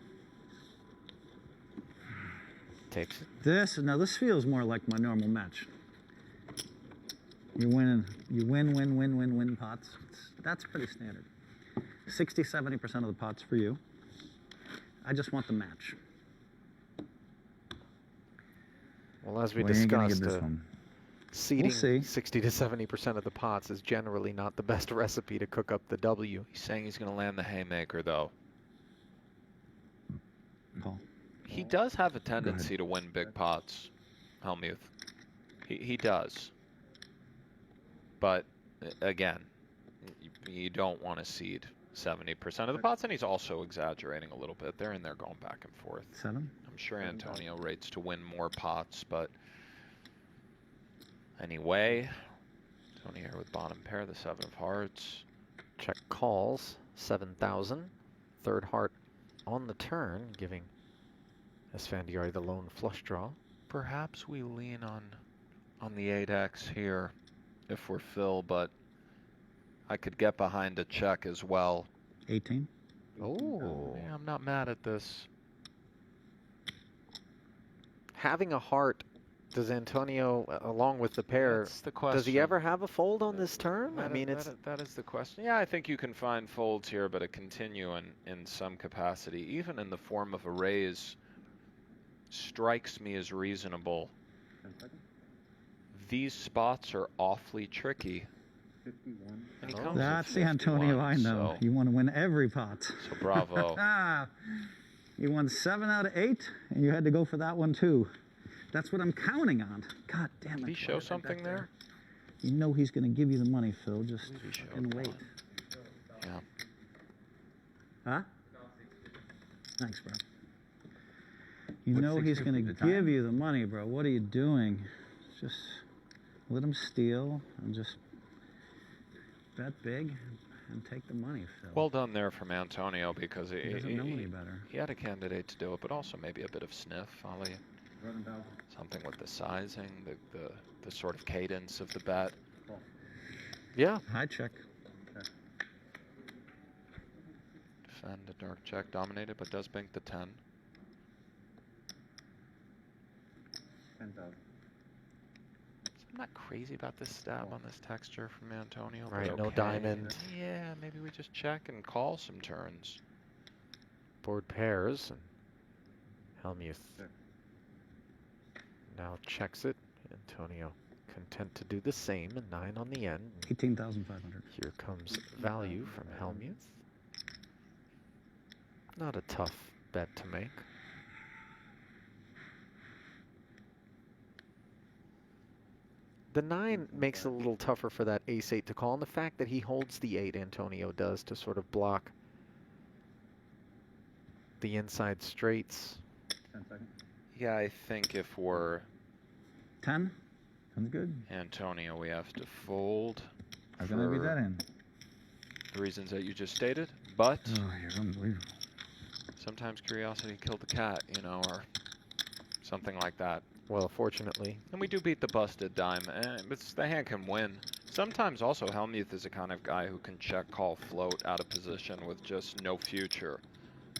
Takes it. This feels more like my normal match. You're winning, you win pots. That's pretty standard. 60, 70% of the pots for you. I just want the match. Well, as we Well, you ain't gonna discussed, get this one. seeding see. 60 to 70% of the pots is generally not the best recipe to cook up the W. He's saying he's going to land the haymaker, though. Call. He does have a tendency to win big pots, Hellmuth. He does. But, again, you don't want to seed 70% of the pots, and he's also exaggerating a little bit. They're in there going back and forth. 7? I'm sure Antonio rates to win more pots, but anyway, Tony here with bottom pair, the 7 of hearts. Check calls, 7,000. Third heart on the turn, giving Esfandiari the lone flush draw. Perhaps we lean on the 8X here if we're Phil, but I could get behind a check as well. 18. Oh. Yeah, I'm not mad at this. Having a heart, does Antonio, along with the pair, That's the question. does he ever have a fold on this turn? That is the question. Yeah, I think you can find folds here, but a continue in some capacity, even in the form of a raise, strikes me as reasonable. These spots are awfully tricky. 51. And he comes with That's the Antonio 51, I know. so- You want to win every pot. So bravo. You won 7 out of 8, and you had to go for that one too. That's what I'm counting on. God damn it. Did he show something there? You know he's going to give you the money, Phil. Just He showed fucking wait. one. Yeah. Huh? Thanks, bro. You What's know he's 650 going to the time? give you the money, bro. What are you doing? Just let him steal and just bet big and take the money, Phil. Well done there from Antonio, because he doesn't know any better. he had a candidate to do it, but also maybe a bit of sniff, Ali. Something with the sizing, the sort of cadence of the bet. Yeah. High check. Defend a dark check, dominated, but does bank the 10. 10,000. I'm not crazy about this stab on this texture from Antonio. but Right, no okay. diamond. Yeah, maybe we just check and call some turns. Board pairs. And Hellmuth now checks it. Antonio content to do the same, and 9 on the end. 18,500. Here comes value from Hellmuth. Not a tough bet to make. The 9 makes it a little tougher for that ace-8 to call, and the fact that he holds the 8, Antonio does, to sort of block the inside straights. 10 seconds. Yeah, I think if we're 10? Sounds good. Antonio, we have to fold. How can I beat that in? The reasons that you just stated, but Oh, you're unbelievable. sometimes curiosity killed the cat, you know, or something like that. Well, fortunately. And we do beat the busted dime. The hand can win. Sometimes also Hellmuth is the kind of guy who can check, call, float out of position with just no future.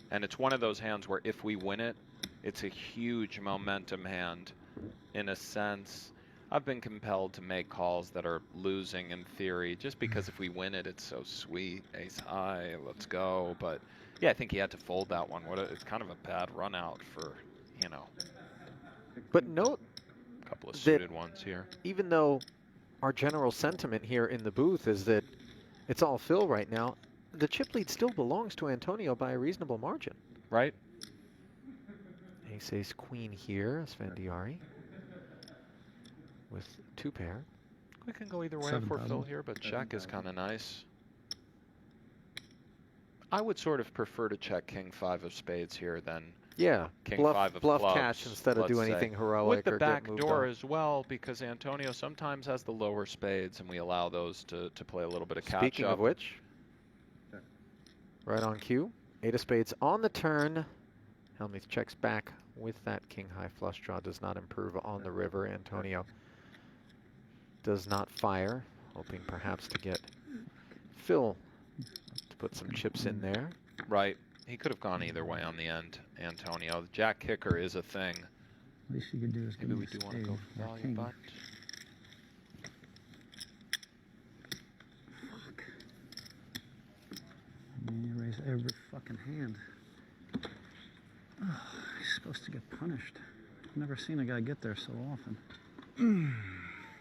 And it's one of those hands where if we win it, it's a huge momentum hand. In a sense, I've been compelled to make calls that are losing in theory, just because if we win it, it's so sweet. Ace high, let's go. But yeah, I think he had to fold that one. It's kind of a bad run out for, you know, But note a couple of that suited ones here. even though our general sentiment here in the booth is that it's all Phil right now, the chip lead still belongs to Antonio by a reasonable margin. Right? Ace, ace, queen here, Esfandiari. With 2 pair. We can go either way if we're 7,000. Phil here, but check is kind of nice. I would sort of prefer to check king 5 of spades here than Yeah, king bluff, 5 of bluff clubs, cash instead of let's do say. anything heroic With the or back get moved door on. as well, because Antonio sometimes has the lower spades, and we allow those to play a little bit of catch Speaking up. of which, right on cue, 8 of spades on the turn. Hellmuth checks back with that king high flush draw. Does not improve on the river. Antonio does not fire, hoping perhaps to get Phil to put some chips in there. Right. He could have gone either way on the end, Antonio. The jack kicker is a thing. Least you could do is Maybe give we me do a want to go spade for or value, king. but Fuck. I mean, you raise every fucking hand. Oh, he's supposed to get punished. I've never seen a guy get there so often.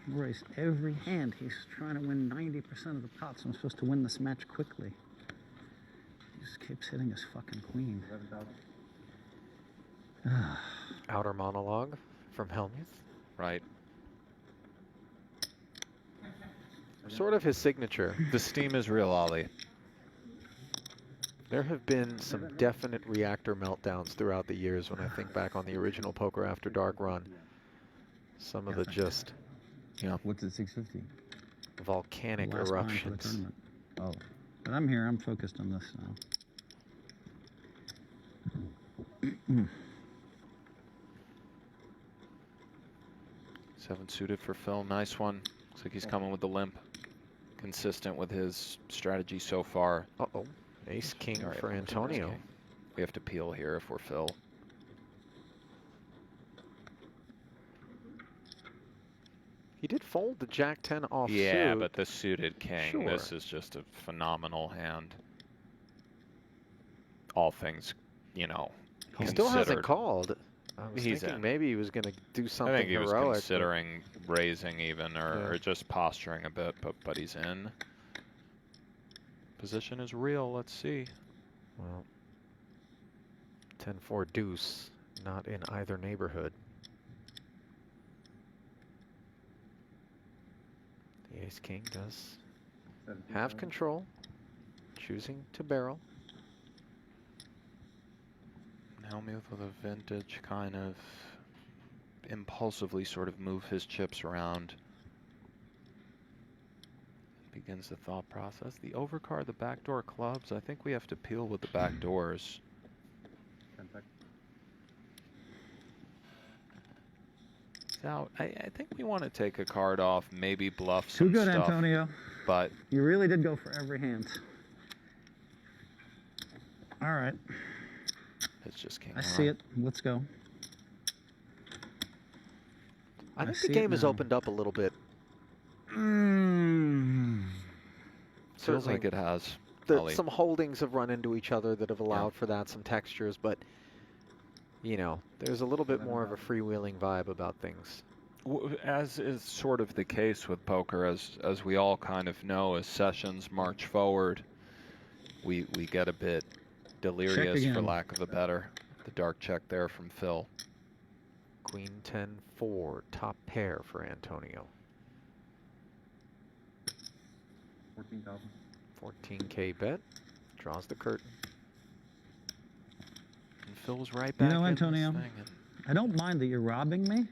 Raise every hand. He's trying to win 90% of the pots. I'm supposed to win this match quickly. He just keeps hitting his fucking queen. 11,000. Outer monologue from Hellmuth. right. Sort of his signature. The steam is real, Ali. There have been some definite reactor meltdowns throughout the years when I think back on the original Poker After Dark run. Some of the just, What's at 650? volcanic The last line for the eruptions. tournament. Oh. But I'm here. I'm focused on this now. 7 suited for Phil. Nice one. Looks like he's coming with the limp. Consistent with his strategy so far. Uh-oh. Ace king All right, for over to Antonio. ace king. We have to peel here if we're Phil. He did fold the Jack 10 off Yeah, suit. but the suited king, Sure. this is just a phenomenal hand. All things, you know, He still hasn't considered. called. I was He's thinking in. maybe he was going to do something I think he was heroic. considering raising even, or just posturing a bit, but he's in. Position is real. Let's see. Well, 10-4 deuce, not in either neighborhood. The ace king does have control, choosing to barrel. Hellmuth with a vintage kind of impulsively sort of move his chips around. Begins the thought process. The overcard, the backdoor clubs. I think we have to peel with the back doors. Now, I think we want to take a card off, maybe bluff some Too good, stuff, Antonio. but You really did go for every hand. All right. it's just king. I see it. Let's go. I think see the it game has now. opened up a little bit. Feels like it has. Ali. Some holdings have run into each other that have allowed for that, some textures, but you know, there's a little bit more of a freewheeling vibe about things. As is sort of the case with poker, as we all kind of know, as sessions march forward, we get a bit delirious, for again. lack of a better. The dark check there from Phil. Queen 10-4, top pair for Antonio. 14,000. 14K bet, draws the curtain. And Phil's right back You know, in this Antonio, thing, and I don't mind that you're robbing me.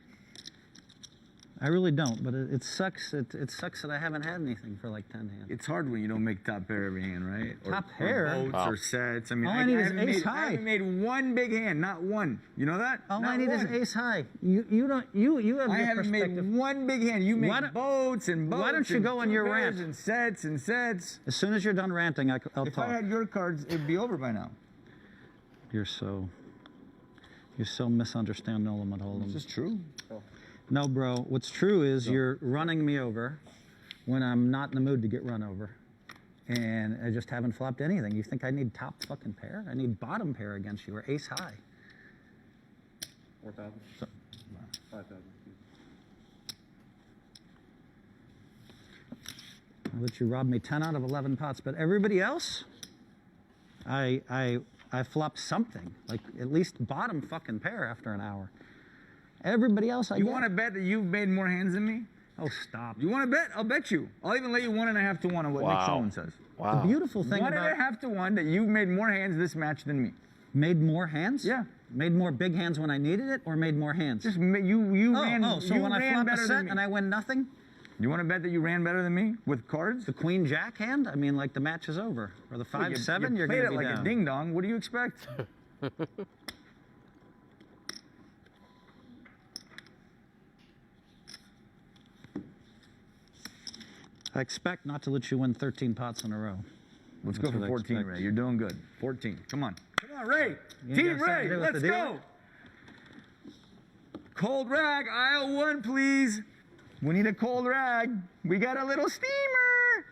I really don't, but it sucks. It sucks that I haven't had anything for like 10 hands. It's hard when you don't make top pair every hand, right? Top or pair? boats Wow. or sets. I mean, All I need is haven't ace I high. haven't made one big hand, not one. You know that? All Not I need one. is ace high. You have I your haven't perspective. made one big hand. You Why make don't- boats and boats. why don't you and go on your two pairs rant? And sets and sets. As soon as you're done ranting, I'll If talk. I had your cards, it'd be over by now. You're so misunderstanding Element Hold'em. Is this true? No, bro. What's true is you're running me over when I'm not in the mood to get run over. And I just haven't flopped anything. You think I need top fucking pair? I need bottom pair against you, or ace high. 4,000. 5,000. I'll let you rob me 10 out of 11 pots, but everybody else, I flop something, like at least bottom fucking pair after an hour. Everybody else, I You get. want to bet that you've made more hands than me? Oh, stop. You want to bet? I'll bet you. I'll even let you 1.5 to 1 on what Nick Wow. Schulman says. wow. The beautiful thing about 1.5 to 1 that you've made more hands this match than me. made more hands. Yeah. Made more big hands when I needed it, or made more hands. Just you ran. So you when I ran flop a better than set me. and I win nothing, You want to bet that you ran better than me with cards? the queen jack hand, I mean, like the match is over. Or the 5-7, you're played gonna it be like down. a ding dong. What do you expect? I expect not to let you win 13 pots in a row. Let's That's go what for I 14, expect. Ray. You're doing good. 14. Come on. Come on, Ray. You Team got something Ray, to do with let's the go. dealer? Cold rag, aisle 1, please. We need a cold rag. We got a little steamer.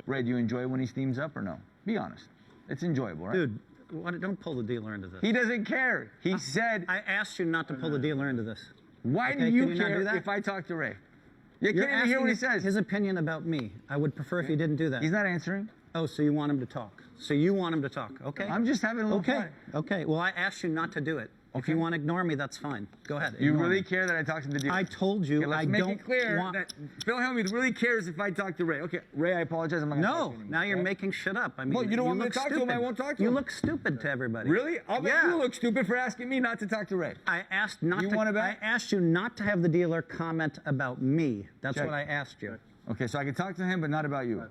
Ray, do you enjoy it when he steams up or no? Be honest. It's enjoyable, right? Dude, don't pull the dealer into this. He doesn't care. He said, I asked you not to pull the dealer into this. why Okay, do you can you not care do that? if I talk to Ray? You You're can't even hear what he asking says. his opinion about me. I would prefer if he didn't do that. He's not answering. Oh, so you want him to talk. So you want him to talk. Okay. I'm just having a little Okay. fun. Okay. Well, I asked you not to do it. If Okay. you want to ignore me, that's fine. Go ahead. You ignore really me. care that I talk to the dealer? I told you Okay, let's I make don't it clear want. that Phil Hellmuth really cares if I talk to Ray. Okay, Ray, I apologize. I'm not gonna talk No, to you anymore, now you're okay? making shit up. I mean, Well, you don't want me to look talk to him, I stupid. won't talk to You him. look stupid to everybody. Really? I'll bet Yeah. you look stupid for asking me not to talk to Ray. I asked not You to. wanna bet? I asked you not to have the dealer comment about me. That's Check. what I asked you. Okay, so I can talk to him, but not about you.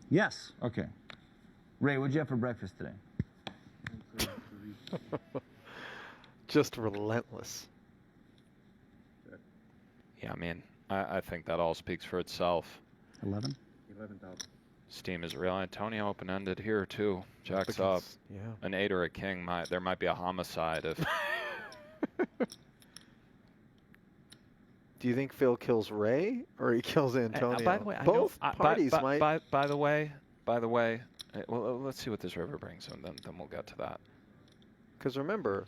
Yes. Okay. Ray, what'd you have for breakfast today? Just relentless. Yeah, I mean, I think that all speaks for itself. 11? 11,000. Steam is real. Antonio open-ended here, too. Jacks up. Because, yeah. An 8 or a king, there might be a homicide if... Do you think Phil kills Ray or he kills Antonio? By the way, both parties might. By the way, well, let's see what this river brings, and then we'll get to that. Because remember,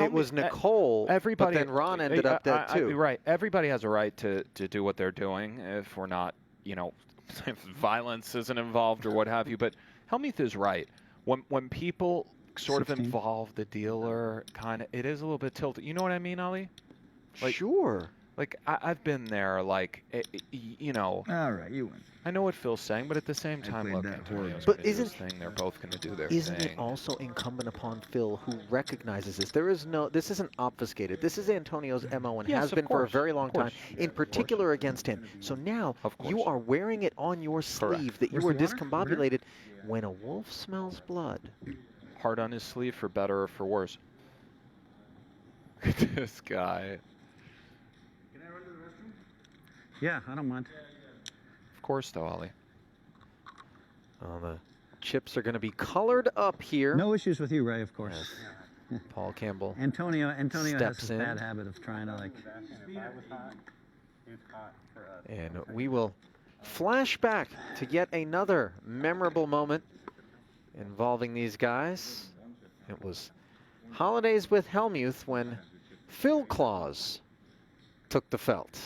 it was Nicole, everybody, but then Ron ended up dead too. Right. Everybody has a right to do what they're doing if we're not, if violence isn't involved or what have you. But Hellmuth is right. When people sort 16. of involve the dealer, it is a little bit tilted. You know what I mean, Ali? Sure. Like, I've been there, All right, you win. I know what Phil's saying, but at the same time, look, Antonio's But gonna do his isn't- thing. They're both going to do their Isn't thing. it also incumbent upon Phil, who recognizes this? This isn't obfuscated. This is Antonio's MO and Yes, has of been for a course, very long of time, course. in particular against him. So now Of course. you are wearing it on your sleeve that you Where's were the water? discombobulated. When a wolf smells blood. Heart on his sleeve for better or for worse. Look at this guy. Yeah, I don't mind. Of course, though, Ali. Well, the chips are going to be colored up here. No issues with you, Ray, of course. Paul Campbell. Antonio has steps this in. bad habit of trying to And we will flash back to yet another memorable moment involving these guys. It was Holidays with Hellmuth when Phil Claus took the felt.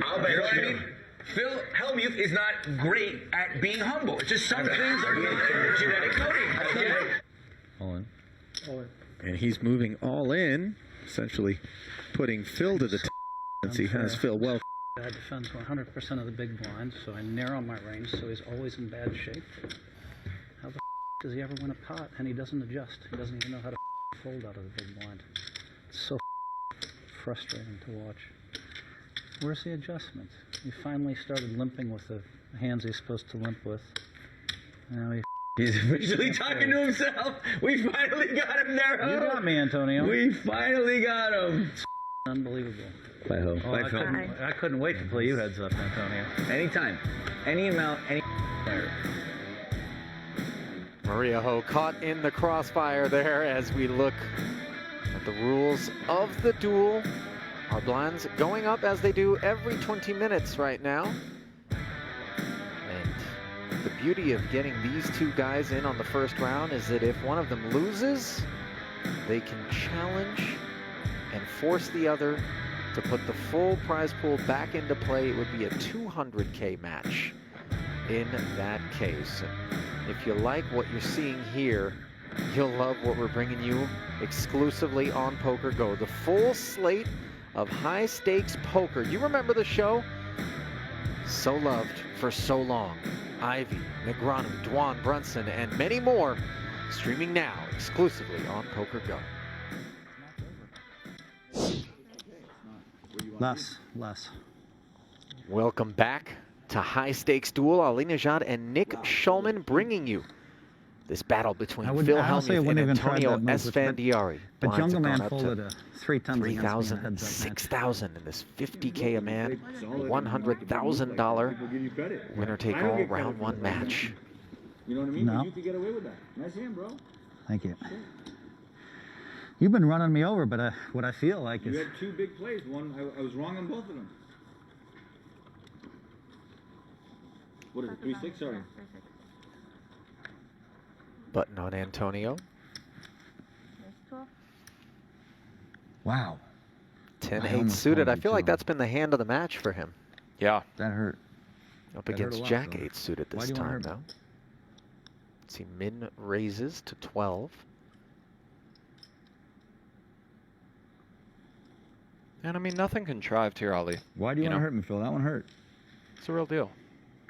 I'll bet. You know what I mean? Phil Hellmuth is not great at being humble. It's just some things are genetic coding. All in. And he's moving all in, essentially putting Phil to the since he has Phil well. I defend 100% of the big blind, so I narrow my range, so he's always in bad shape. How the does he ever win a pot? And he doesn't adjust. He doesn't even know how to fold out of the big blind. It's so frustrating to watch. Where's the adjustment? He finally started limping with the hands he's supposed to limp with. Now He's officially talking to himself. We finally got him there. You got me, Antonio. We finally got him. Unbelievable. Bye, Ho. Oh, Bye, Phil. I couldn't wait to play you heads up, Antonio. Anytime. Any amount, any player. Maria Ho caught in the crossfire there as we look at the rules of the duel. Our blinds going up as they do every 20 minutes right now. And the beauty of getting these two guys in on the first round is that if one of them loses, they can challenge and force the other to put the full prize pool back into play. It would be a $200K match in that case. And if you like what you're seeing here, you'll love what we're bringing you exclusively on Poker Go. The full slate of high stakes poker. You remember the show? So loved for so long. Ivy, Negreanu, Dwan Brunson, and many more streaming now exclusively on Poker Go. Less. Welcome back to High Stakes Duel. Ali Nejad and Nick Schulman bringing you this battle between Phil Hellmuth and Antonio Esfandiari. But Blinds Jungle have Man gone up folded to 3 tons 3,000, 6,000 in this 50K a man, $100,000 winner take all round one match. You know what I mean? No. You could get away with that. Nice hand, bro. Thank you. You've been running me over, but what I feel like is... You had 2 big plays. One, I was wrong on both of them. What is it, 3-6? Sorry. Button on Antonio. Wow. 10-8 suited. I feel like that's been the hand of the match for him. Yeah. That hurt. Up That hurt against a lot, Jack though. 8 suited Why this do you wanna time hurt now. See, min raises to 12. And I mean, nothing contrived here, Ali. Why do you want to hurt me, Phil? That one hurt. It's a real deal.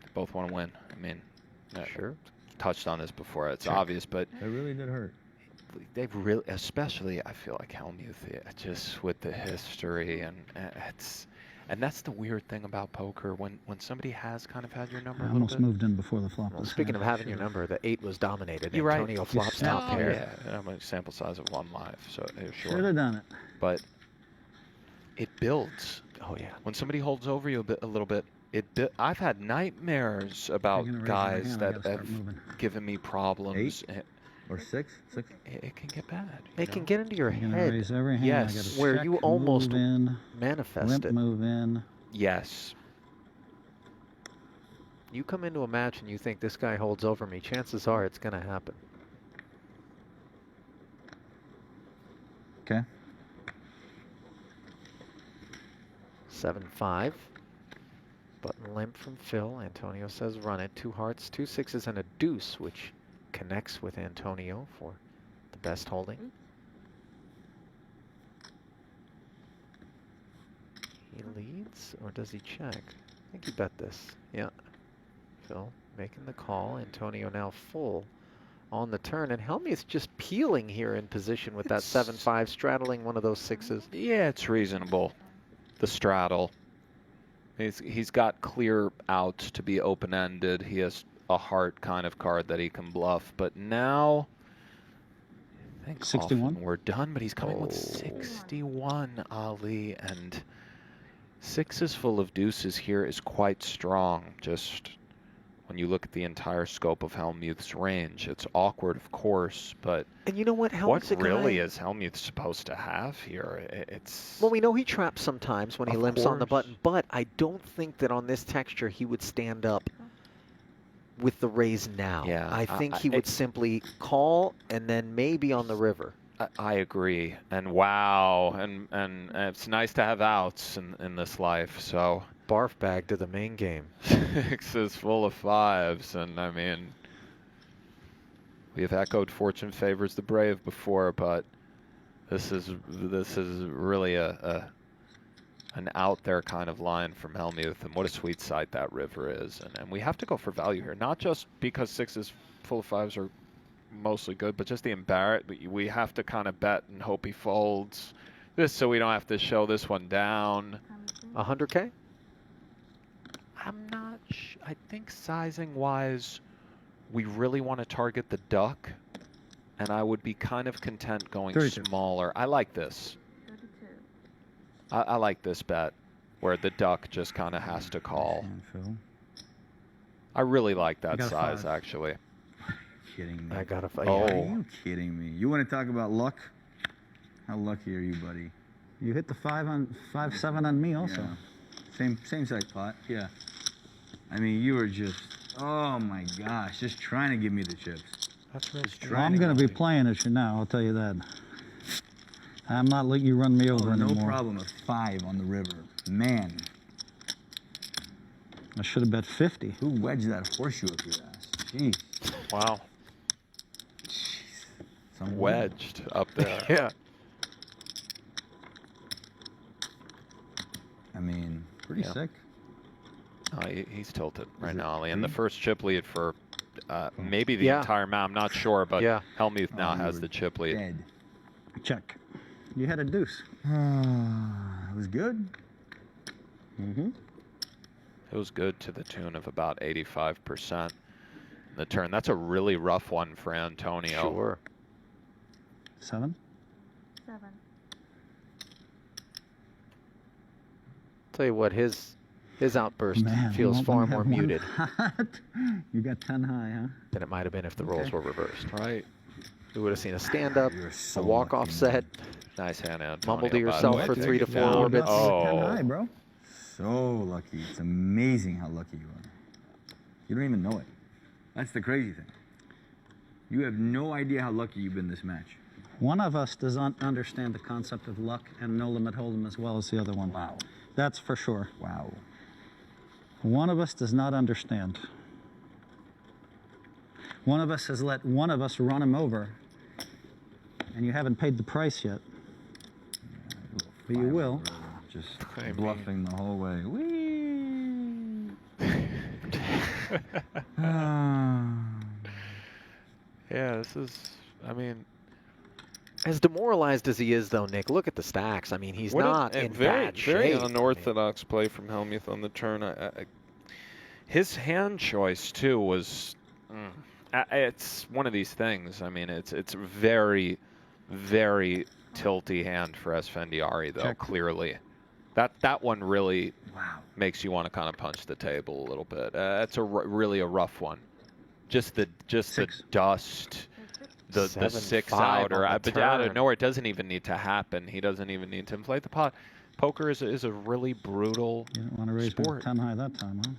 They both want to win. I mean, sure. Touched on this before. It's Sure. obvious, but It really did hurt. they've really, especially I feel like Hellmuth, just with the history, and And that's the weird thing about poker. When somebody has kind of had your number I a little almost bit. moved in before the flop. Well, was speaking had. of having your Should've. number, the 8 was dominated. You're right. Antonio flops top Oh, pair. yeah. I'm a sample size of 1 live, so sure. Should have done it. But it builds. Oh yeah. When somebody holds over you a little bit, I've had nightmares about You're gonna raise guys your hand, I that gotta start have moving. given me problems. Or 6? 6? It can get bad. It can get into your You're gonna head. raise every hand. Yes. I gotta Where check, you almost move in, manifest limp it. move in. Yes. You come into a match and you think this guy holds over me, chances are it's going to happen. Okay. 7-5. Button limp from Phil. Antonio says run it. 2 hearts, 2 sixes, and a deuce, which connects with Antonio for the best holding. He leads, or does he check? I think he bet this. Yeah. Phil making the call. Antonio now full on the turn, and Hellmuth's just peeling here in position with that 7-5, straddling one of those 6s. Yeah, it's reasonable. The straddle. He's got clear outs to be open-ended. He has a heart kind of card that he can bluff. But now, I think 61. often we're done. But he's coming with 61, Ali, and 6s full of deuces here is quite strong. Just when you look at the entire scope of Hellmuth's range, it's awkward, of course, but And you know what? what Hellmuth's a really guy. is Hellmuth supposed to have here? It's Well, we know he traps sometimes when he Of limps on the course. button, but I don't think that on this texture he would stand up with the raise now. Yeah, I think he would simply call and then maybe on the river. I agree, and wow, and it's nice to have outs in this life. So Barf bag to the main game. 6 is full of 5s, and I mean, we have echoed fortune favors the brave before, but this is really an out there kind of line from Hellmuth, and what a sweet sight that river is, and we have to go for value here, not just because 6s full of 5s are mostly good, but just the we have to kind of bet and hope he folds this so we don't have to show this one down. 100K? I'm not I think sizing wise we really want to target the duck, and I would be kind of content going 32. smaller. I like this. I like this bet where the duck just kind of has to call. And Phil. I really like that got a size 5. actually. Kidding me. I got a Are Oh. you kidding me? You want to talk about luck? How lucky are you, buddy? You hit the 5-7 on me also. Yeah. Same size pot. Yeah. I mean, you were just, oh my gosh, just trying to give me the chips. That's really Well, I'm going to be playing as you now, I'll tell you that. I'm not letting you run me over no anymore. problem. A 5 on the river. Man, I should have bet 50. who wedged that horseshoe up your ass? Jeez. Wow. Some Wedged up there. Yeah. I mean, pretty Yeah. sick. He's tilted right it now, Ali. And the three? first chip lead for maybe the Yeah. entire map, I'm not sure, but Yeah. Hellmuth now you has were the chip lead. Dead. Check. You had a deuce. It was good. Mm-hmm. It was good to the tune of about 85%. The turn. That's a really rough one for Antonio. Sure. 7? 7. Tell you what, his outburst Man, feels you far won't more have one muted hot. You got 10 high, huh? than it might have been if the roles were reversed. Right. We would have seen a stand-up, You're so a walk-off lucky, set, Nice hand, Antonio. mumble to by the yourself way. for Take 3 to it 4 down. orbits. That's 10 Oh. high, bro. So lucky. It's amazing how lucky you are. You don't even know it. That's the crazy thing. You have no idea how lucky you've been this match. One of us does not understand the concept of luck and no limit hold'em as well as the other one. Wow. That's for sure. Wow. One of us does not understand. One of us has let one of us run him over, and you haven't paid the price yet. But you will. Just I mean- bluffing the whole way. Whee! Yeah, this is, I mean, As demoralized as he is, though, Nick, look at the stacks. I mean, he's not in bad shape. Very unorthodox play from Hellmuth on the turn. His hand choice too was. It's one of these things. I mean, it's very, very tilty hand for Esfandiari, though. Check. Clearly, that one really makes you want to kind of punch the table a little bit. It's really a rough one. Just the dust. The 6-outer, but out of nowhere, it doesn't even need to happen. He doesn't even need to inflate the pot. Poker is a really brutal You don't want to raise sport. 10 high that time, huh?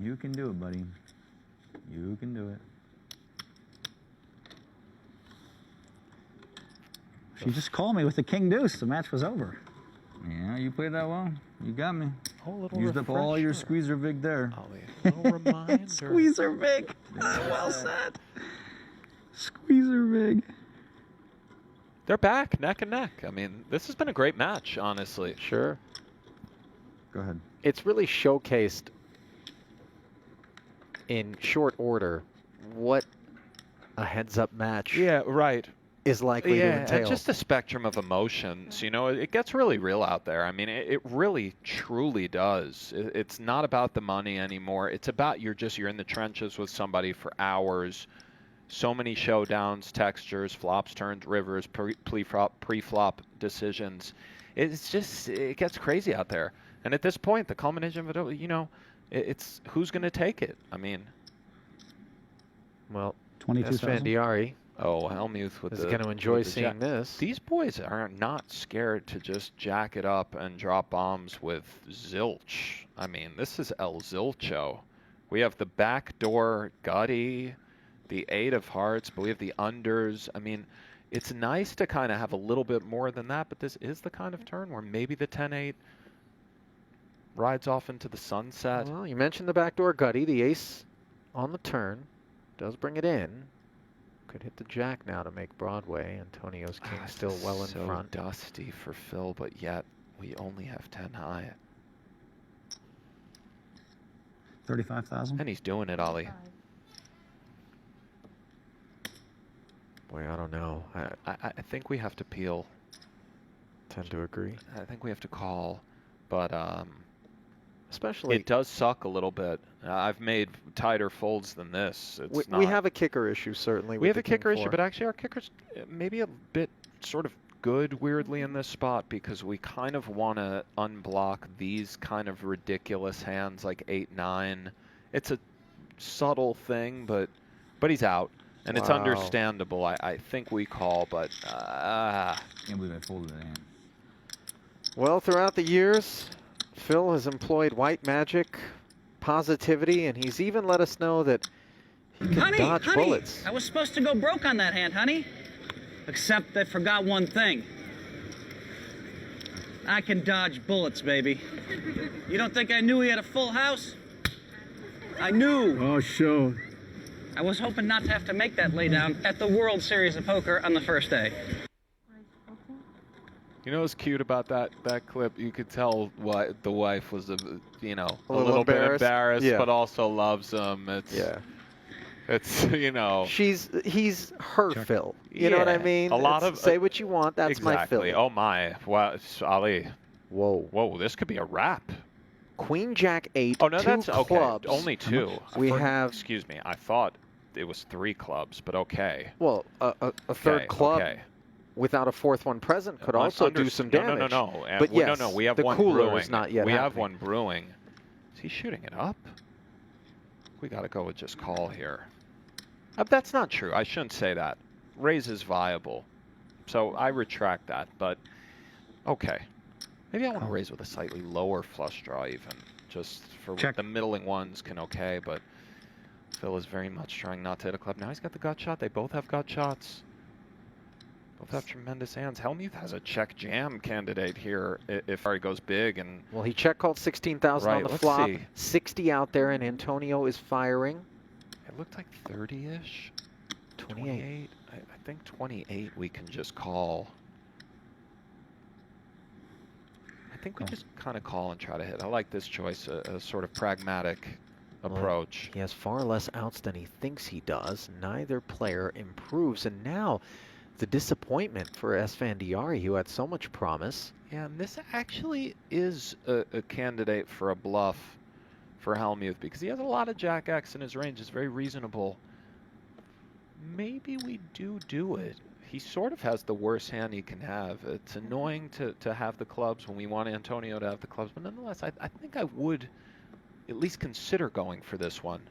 You can do it, buddy. You can do it. She just called me with the king deuce. The match was over. Yeah, you played that well. You got me. Oh, a little Used up all your squeezer vig there. A little reminder. Squeezer vig. Well said. Squeezer vig. They're back, neck and neck. I mean, this has been a great match, honestly. Sure. Go ahead. It's really showcased in short order what a heads-up match is likely to entail. And just the spectrum of emotions. You know, it gets really real out there. I mean, it really, truly does. It's not about the money anymore. It's about you're in the trenches with somebody for hours. So many showdowns, textures, flops, turns, rivers, pre-flop decisions. It gets crazy out there. And at this point, the culmination of it, you know, it's who's going to take it? I mean, well, 22,000. Esfandiari. Oh, Hellmuth with is going to enjoy seeing this. These boys are not scared to just jack it up and drop bombs with zilch. I mean, this is El Zilcho. We have the backdoor gutty, the 8 of hearts, but we have the unders. I mean, it's nice to kind of have a little bit more than that, but this is the kind of turn where maybe the 10-8 rides off into the sunset. Well, you mentioned the backdoor gutty. The ace on the turn does bring it in. Could hit the jack now to make Broadway. Antonio's king still well in front. So dusty for Phil, but yet we only have 10 high. 35,000. And he's doing it, Ali. Boy, I don't know. I think we have to peel. Tend to agree. I think we have to call, but especially it does suck a little bit. I've made tighter folds than this. We have a kicker issue, certainly. We have a kicker issue, 4. but actually our kicker's maybe a bit sort of good, weirdly, in this spot because we kind of want to unblock these kind of ridiculous hands like 8-9. It's a subtle thing, but he's out. And it's understandable. I think we call, but Can't believe I folded that hand. Well, throughout the years, Phil has employed white magic, positivity, and he's even let us know that he can dodge bullets. I was supposed to go broke on that hand, honey. Except I forgot one thing. I can dodge bullets, baby. You don't think I knew he had a full house? I knew. Oh, sure. I was hoping not to have to make that laydown at the World Series of Poker on the first day. You know what's cute about that clip? You could tell what the wife was, a little bit embarrassed, yeah. but also loves him. It's he's her Phil. You know what I mean? A lot of say what you want. That's my Phil. Oh my! Wow, Ali. Whoa! This could be a wrap. Queen Jack 8. Oh no, that's clubs. okay. Only 2. We have. Excuse me. I thought it was 3 clubs, but okay. Well, a third club without a fourth one present could also do some damage. No. But yes, no. We have the one cooler brewing. is not yet. We happening. have one brewing. Is he shooting it up? We got to go with just call here. That's not true. I shouldn't say that. Raise is viable, so I retract that. But okay. Maybe I want to raise with a slightly lower flush draw even, just for the middling ones can okay, but Phil is very much trying not to hit a club. Now he's got the gut shot. They both have gut shots. Both have tremendous hands. Hellmuth has a check jam candidate here if he goes big. And well, he check called 16,000 on the flop. See. 60 out there, and Antonio is firing. It looked like 30-ish. 28. I think 28 we can just call. I think we just kind of call and try to hit. I like this choice, a sort of pragmatic approach. He has far less outs than he thinks he does. Neither player improves, and now the disappointment for Esfandiari, who had so much promise. Yeah, and this actually is a candidate for a bluff for Hellmuth because he has a lot of Jack X in his range. It's very reasonable. Maybe we do it. He sort of has the worst hand he can have. It's annoying to have the clubs when we want Antonio to have the clubs, but nonetheless, I think I would at least consider going for this one.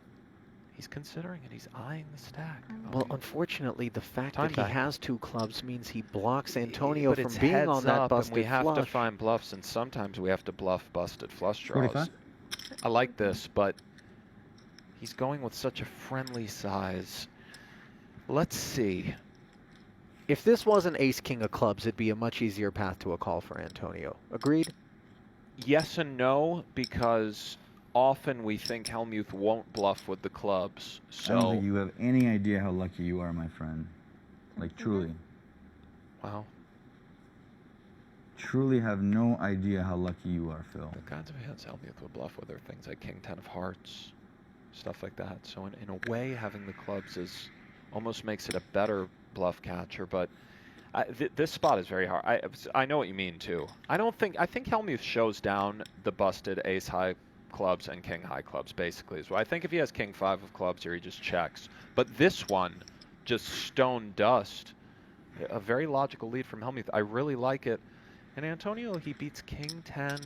He's considering it. He's eyeing the stack. Well, unfortunately, the fact Time that he back. has 2 clubs means he blocks Antonio But from it's being heads on that up, busted and we have flush. to find bluffs, and sometimes we have to bluff busted flush draws. 45? I like this, but he's going with such a friendly size. Let's see. If this wasn't ace-king of clubs, it'd be a much easier path to a call for Antonio. Agreed? Yes and no, because often we think Hellmuth won't bluff with the clubs. I don't So, think you have any idea how lucky you are, my friend. Like, truly. wow, Truly have no idea how lucky you are, Phil. the kinds of hands Hellmuth would bluff with are things like King 10 of Hearts, stuff like that. So in a way, having the clubs is almost makes it a better bluff catcher, but this spot is very hard. I know what you mean too. I think Hellmuth shows down the busted ace high clubs and king high clubs basically. So I think if he has king 5 of clubs here, he just checks. But this one, just stone dust. A very logical lead from Hellmuth. I really like it. And Antonio, he beats king 10.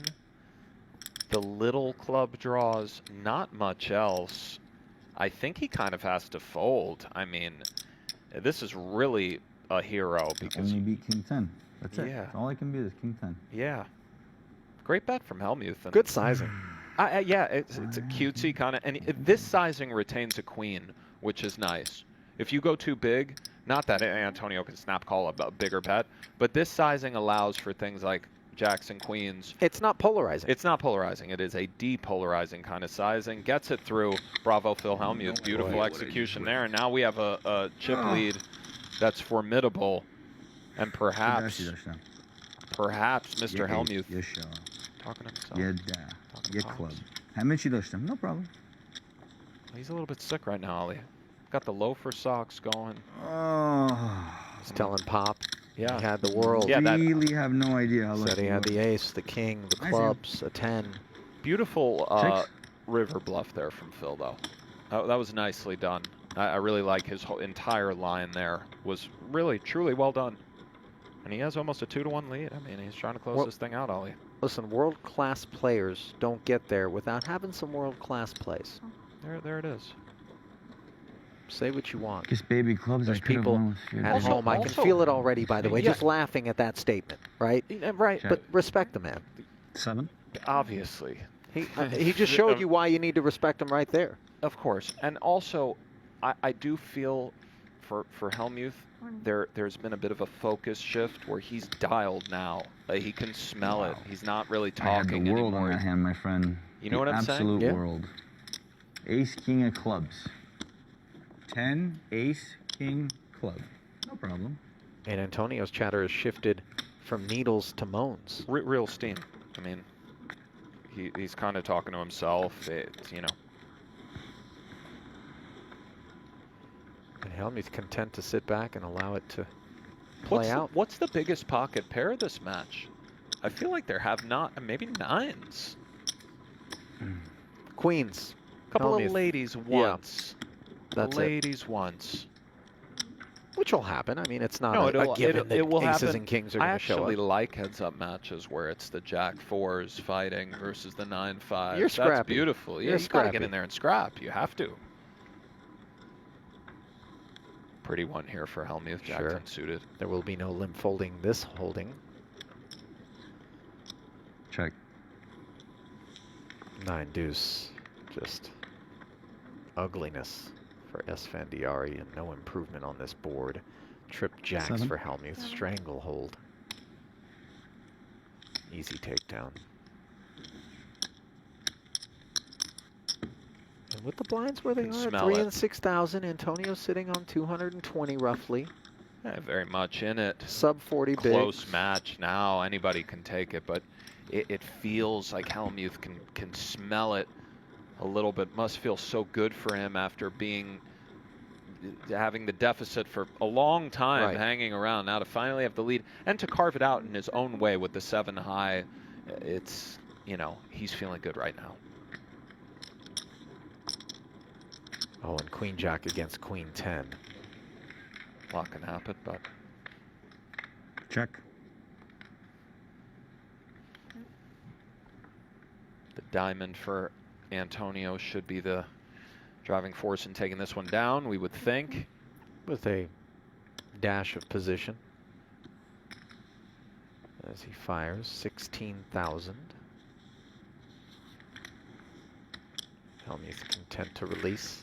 The little club draws, not much else. I think he kind of has to fold. I mean, this is really a hero because Only beat king 10. That's it. Yeah. All I can beat is king 10. yeah, great bet from Hellmuth. And Good sizing. yeah, it's a cutesy kind of, and this sizing retains a queen, which is nice. If you go too big, not that Antonio can snap call a bigger bet, but this sizing allows for things like jacks and queens. It's not polarizing. It's not polarizing. It is a depolarizing kind of sizing. Gets it through. Bravo, Phil Hellmuth. Beautiful execution there. And now we have a chip lead that's formidable. And perhaps Mr. Hellmuth talking to himself. Yeah, club. Hamichi Doshtam. No problem. He's a little bit sick right now, Ali. Got the loafer socks going. Oh. He's telling Pop. Yeah. He had the world. Yeah, that really have no idea how lucky said he you had are. the ace, the king, the clubs, a 10. beautiful river bluff there from Phil, though. That was nicely done. I really like his whole entire line there. Was really, truly well done. And he has almost a 2-to-1 lead. I mean, he's trying to close this thing out, Ollie. Listen, world-class players don't get there without having some world-class plays. There it is. Say what you want. Kiss baby clubs. There's I could've people won with at home. I can feel it already, by the way, Yeah. just laughing at that statement, right? Right. But respect the man. 7. Obviously. He just showed you why you need to respect him right there. Of course. And also, I do feel for Hellmuth, there's been a bit of a focus shift where he's dialed now. He can smell it. He's not really I had talking the world anymore. on that hand, my friend. You know what I'm saying? Absolute Yeah. world. Ace, king of clubs. 10, ace, king, club. No problem. And Antonio's chatter has shifted from needles to moans. Real steam. I mean, he's kind of talking to himself. It's, you know. And Hellmuth's content to sit back and allow it to play out. What's the biggest pocket pair of this match? I feel like there have not, maybe 9s. Queens. Couple Hellmuth. of ladies once. That's it. Ladies once. Which will happen. I mean, it's not No, a given that it will aces happen. and kings are I going to show actually up. like heads-up matches where it's the Jack 4s fighting versus the 9-5s. You're scrappy. That's beautiful. Yeah, You're you got to get scrappy. in there and scrap. You have to. Pretty one here for Hellmuth. Jack Sure. 10 suited. There will be no limp folding this holding. Check. 9 deuce. Just ugliness for Esfandiari and no improvement on this board. Trip jacks 7. for Hellmuth. Stranglehold. Easy takedown. And with the blinds where they Can are, smell 3 it. and 6,000, Antonio's sitting on 220 roughly. Yeah, very much in it. Sub 40 bigs. Close match now. Anybody can take it, but it feels like Hellmuth can smell it a little bit. Must feel so good for him after having the deficit for a long time, hanging around. Now to finally have the lead and to carve it out in his own way with the 7 high, it's, you know, he's feeling good right now. Oh, and Queen Jack against Queen 10. A lot can happen, but check. The diamond for Antonio should be the driving force in taking this one down, we would think. With a dash of position. As he fires 16,000. Hellmuth content to release.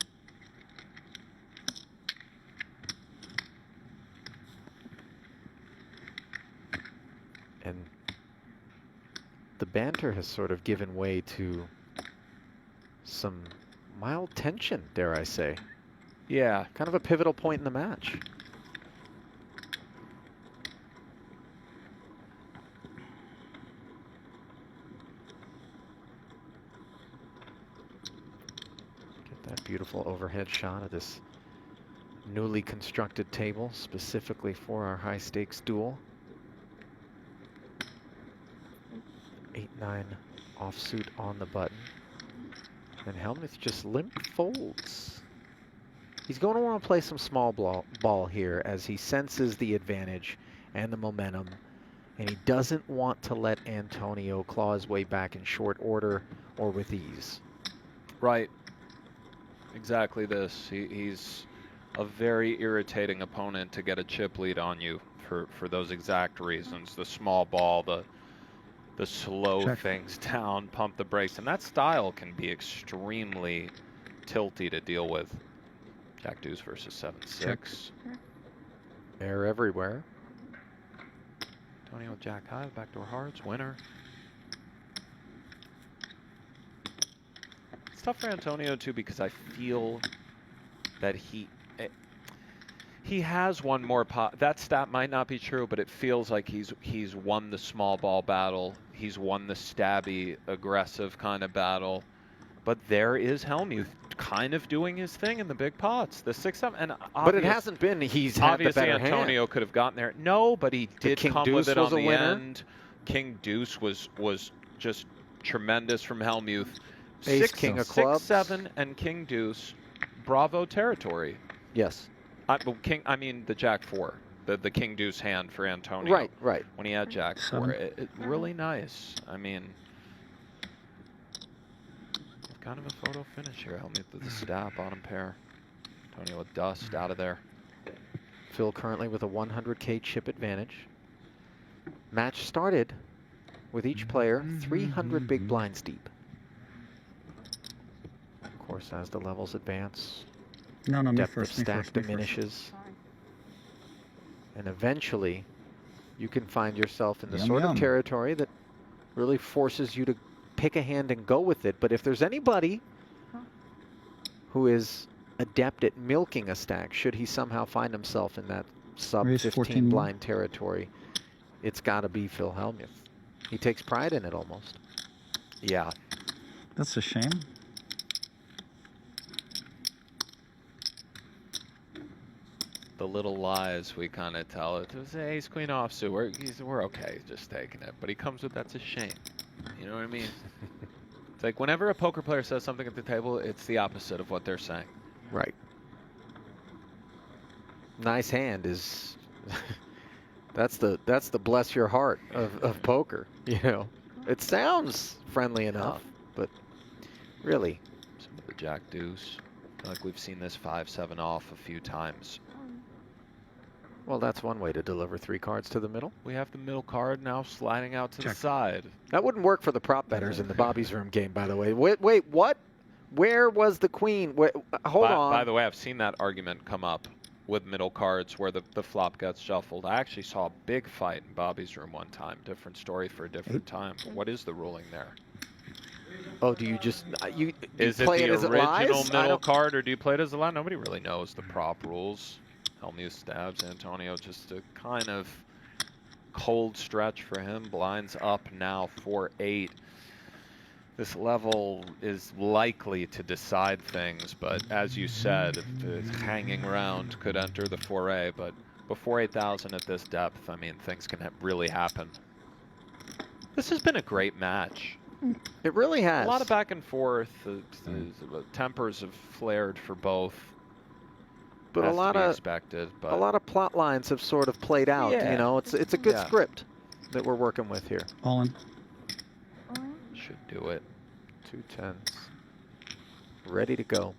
And the banter has sort of given way to some mild tension, dare I say. Yeah. Kind of a pivotal point in the match. Get that beautiful overhead shot of this newly constructed table specifically for our high stakes duel. 8-9 offsuit on the button. And Hellmuth just limp folds. He's going to want to play some small ball here as he senses the advantage and the momentum. And he doesn't want to let Antonio claw his way back in short order or with ease. Right. Exactly this. He's a very irritating opponent to get a chip lead on you for those exact reasons. The small ball, the slow things down, pump the brakes. And that style can be extremely tilty to deal with. Jack deuce versus 7-6. Air everywhere. Antonio Jack high, backdoor hearts, winner. It's tough for Antonio too because I feel that he has one more pot. That stat might not be true, but it feels like he's won the small ball battle. He's won the stabby, aggressive kind of battle. But there is Hellmuth kind of doing his thing in the big pots. The 6-7, and but it hasn't been. He's had the better Antonio hand. Could have gotten there. No, but he did come with it on the end. King Deuce was just tremendous from Hellmuth. Ace King of clubs. 6-7 and King Deuce, bravo territory. Yes. I mean the Jack 4, the King Deuce hand for Antonio. Right. When he had Jack 4, it really nice. I mean, kind of a photo finish here. Hellmuth with the stab, bottom pair. Antonio with dust out of there. Phil currently with a 100K chip advantage. Match started with each player 300 big blinds deep. Of course, as the levels advance, depth of stack diminishes. And eventually, you can find yourself in the sort of territory that really forces you to pick a hand and go with it. But if there's anybody who is adept at milking a stack, should he somehow find himself in that sub 15 blind territory, it's got to be Phil Hellmuth. He takes pride in it almost. Yeah. That's a shame. The little lies we kind of tell it. It was ace queen offsuit. We're okay just taking it. But he comes with that's a shame. You know what I mean? It's like whenever a poker player says something at the table, it's the opposite of what they're saying. Right. Nice hand is that's the bless your heart of poker, you know. It sounds friendly enough, but really. Some of the Jack deuce. I feel like we've seen this 5-7 off a few times. Well, that's one way to deliver 3 cards to the middle. We have the middle card now sliding out to the side. That wouldn't work for the prop bettors in the Bobby's Room game, by the way. Wait, what? Where was the queen? Hold on. By the way, I've seen that argument come up with middle cards where the flop gets shuffled. I actually saw a big fight in Bobby's Room one time. Different story for a different time. What is the ruling there? Oh, do you just is play it it as the it lies? original middle card, or do you play it as a lie? Nobody really knows the prop rules. Hellmuth stabs Antonio, just a kind of cold stretch for him. Blinds up now 4-8. This level is likely to decide things, but as you said, hanging around could enter the foray, but before 8,000 at this depth, I mean, things can really happen. This has been a great match. It really has. A lot of back and forth. Tempers have flared for both. But Has a lot to be of expected, but a lot of plot lines have sort of played out. Yeah. You know, it's a good Yeah. script that we're working with here. All in. should do it. 2 10s. Ready to go.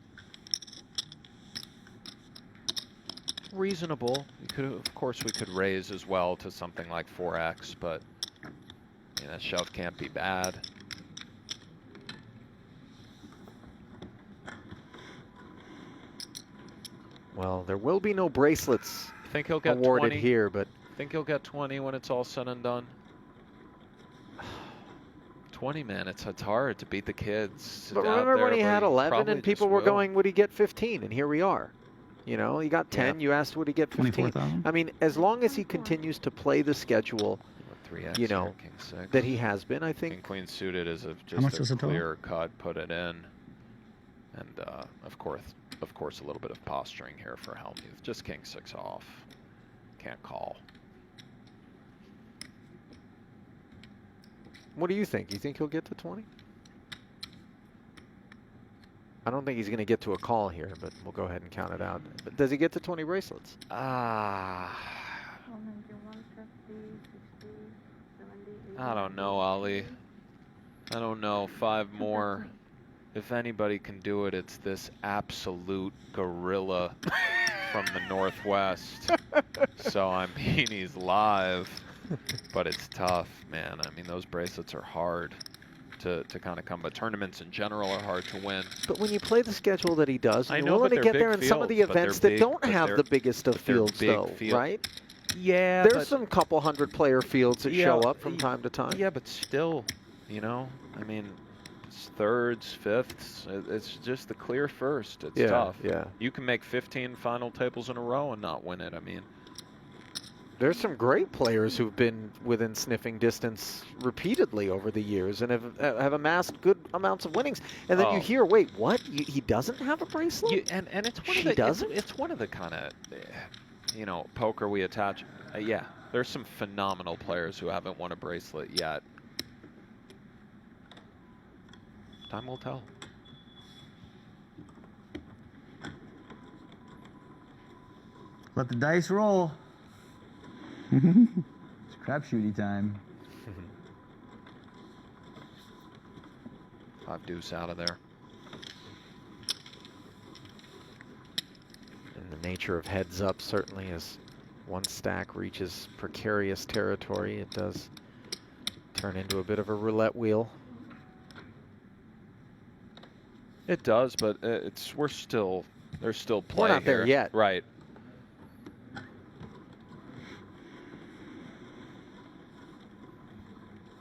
Reasonable. We could, of course, we could raise as well to something like 4x, but that shove can't be bad. Well, there will be no bracelets Think he'll get awarded 20? here, but Think he'll get 20 when it's all said and done. 20, man, it's hard to beat the kids. But out remember there, when he but had 11 probably and people just were will. going, would he get 15? And here we are. You know, he got 10. You asked, would he get 15? 24,000? I mean, as long as he continues to play the schedule, 3x you know, here, King 6. that he has been, I think. King Queen suited is much just is a the total? clear cut, put it in. And of course, a little bit of posturing here for Hellmuth. Just King 6 off. Can't call. What do you think? You think he'll get to 20? I don't think he's going to get to a call here, but we'll go ahead and count it out. But does he get to 20 bracelets? I don't know, Ali. I don't know. 5 more. If anybody can do it, it's this absolute gorilla from the Northwest. So, I mean, he's live, but it's tough, man. I mean, those bracelets are hard to kind of come, but tournaments in general are hard to win. But when you play the schedule that he does, I and know, you're willing but to they're get there big in some of the fields, but they're events that big, don't but have they're- the biggest of but they're fields, big though, field. right? Yeah, There's but- some couple hundred player fields that show up from time to time. Yeah, but still, you know, I mean, it's thirds, fifths. It's just the clear first. It's Yeah, tough. yeah. You can make 15 final tables in a row and not win it. I mean, There's some great players who've been within sniffing distance repeatedly over the years and have amassed good amounts of winnings. And then you hear, wait, what? He doesn't have a bracelet? and it's one She of the doesn't? it's one of the kind of poker we attach. Yeah, there's some phenomenal players who haven't won a bracelet yet. Time will tell. Let the dice roll. It's crapshooty time. 5 deuce out of there. And the nature of heads up, certainly, as one stack reaches precarious territory, it does turn into a bit of a roulette wheel. It does, but there's still play We're not there here. yet. Right.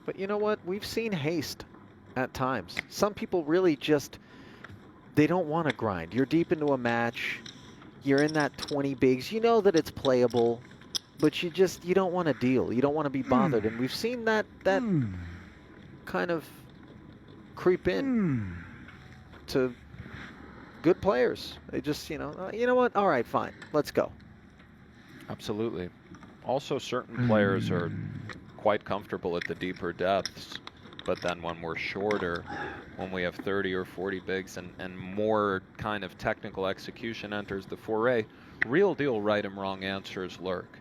But you know what? We've seen haste at times. Some people really just, they don't want to grind. You're deep into a match. You're in that 20 bigs. You know that it's playable, but you don't want to deal. You don't want to be bothered. And we've seen that kind of creep in to good players. They just, you know what? All right, fine. Let's go. Absolutely. Also, certain players are quite comfortable at the deeper depths, but then when we're shorter, when we have 30 or 40 bigs and more kind of technical execution enters the foray, real deal right and wrong answers lurk.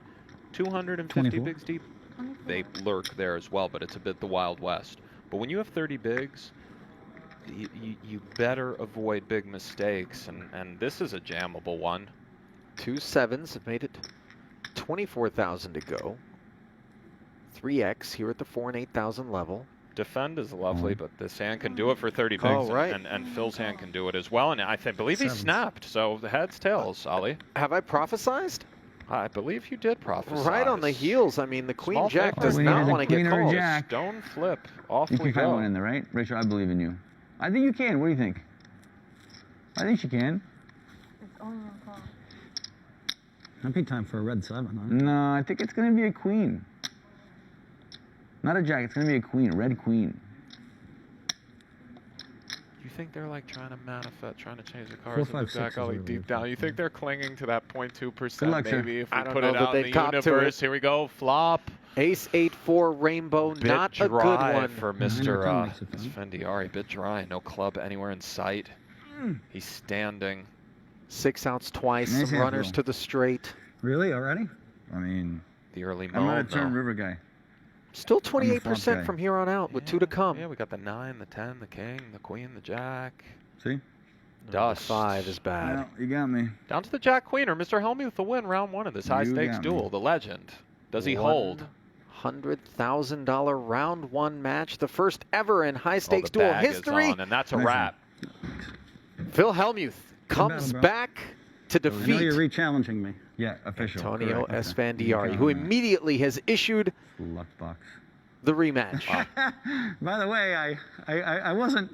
250 24. bigs deep, they lurk there as well, but it's a bit the Wild West. But when you have 30 bigs, you better avoid big mistakes, and this is a jammable one. 2 sevens have made it 24,000 to go. 3x here at the 4 and 8,000 level. Defend is lovely, but this hand can do it for 30 bigs, Oh, right. and Phil's hand can do it as well. And believe he Sevens. snapped, so the heads, tails, Ali. Have I prophesized? I believe you did prophesy. Right on the heels. I mean, the queen Small jack favor. does We not needed want to the get queen or a called. jack. Stone flip, off You we can find one go. in there, right? Rachel, I believe in you. I think you can. What do you think? I think she can. That'd be time for a red 7, huh? No, I think it's going to be a queen. Not a jack. It's going to be a queen, a red queen. You think they're like trying to manifest, trying to change the 4, cards 5, in the 6 back is alley really deep down? You think they're clinging to that 0.2% Good luck, sir. maybe if we I don't put know it that out in they'd the cop to universe? it. Here we go, flop. Ace 8-4 rainbow, Bit not a dry good one. for Mr. Esfandiari. Bit dry, no club anywhere in sight. He's standing. 6 outs twice, Nice some hand, runners Phil. to the straight. Really, already? I mean, The early I'm not a mode, turn though. river guy. Still I'm a flop 28% guy. from here on out with 2 to come. Yeah, we got the 9, the 10, the king, the queen, the jack. See? Dust. 5 is bad. Well, you got me. Down to the jack queen, or Mr. Hellmuth will win round 1 of this high stakes got me. duel. The legend. Does he hold? $100,000 round 1 match, the first ever in high stakes the duel bag is history. on, and that's a wrap. Phil Hellmuth comes bro. back to I know defeat you're re-challenging me. Yeah, official. Antonio Correct. Esfandiari, Okay. who immediately has issued Luck box. the rematch. By the way, I wasn't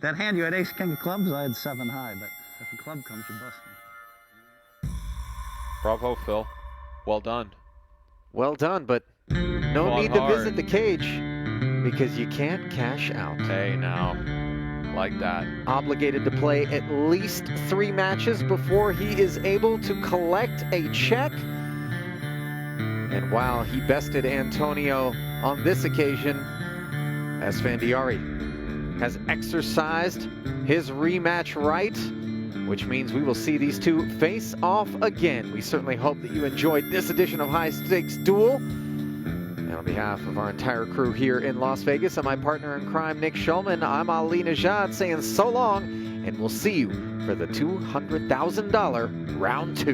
that hand. You had ace king of clubs. I had 7 high, but if a club comes, you bust me. Bravo, Phil. Well done. Well done, but no Fought need to hard. visit the cage because you can't cash out. Hey, now. Like that. Obligated to play at least 3 matches before he is able to collect a check. And while he bested Antonio on this occasion, Esfandiari has exercised his rematch right, which means we will see these two face off again. We certainly hope that you enjoyed this edition of High Stakes Duel. And on behalf of our entire crew here in Las Vegas and my partner in crime, Nick Schulman, I'm Ali Nejad saying so long, and we'll see you for the $200,000 round 2.